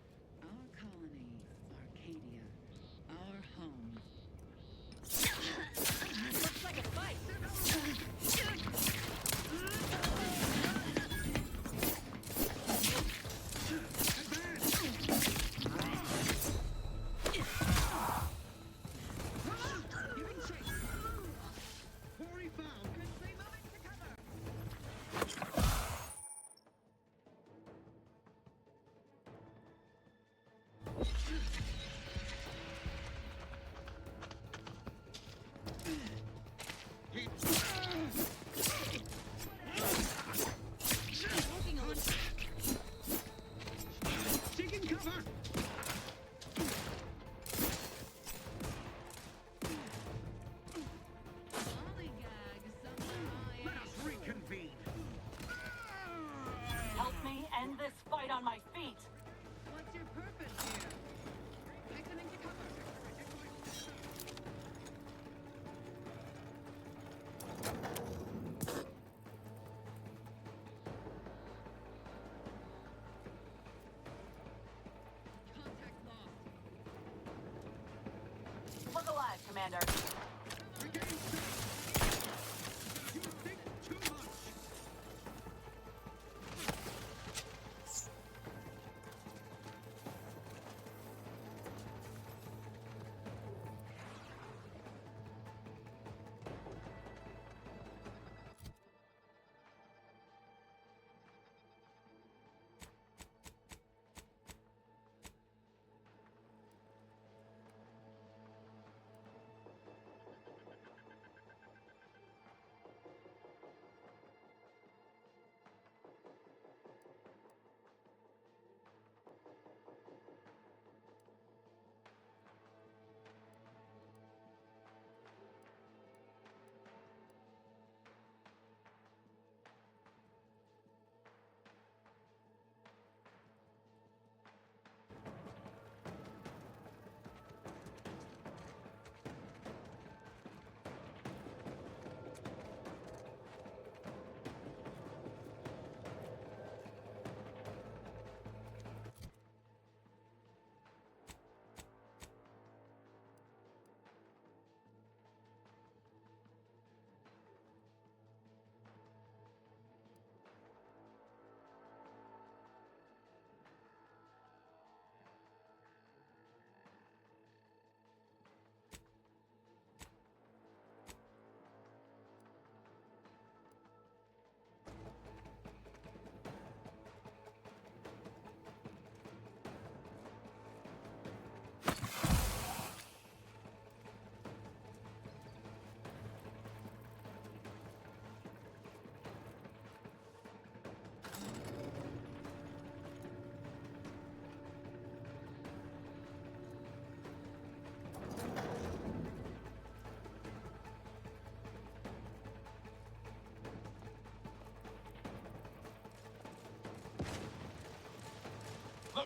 Our colony, Arcadia, our home. Looks like a fight. Help me end this fight on my feet. What's your purpose here? Exiting to cover. Contact lost. Look alive, Commander.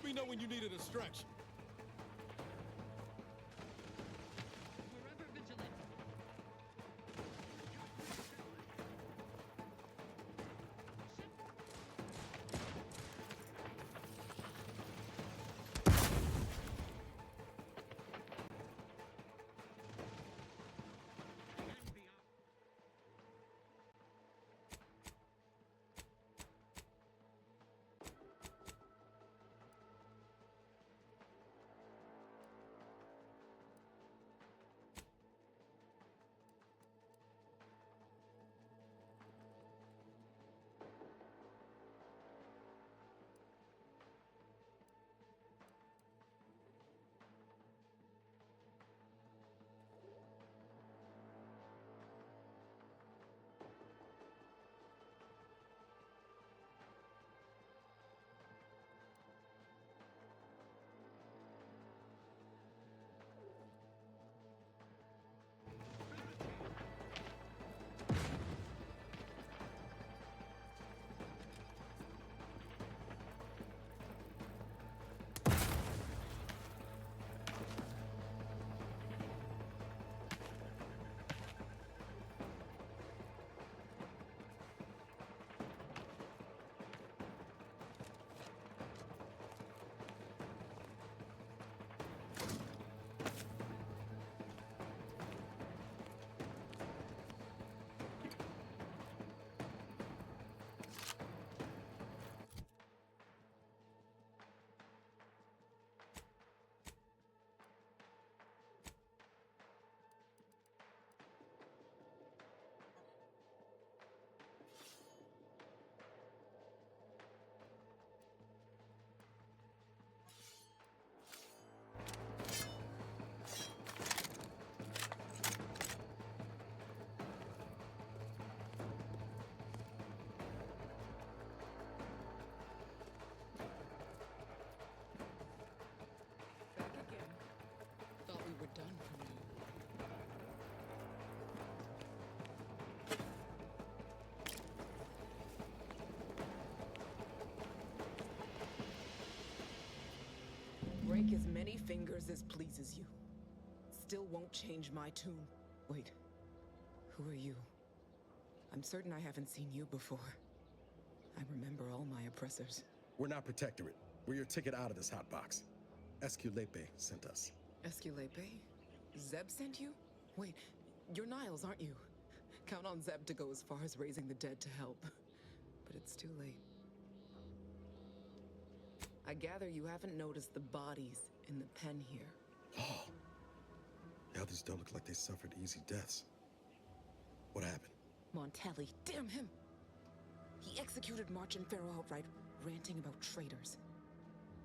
Let me know when you needed a stretch. Forever vigilant. Break as many fingers as pleases you. Still won't change my tune. Wait, who are you? I'm certain I haven't seen you before. I remember all my oppressors. We're not Protectorate. We're your ticket out of this hotbox. Esculepe sent us. Esculepe? Zeb sent you? Wait, you're Niles, aren't you? Count on Zeb to go as far as raising the dead to help. But it's too late. I gather you haven't noticed the bodies in the pen here. Oh. The others don't look like they suffered easy deaths. What happened? Montelli, damn him! He executed March and Pharaoh outright, ranting about traitors.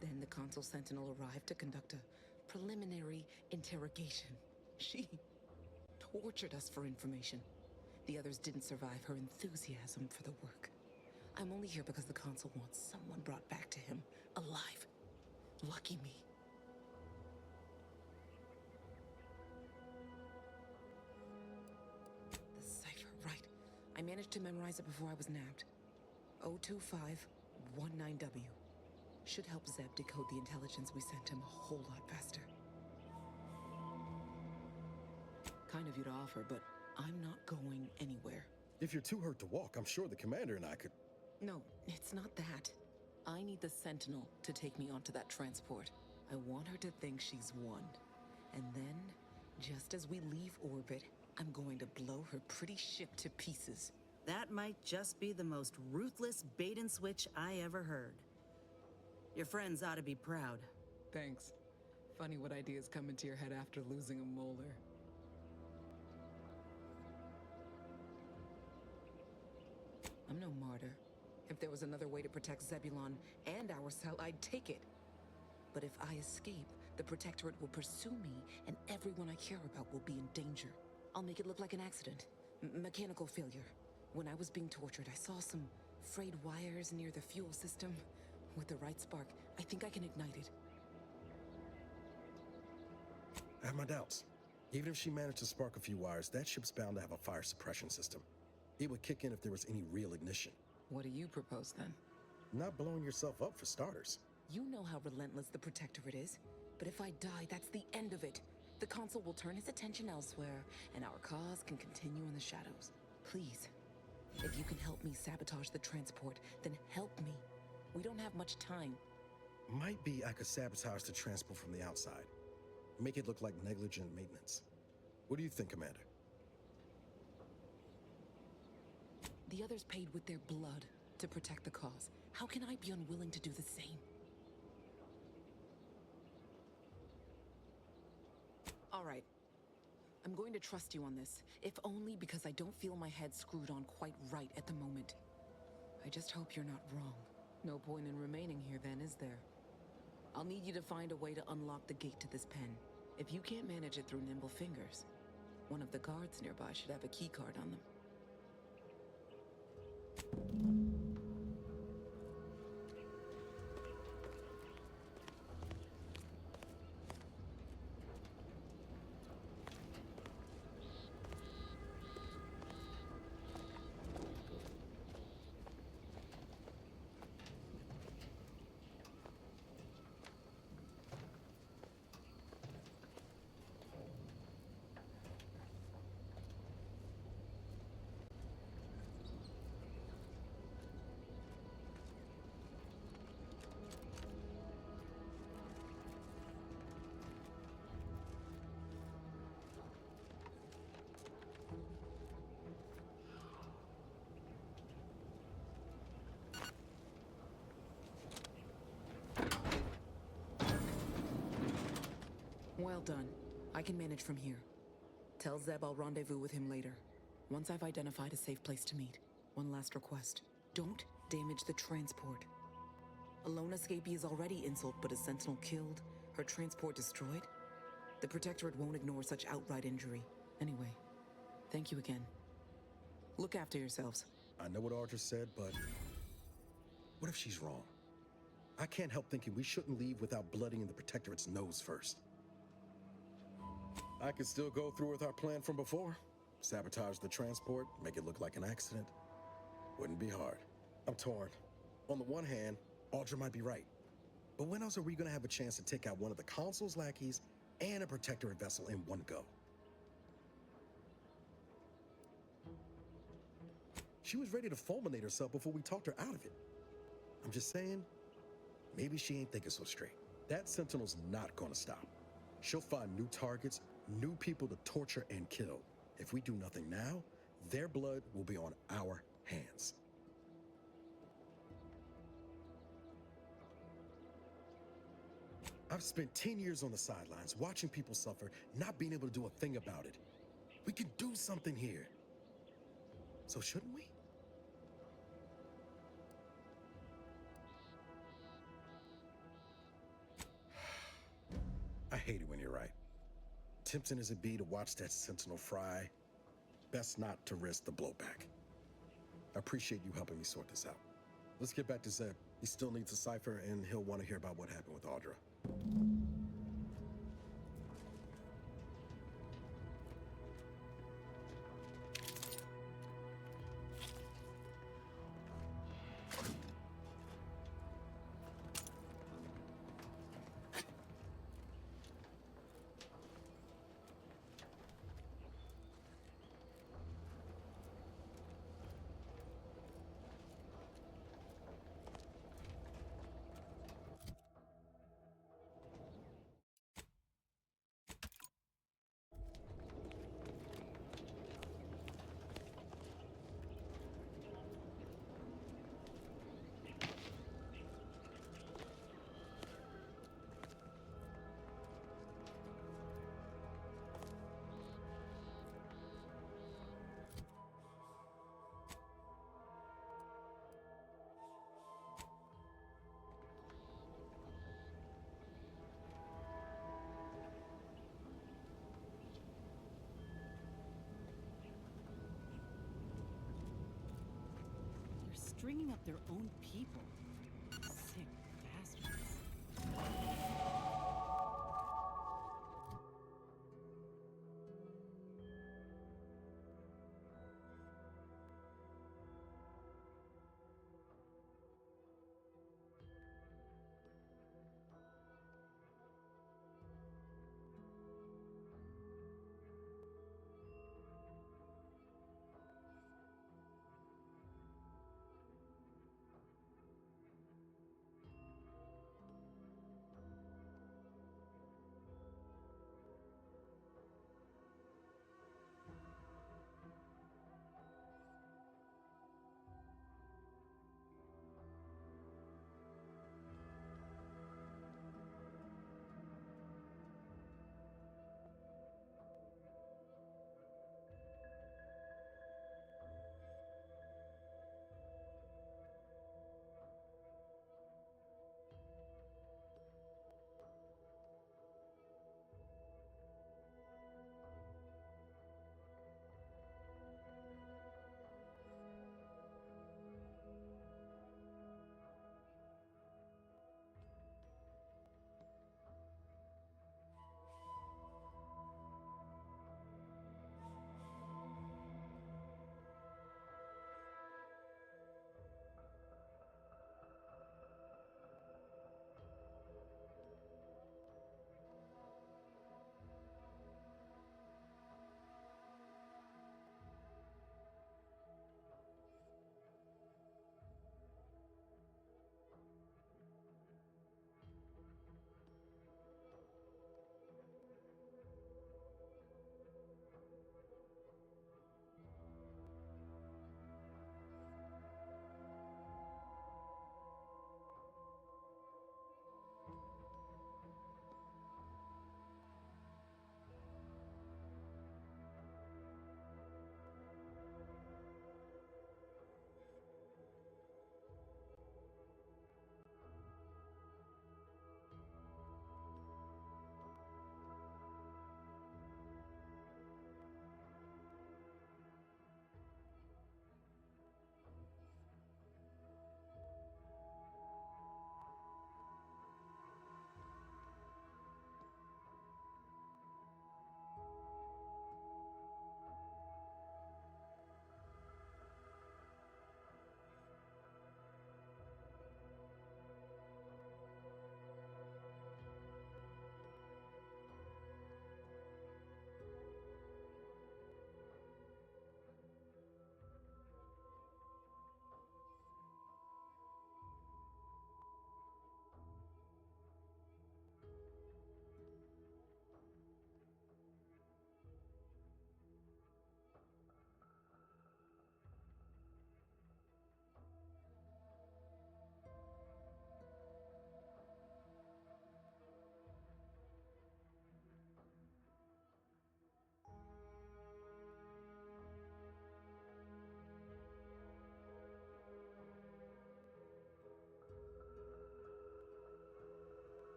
Then the Consul Sentinel arrived to conduct a preliminary interrogation. She tortured us for information. The others didn't survive her enthusiasm for the work. I'm only here because the Consul wants someone brought back to him, alive. Lucky me. The cipher, right. I managed to memorize it before I was nabbed. 02519W. Should help Zeb decode the intelligence we sent him a whole lot faster. Kind of you to offer, but I'm not going anywhere. If you're too hurt to walk, I'm sure the commander and I could... No, it's not that. I need the Sentinel to take me onto that transport. I want her to think she's won. And then, just as we leave orbit, I'm going to blow her pretty ship to pieces. That might just be the most ruthless bait and switch I ever heard. Your friends ought to be proud. Thanks. Funny what ideas come into your head after losing a molar. I'm no martyr. If there was another way to protect Zebulon and our cell, I'd take it. But if I escape, the Protectorate will pursue me, and everyone I care about will be in danger. I'll make it look like an accident. Mechanical failure. When I was being tortured, I saw some frayed wires near the fuel system. With the right spark, I think I can ignite it. I have my doubts. Even if she managed to spark a few wires, that ship's bound to have a fire suppression system. It would kick in if there was any real ignition. What do you propose, then? Not blowing yourself up, for starters. You know how relentless the Protectorate is. But if I die, that's the end of it. The Consul will turn his attention elsewhere, and our cause can continue in the shadows. Please, if you can help me sabotage the transport, then help me. We don't have much time. Might be I could sabotage the transport from the outside. Make it look like negligent maintenance. What do you think, Commander? The others paid with their blood to protect the cause. How can I be unwilling to do the same? All right. I'm going to trust you on this, if only because I don't feel my head screwed on quite right at the moment. I just hope you're not wrong. No point in remaining here then, is there? I'll need you to find a way to unlock the gate to this pen. If you can't manage it through nimble fingers, one of the guards nearby should have a key card on them. Well done. I can manage from here. Tell Zeb I'll rendezvous with him later. Once I've identified a safe place to meet. One last request. Don't damage the transport. A lone escapee is already insult, but a sentinel killed, her transport destroyed? The Protectorate won't ignore such outright injury. Anyway, thank you again. Look after yourselves. I know what Audra said, but what if she's wrong? I can't help thinking we shouldn't leave without blooding the Protectorate's nose first. I could still go through with our plan from before. Sabotage the transport, make it look like an accident. Wouldn't be hard. I'm torn. On the one hand, Audra might be right. But when else are we gonna have a chance to take out one of the Consul's lackeys and a Protectorate vessel in one go? She was ready to fulminate herself before we talked her out of it. I'm just saying, maybe she ain't thinking so straight. That Sentinel's not gonna stop. She'll find new targets, new people to torture and kill. If we do nothing now, their blood will be on our hands. I've spent 10 years on the sidelines, watching people suffer, not being able to do a thing about it. We can do something here. So shouldn't we? I hate it when you're right. Tempting as it be to watch that Sentinel fry, best not to risk the blowback. I appreciate you helping me sort this out. Let's get back to Zeb. He still needs a cipher, and he'll want to hear about what happened with Audra. Stringing up their own people. Sick bastards.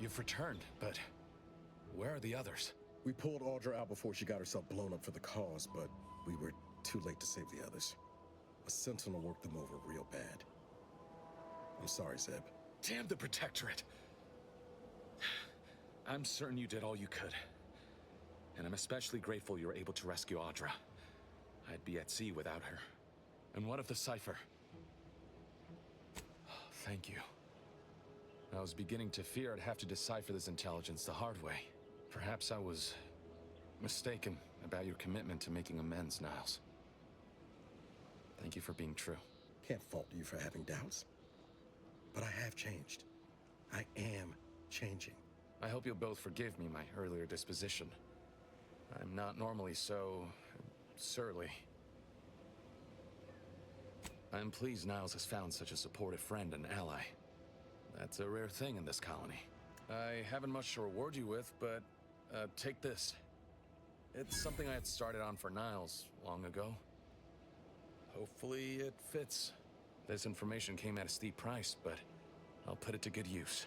You've returned, but where are the others? We pulled Audra out before she got herself blown up for the cause, but we were too late to save the others. A sentinel worked them over real bad. I'm sorry, Zeb. Damn the Protectorate! I'm certain you did all you could. And I'm especially grateful you were able to rescue Audra. I'd be at sea without her. And what of the cipher? Thank you. I was beginning to fear I'd have to decipher this intelligence the hard way. Perhaps I was mistaken about your commitment to making amends, Niles. Thank you for being true. Can't fault you for having doubts. But I have changed. I am changing. I hope you'll both forgive me my earlier disposition. I'm not normally so surly. I'm pleased Niles has found such a supportive friend and ally. That's a rare thing in this colony. I haven't much to reward you with, but take this. It's something I had started on for Niles long ago. Hopefully it fits. This information came at a steep price, but I'll put it to good use.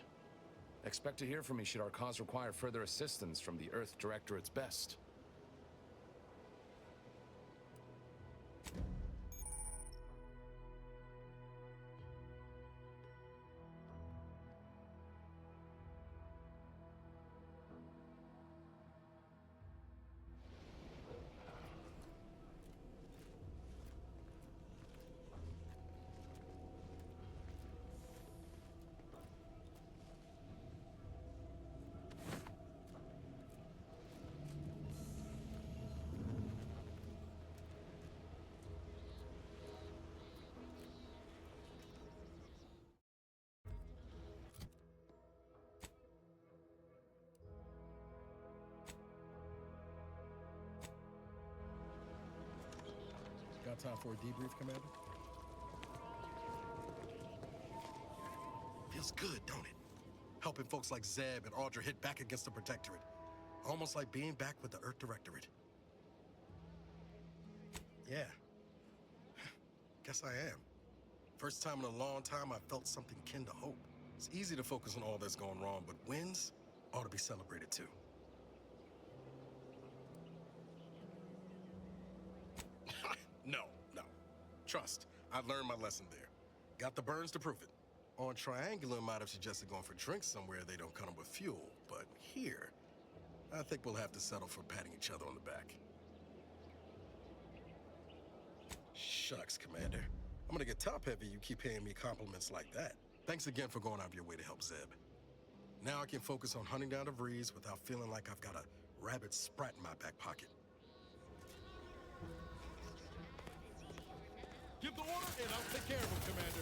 Expect to hear from me should our cause require further assistance from the Earth Directorate's best. Got time for a debrief, Commander? Feels good, don't it? Helping folks like Zeb and Audra hit back against the Protectorate. Almost like being back with the Earth Directorate. Yeah. Guess I am. First time in a long time I felt something kin to hope. It's easy to focus on all that's going wrong, but wins ought to be celebrated too. No. Trust, I learned my lesson there. Got the burns to prove it. On Triangular might have suggested going for drinks somewhere they don't come with fuel, but here, I think we'll have to settle for patting each other on the back. Shucks, Commander. I'm gonna get top-heavy you keep paying me compliments like that. Thanks again for going out of your way to help Zeb. Now I can focus on hunting down the Vrees without feeling like I've got a rabid sprat in my back pocket. Give the order, and I'll take care of him, Commander.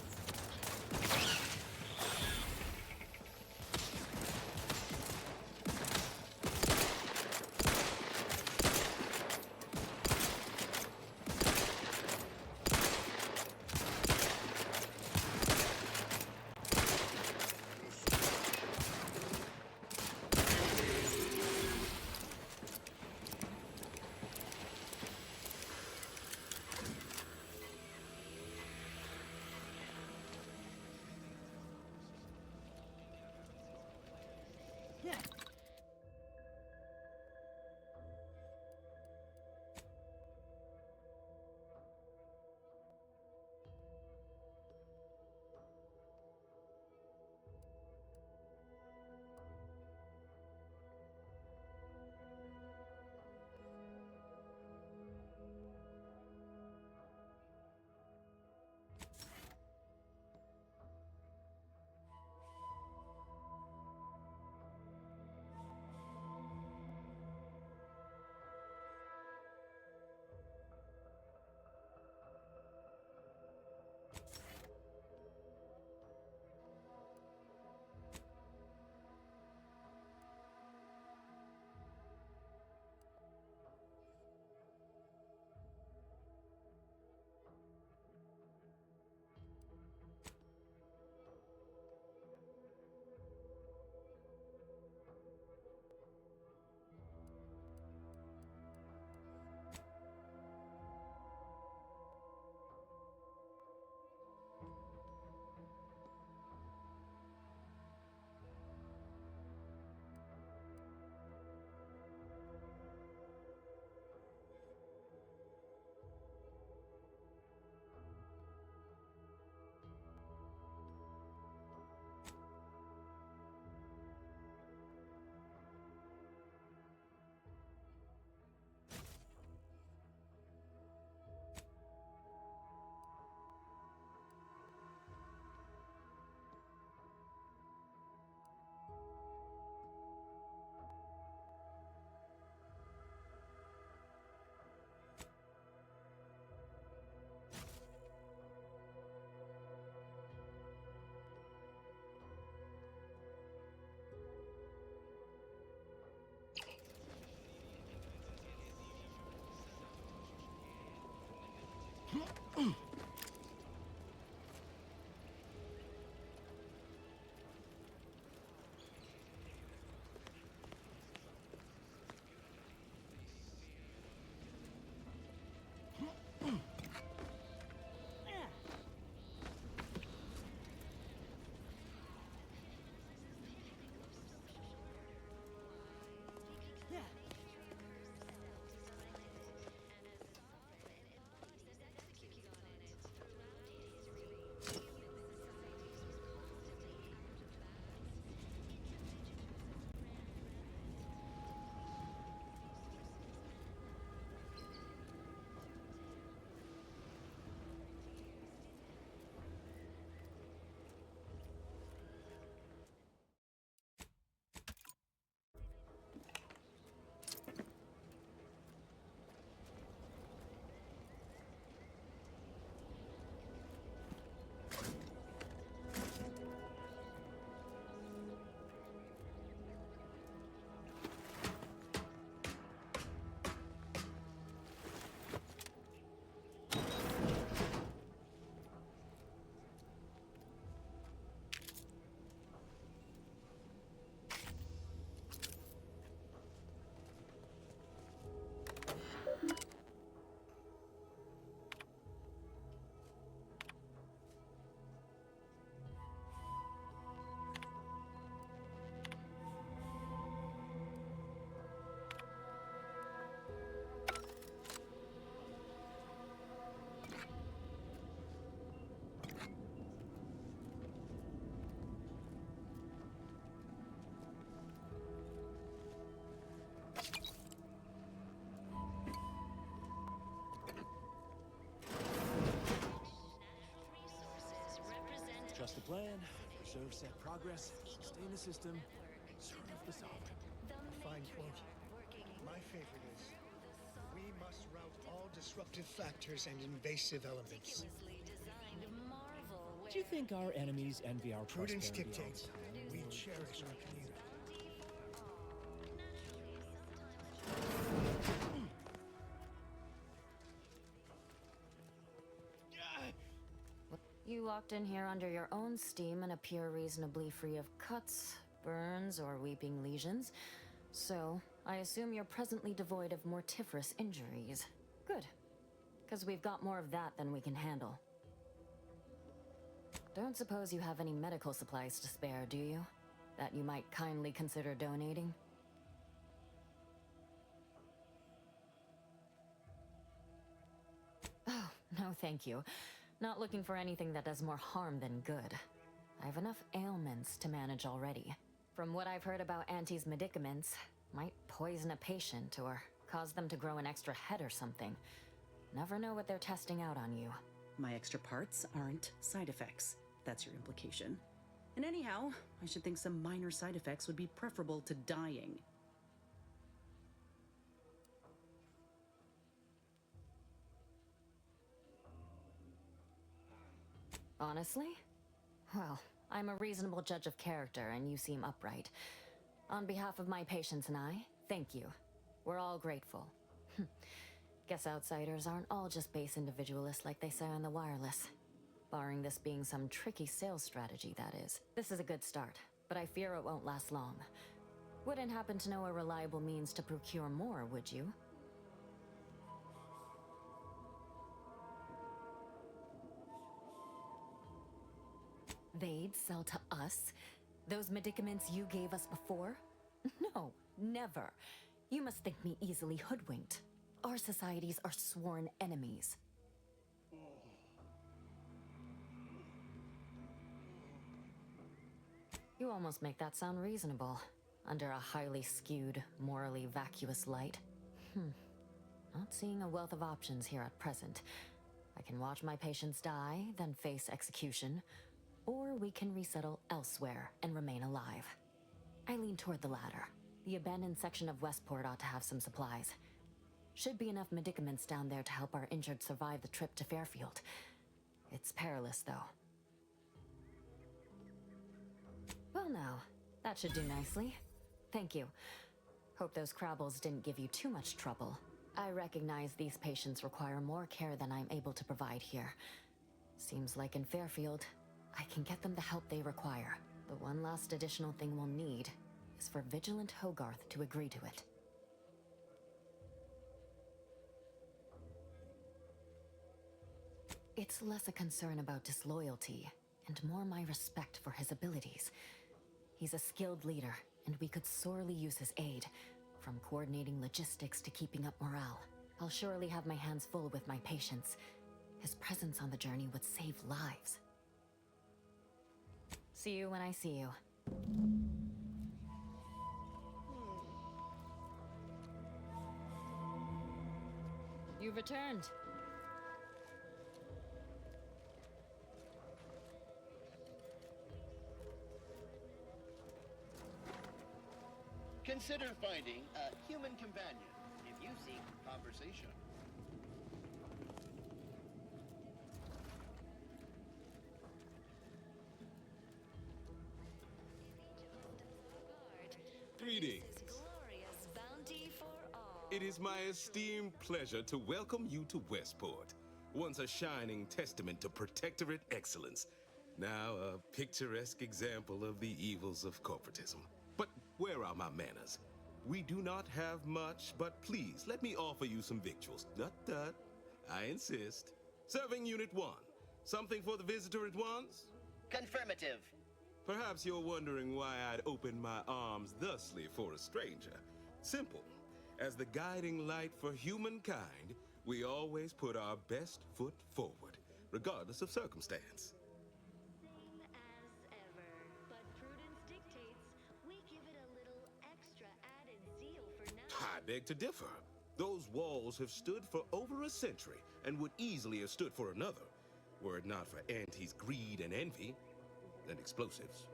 Trust the plan, preserve set progress, sustain the system, serve the sovereign. Fine quote. My favorite is, we must rout all disruptive factors and invasive elements. Do you think our enemies envy our Prudence prosperity all dictates. the time, We Lord? cherish our community. You locked in here under your own steam and appear reasonably free of cuts, burns, or weeping lesions. So, I assume you're presently devoid of mortiferous injuries. Good. Because we've got more of that than we can handle. Don't suppose you have any medical supplies to spare, do you? That you might kindly consider donating? Oh, no thank you. Not looking for anything that does more harm than good. I have enough ailments to manage already. From what I've heard about Auntie's medicaments, might poison a patient or cause them to grow an extra head or something. Never know what they're testing out on you. My extra parts aren't side effects. That's your implication. And anyhow, I should think some minor side effects would be preferable to dying. Honestly? Well, I'm a reasonable judge of character, and you seem upright. On behalf of my patients and I, thank you. We're all grateful. Guess outsiders aren't all just base individualists like they say on the wireless. Barring this being some tricky sales strategy, that is. This is a good start, but I fear it won't last long. Wouldn't happen to know a reliable means to procure more, would you? They'd sell to us? Those medicaments you gave us before? No, never. You must think me easily hoodwinked. Our societies are sworn enemies. You almost make that sound reasonable, under a highly skewed, morally vacuous light. Not seeing a wealth of options here at present. I can watch my patients die, then face execution, or we can resettle elsewhere and remain alive. I lean toward the latter. The abandoned section of Westport ought to have some supplies. Should be enough medicaments down there to help our injured survive the trip to Fairfield. It's perilous, though. Well now, that should do nicely. Thank you. Hope those Crabbles didn't give you too much trouble. I recognize these patients require more care than I'm able to provide here. Seems like in Fairfield, I can get them the help they require. The one last additional thing we'll need is for Vigilant Hogarth to agree to it. It's less a concern about disloyalty, and more my respect for his abilities. He's a skilled leader, and we could sorely use his aid, from coordinating logistics to keeping up morale. I'll surely have my hands full with my patients. His presence on the journey would save lives. See you when I see you. You've returned. Consider finding a human companion if you seek conversation. Greetings. It is my esteemed pleasure to welcome you to Westport, once a shining testament to protectorate excellence, now a picturesque example of the evils of corporatism. But where are my manners? We do not have much, but please let me offer you some victuals. Tut. I insist. Serving Unit 1. Something for the visitor at once? Confirmative. Perhaps you're wondering why I'd open my arms thusly for a stranger. Simple. As the guiding light for humankind, we always put our best foot forward, regardless of circumstance. I beg to differ. Those walls have stood for over a century and would easily have stood for another, were it not for Auntie's greed and envy. and explosives.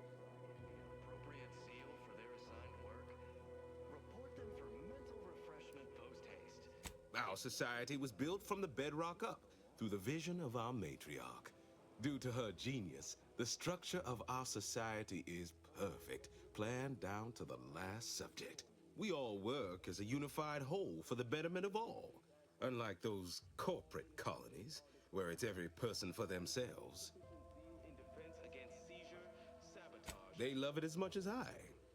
Appropriate seal for their assigned work. Report them for mental refreshment post-haste. Our society was built from the bedrock up through the vision of our matriarch. Due to her genius, the structure of our society is perfect, planned down to the last subject. We all work as a unified whole for the betterment of all. Unlike those corporate colonies, where it's every person for themselves. In defense against seizure, sabotage. They love it as much as I.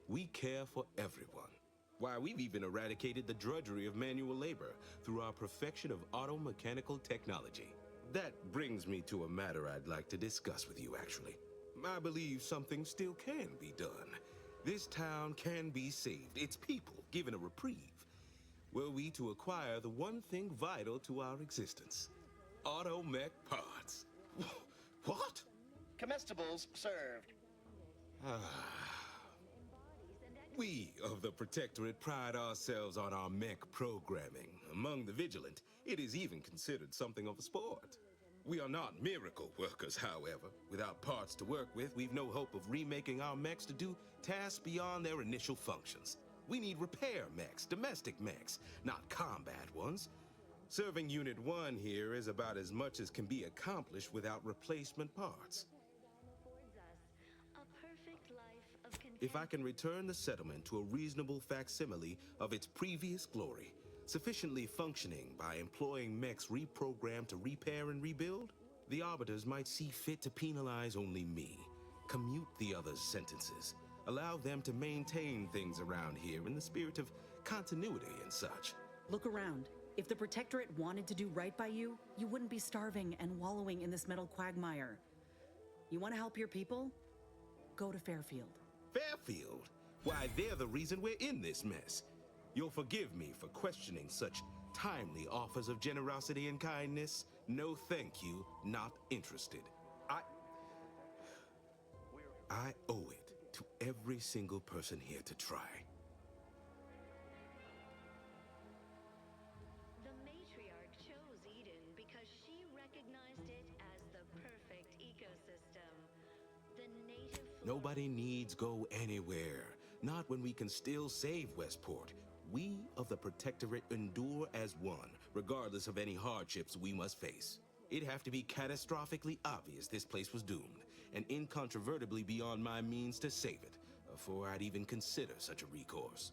We care for everyone. Why, we've even eradicated the drudgery of manual labor through our perfection of auto-mechanical technology. That brings me to a matter I'd like to discuss with you, actually. I believe something still can be done. This town can be saved, its people given a reprieve. Were we to acquire the one thing vital to our existence. Auto-mech parts. What? Comestibles served. We of the Protectorate pride ourselves on our mech programming. Among the vigilant, it is even considered something of a sport. We are not miracle workers, however. Without parts to work with, we've no hope of remaking our mechs to do tasks beyond their initial functions. We need repair mechs, domestic mechs, not combat ones. Serving Unit 1 here is about as much as can be accomplished without replacement parts. If I can return the settlement to a reasonable facsimile of its previous glory, sufficiently functioning by employing mechs reprogrammed to repair and rebuild, the Arbiters might see fit to penalize only me, commute the others' sentences, allow them to maintain things around here in the spirit of continuity and such. Look around. If the Protectorate wanted to do right by you, you wouldn't be starving and wallowing in this metal quagmire. You want to help your people? Go to Fairfield. Fairfield? Why, they're the reason we're in this mess. You'll forgive me for questioning such timely offers of generosity and kindness. No thank you, not interested. I owe it to every single person here to try. The matriarch chose Eden because she recognized it as the perfect ecosystem. The native Nobody needs go anywhere. Not when we can still save Westport. We of the Protectorate endure as one, regardless of any hardships we must face. It'd have to be catastrophically obvious this place was doomed, and incontrovertibly beyond my means to save it, before I'd even consider such a recourse.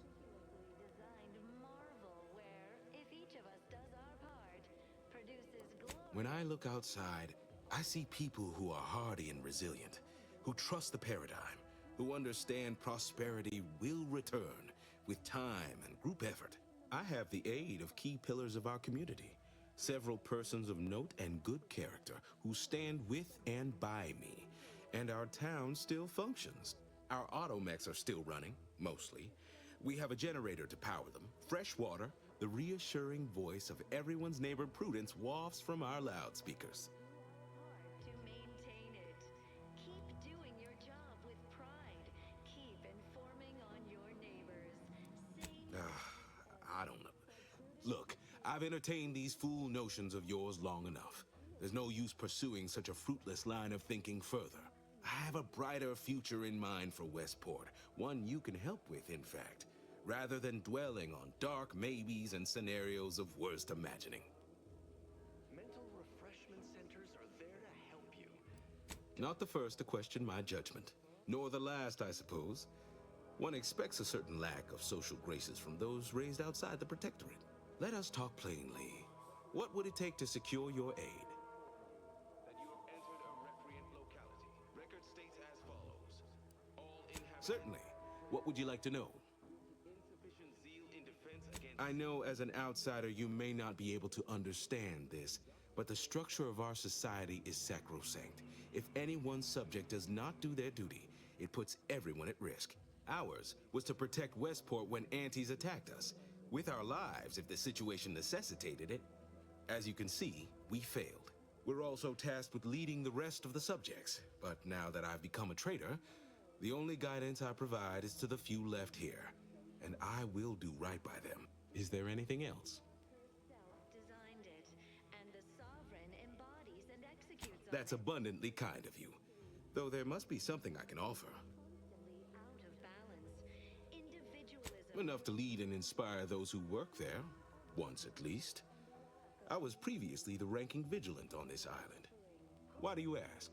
When I look outside, I see people who are hardy and resilient, who trust the paradigm, who understand prosperity will return with time and group effort. I have the aid of key pillars of our community, several persons of note and good character who stand with and by me, and our town still functions. Our automechs are still running, mostly. We have a generator to power them, fresh water, the reassuring voice of everyone's neighbor Prudence wafts from our loudspeakers. to maintain it. Keep doing your job with pride. Keep informing on your neighbors. I don't know. Look, I've entertained these fool notions of yours long enough. There's no use pursuing such a fruitless line of thinking further. I have a brighter future in mind for Westport, one you can help with, in fact, rather than dwelling on dark maybes and scenarios of worst imagining. Mental refreshment centers are there to help you. Not the first to question my judgment, nor the last, I suppose. One expects a certain lack of social graces from those raised outside the Protectorate. Let us talk plainly. What would it take to secure your aid? That you have entered a recreant locality. Record states as follows. All inhabitants... Certainly. What would you like to know? Insufficient zeal in defense against... I know as an outsider you may not be able to understand this, but the structure of our society is sacrosanct. If any one subject does not do their duty, it puts everyone at risk. Ours was to protect Westport when antis attacked us, with our lives if the situation necessitated it. As you can see, we failed. We're also tasked with leading the rest of the subjects, but now that I've become a traitor, the only guidance I provide is to the few left here, and I will do right by them. Is there anything else? Designed it, and the sovereign embodies and executes on That's it. abundantly kind of you. Though there must be something I can offer. Enough to lead and inspire those who work there, once at least. I was previously the ranking vigilant on this island. Why do you ask?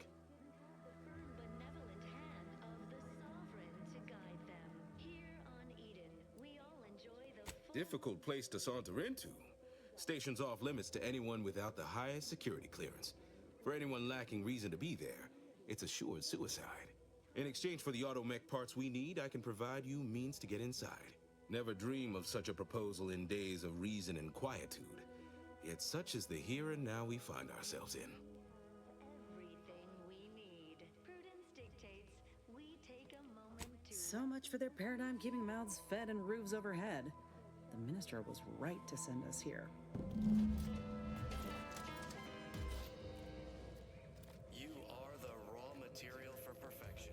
Difficult place to saunter into. Station's off limits to anyone without the highest security clearance. For anyone lacking reason to be there, it's assured suicide. In exchange for the automech parts we need, I can provide you means to get inside. Never dream of such a proposal in days of reason and quietude. Yet such is the here and now we find ourselves in. So much for their paradigm keeping mouths fed and roofs overhead. The minister was right to send us here. You are the raw material for perfection.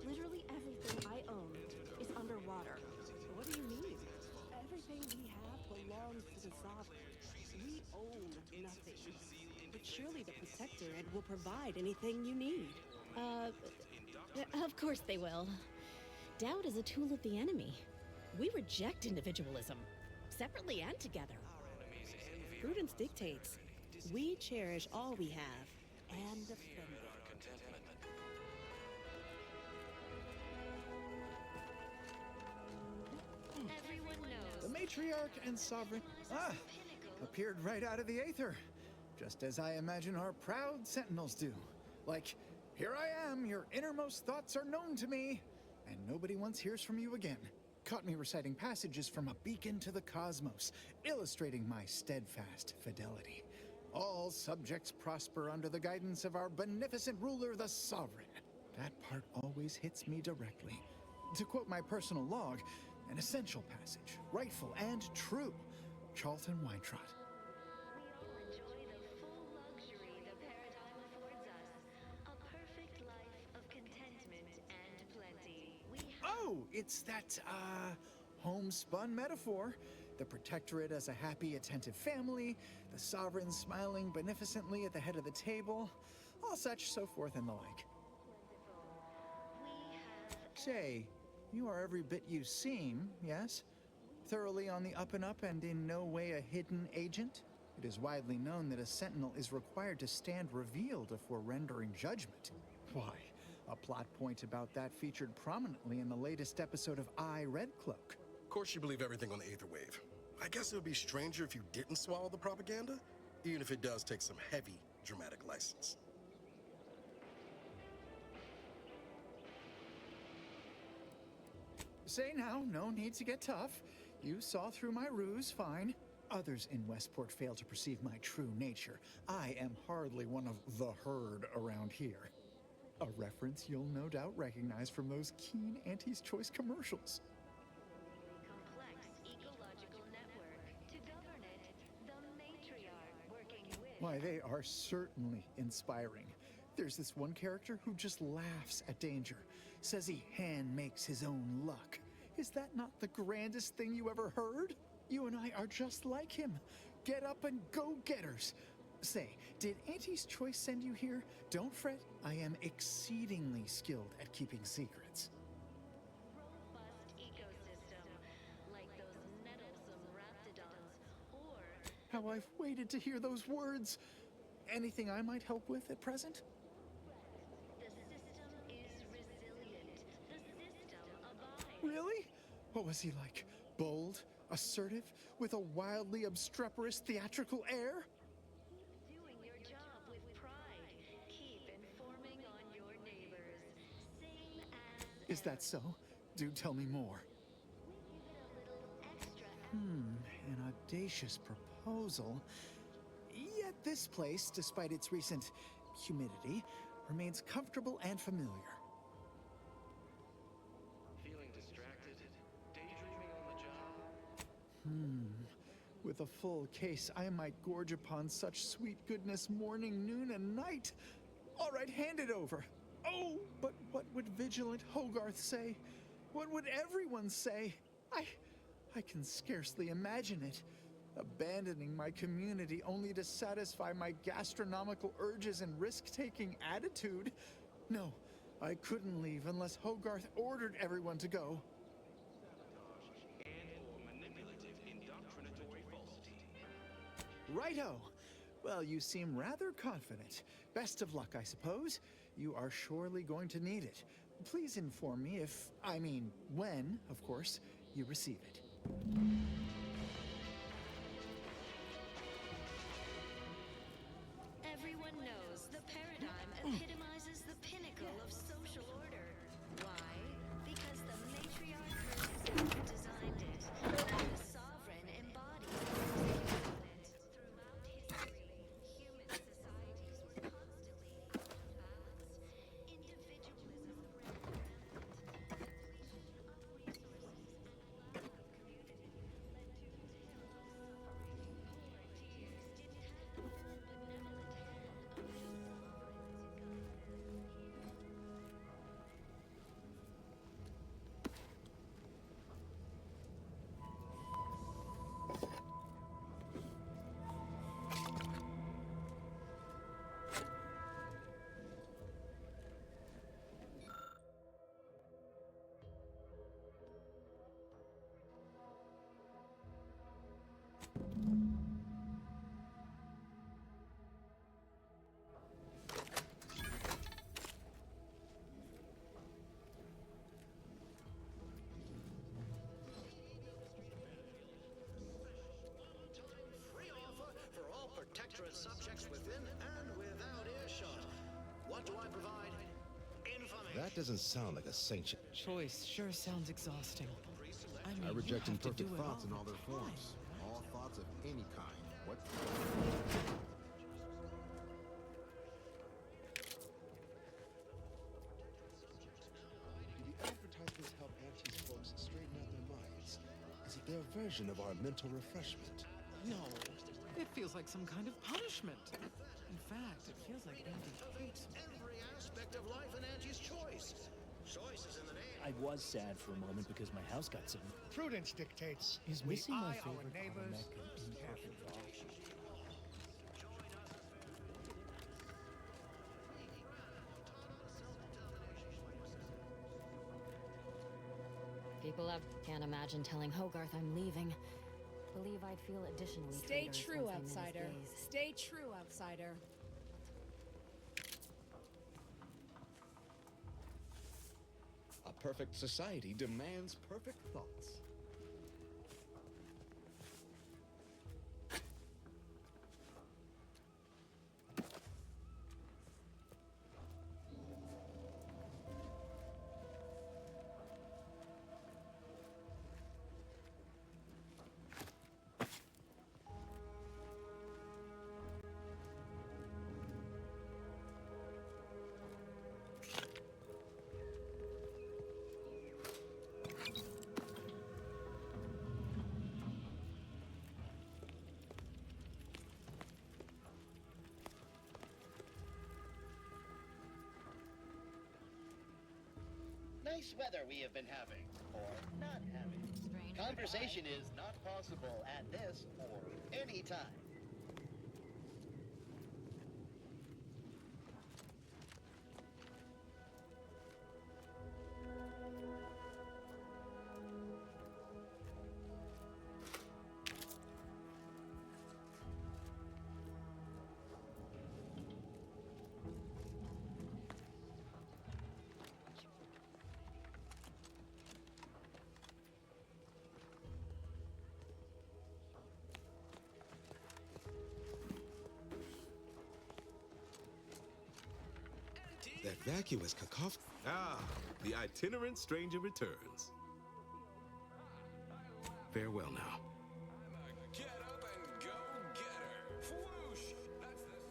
Literally everything I own is underwater. What do you mean? Everything we have belongs to the Sovereign. We own nothing. But surely the Protectorate will provide anything you need. Of course they will. Doubt is a tool of the enemy. We reject individualism, separately and together. Prudence dictates. We cherish all we have and defend it. The matriarch and sovereign appeared right out of the aether, just as I imagine our proud sentinels do. Like, here I am, your innermost thoughts are known to me, and nobody once hears from you again. Caught me reciting passages from a beacon to the cosmos, illustrating my steadfast fidelity. All subjects prosper under the guidance of our beneficent ruler, the Sovereign. That part always hits me directly. To quote my personal log, an essential passage, rightful and true. Charlton Weintrott. Oh, it's that, homespun metaphor. The Protectorate as a happy, attentive family, the Sovereign smiling beneficently at the head of the table, all such, so forth and the like. Say, you are every bit you seem, yes? Thoroughly on the up and up and in no way a hidden agent? It is widely known that a sentinel is required to stand revealed before rendering judgment. Why, a plot point about that featured prominently in the latest episode of I, Red Cloak. Of course you believe everything on the Aether Wave. I guess it would be stranger if you didn't swallow the propaganda, even if it does take some heavy dramatic license. Say now, no need to get tough. You saw through my ruse, fine. Others in Westport fail to perceive my true nature. I am hardly one of the herd around here. A reference you'll no doubt recognize from those keen Auntie's Choice commercials. Why, they are certainly inspiring. There's this one character who just laughs at danger, says he hand makes his own luck. Is that not the grandest thing you ever heard? You and I are just like him. Get up and go-getters. Say, did Auntie's Choice send you here? Don't fret, I am exceedingly skilled at keeping secrets. How I've waited to hear those words. Anything I might help with at present? Really? What was he like? Bold? Assertive? With a wildly obstreperous theatrical air? Doing your job with pride. Keep informing on your neighbors. Same as... Is that so? Do tell me more. An audacious proposal. Yet this place, despite its recent humidity, remains comfortable and familiar. Feeling distracted? Daydreaming on the job? With a full case, I might gorge upon such sweet goodness morning, noon, and night. All right, hand it over. Oh, but what would vigilant Hogarth say? What would everyone say? I can scarcely imagine it. Abandoning my community only to satisfy my gastronomical urges and risk-taking attitude. No, I couldn't leave unless Hogarth ordered everyone to go. Righto. Well, you seem rather confident. Best of luck, I suppose. You are surely going to need it. Please inform me when, of course, you receive it. Everyone knows the paradigm epitomizes the pinnacle of social order. Why? Because the matriarch herself designed it, and the sovereign embodies the execution of it. Throughout history, human societies were constantly out of balance. Individualism ran rampant. Depletion of resources and lack of community led to tales of suffering. Poor tears didn't have the benevolent hand of the sovereign to guide them. Free offer for all Protectorate subjects within and without earshot. What do I provide? Infamy. That doesn't sound like a sanction. Choice sure sounds exhausting. I reject you have to imperfect do it thoughts in all all their the time. forms. All thoughts of any kind. What? Do the advertisements help Auntie's folks straighten out their minds? Is it their version of our mental refreshment? No, it feels like some kind of punishment. In fact, it feels like Andy hates me. Every aspect of life in Auntie's Choice. Choice is in the name. I was sad for a moment because my house got some. Prudence dictates. Is we missing my eye our favorite neighbors comic an imperfect thought? People can't imagine telling Hogarth I'm leaving. Believe I'd feel additionally Stay traitorous true, once I'm in his outsider. gaze. Stay true, outsider. A perfect society demands perfect thoughts. nice weather we have been having, or not having. Conversation is not possible at this or any time. That vacuous cacophony. Ah, the itinerant stranger returns. Farewell now. Get up and go getter. Whoosh! That's the...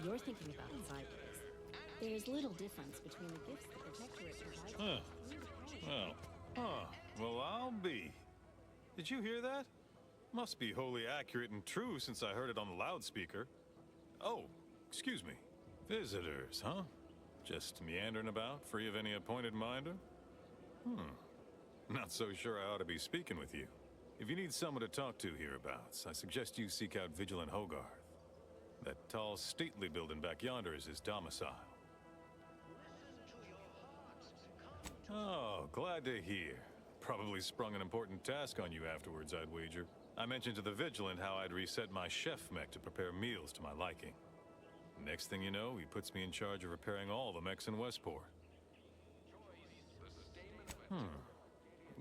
You're thinking about it sideways. There's little difference between the gifts the Protectorate provides. Well, I'll be. Did you hear that? Must be wholly accurate and true since I heard it on the loudspeaker. Oh, excuse me. Visitors, huh? Just meandering about, free of any appointed minder? Not so sure I ought to be speaking with you. If you need someone to talk to hereabouts, I suggest you seek out Vigilant Hogarth. That tall, stately building back yonder is his domicile. Oh, glad to hear. Probably sprung an important task on you afterwards, I'd wager. I mentioned to the Vigilant how I'd reset my chef mech to prepare meals to my liking. Next thing you know, he puts me in charge of repairing all the mechs in Westport.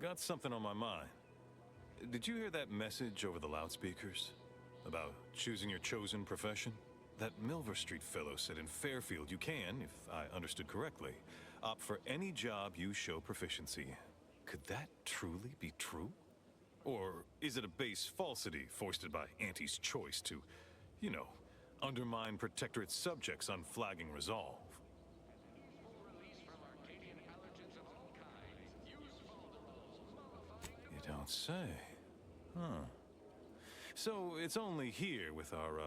Got something on my mind. Did you hear that message over the loudspeakers? About choosing your chosen profession? That Milver Street fellow said in Fairfield you can, if I understood correctly, opt for any job you show proficiency in. Could that truly be true? Or is it a base falsity foisted by Auntie's choice to, you know, undermine Protectorate subjects' unflagging resolve? You don't say. So it's only here with our,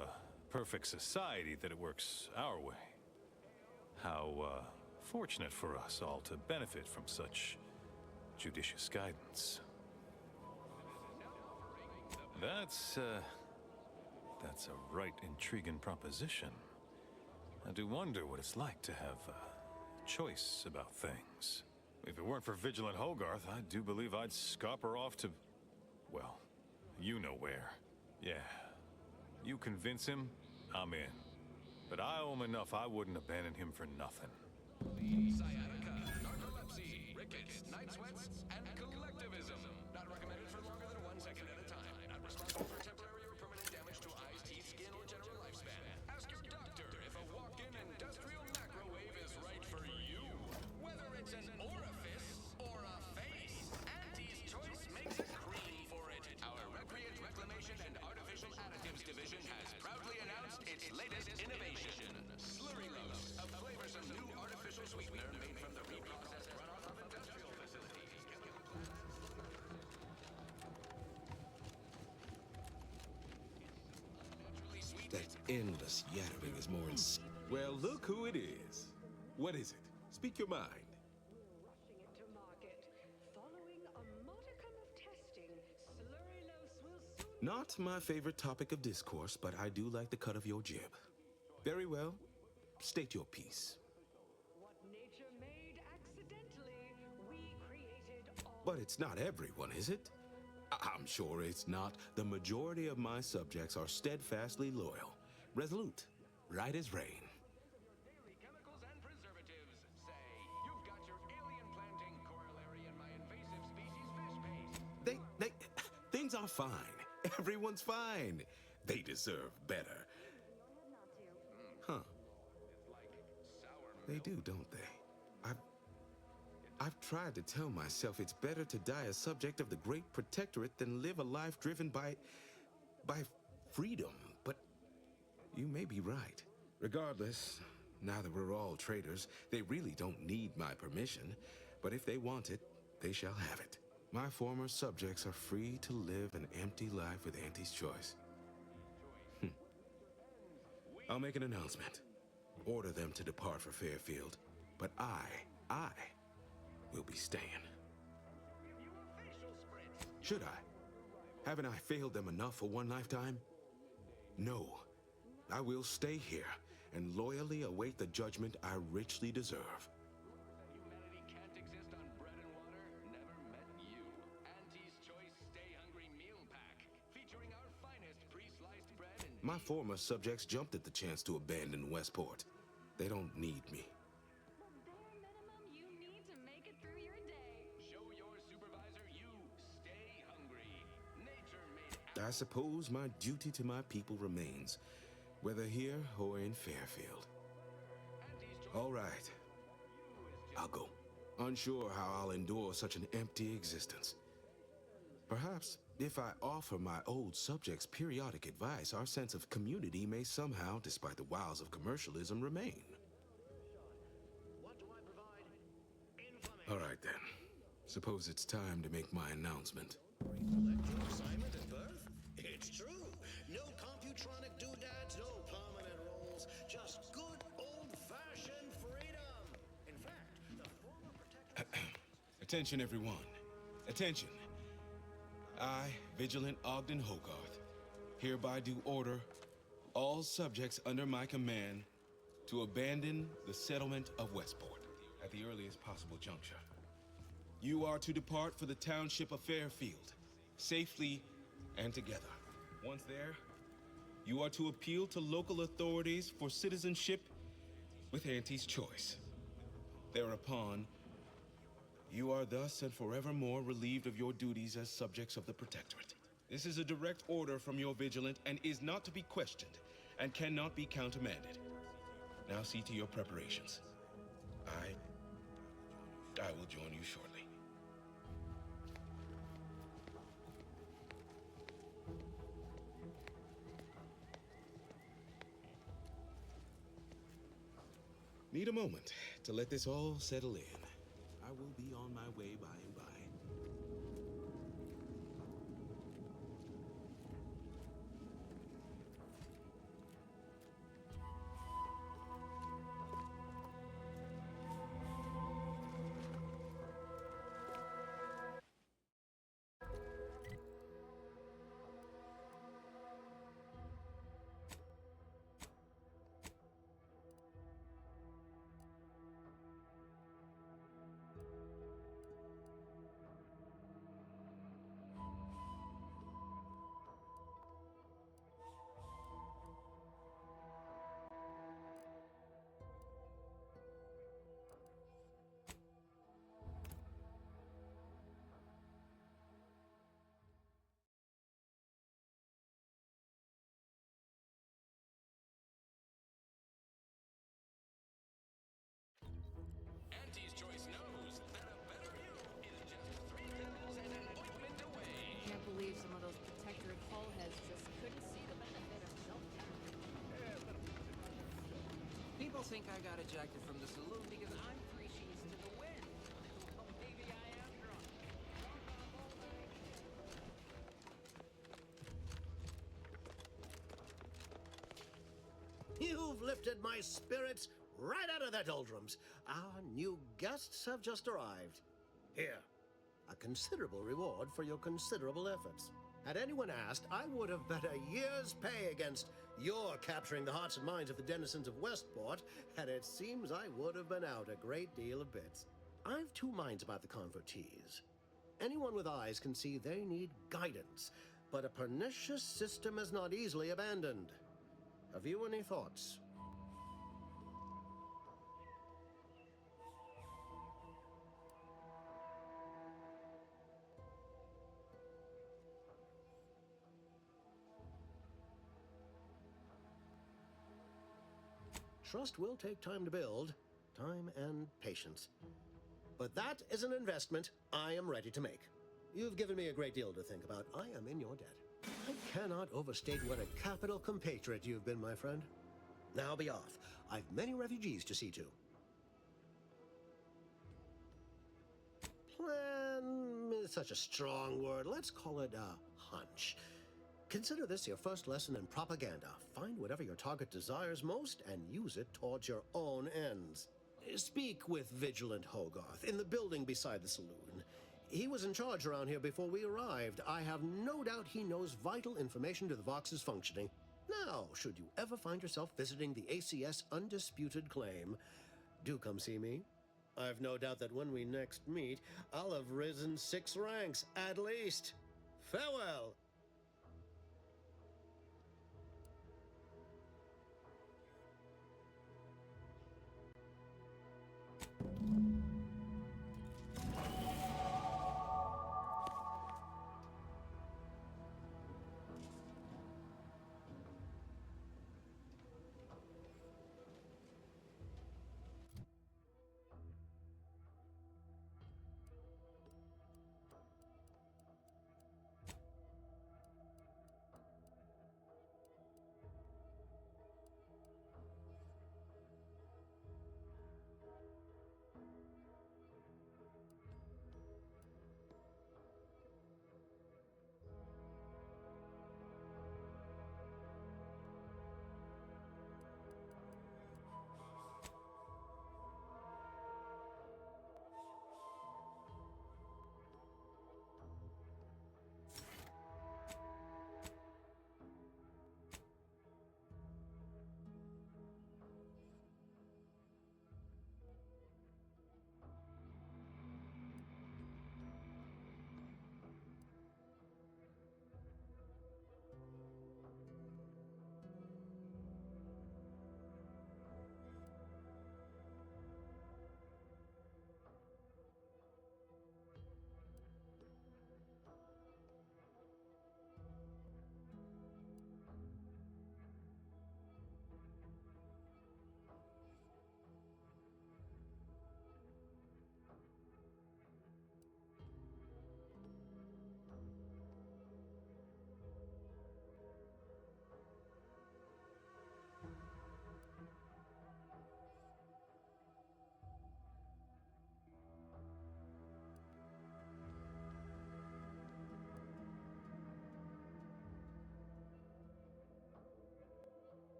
perfect society that it works our way. How, fortunate for us all to benefit from such judicious guidance. That's a right intriguing proposition. I do wonder what it's like to have a choice about things. If it weren't for Vigilant Hogarth, I do believe I'd scupper off to, well, you know where. Yeah. You convince him, I'm in. But I owe him enough I wouldn't abandon him for nothing. Sciatica, narcolepsy, rickets, night sweats, and collectivism. Not recommended for longer than 1 second at a time. Not responsible for temporary or permanent damage to eyes, teeth, skin, or general lifespan. Ask your doctor if a walk-in industrial microwave is right for you. Whether it's an orifice or a face, Auntie's Choice makes a cream for it. Our Recreant Reclamation and Artificial Additives Division has proudly announced its latest innovation. Slurry-Los, a flavorsome new artificial sweetener made from the reprocessed runoff of industrial facilities. That endless yattering is more Well, look who it is. What is it? Speak your mind. Rushing it to market. Following a modicum of testing, Slurry-Los will soon... Not my favorite topic of discourse, but I do like the cut of your jib. Very well. State your piece. What nature made accidentally, we created all... But it's not everyone, is it? I'm sure it's not. The majority of my subjects are steadfastly loyal, resolute, right as rain. Daily chemicals and preservatives. Say, you've got your alien planting corollary in my invasive species fish paste. Things are fine. Everyone's fine. They deserve better. They do, don't they? I've tried to tell myself it's better to die a subject of the Great Protectorate than live a life driven by freedom, but you may be right. Regardless, now that we're all traitors, they really don't need my permission, but if they want it, they shall have it. My former subjects are free to live an empty life with Auntie's choice. I'll make an announcement. Order them to depart for Fairfield, but I will be staying. Should I? Haven't I failed them enough for one lifetime? No. I will stay here and loyally await the judgment I richly deserve. Humanity can't exist on bread and water. Never met you. Auntie's Choice Stay Hungry Meal Pack, featuring our finest pre-sliced bread and My former subjects jumped at the chance to abandon Westport. They don't need me. You need to make it through your day. show your supervisor you stay hungry. Nature made I suppose my duty to my people remains, whether here or in Fairfield. All right. I'll go. Unsure how I'll endure such an empty existence. Perhaps if I offer my old subjects periodic advice, our sense of community may somehow, despite the wiles of commercialism, remain. All right then. Suppose it's time to make my announcement. Collective assignment at birth? It's true. No computronic doodads, no permanent roles, just good old-fashioned freedom. In fact, the former protector... Attention, everyone. Attention. I, Vigilant Ogden Hogarth, hereby do order all subjects under my command to abandon the settlement of Westport at the earliest possible juncture. You are to depart for the township of Fairfield, safely and together. Once there, you are to appeal to local authorities for citizenship with Auntie's Choice. Thereupon, you are thus and forevermore relieved of your duties as subjects of the Protectorate. This is a direct order from your Vigilant and is not to be questioned and cannot be countermanded. Now see to your preparations. I will join you shortly. Need a moment to let this all settle in. I will be on my way by and by. Auntie's Choice knows that a better you is just 3 pills and an ointment away. Can't believe some of those protectorate hull heads just couldn't see the benefit of self-care. People think I got ejected from the saloon because I'm 3 sheets to the wind. Well, maybe I am drunk. You've lifted my spirits right out of their doldrums. Our new guests have just arrived. Here, a considerable reward for your considerable efforts. Had anyone asked, I would have bet a year's pay against your capturing the hearts and minds of the denizens of Westport, and it seems I would have been out a great deal of bits. I've 2 minds about the convertees. Anyone with eyes can see they need guidance, but a pernicious system is not easily abandoned. Have you any thoughts? Trust will take time to build. Time and patience. But that is an investment I am ready to make. You've given me a great deal to think about. I am in your debt. I cannot overstate what a capital compatriot you've been, my friend. Now be off. I've many refugees to see to. Plan is such a strong word. Let's call it a hunch. Consider this your first lesson in propaganda. Find whatever your target desires most and use it towards your own ends. Speak with Vigilant Hogarth in the building beside the saloon. He was in charge around here before we arrived. I have no doubt he knows vital information to the Vox's functioning. Now, should you ever find yourself visiting the ACS Undisputed Claim, do come see me. I've no doubt that when we next meet, I'll have risen 6 ranks, at least. Farewell,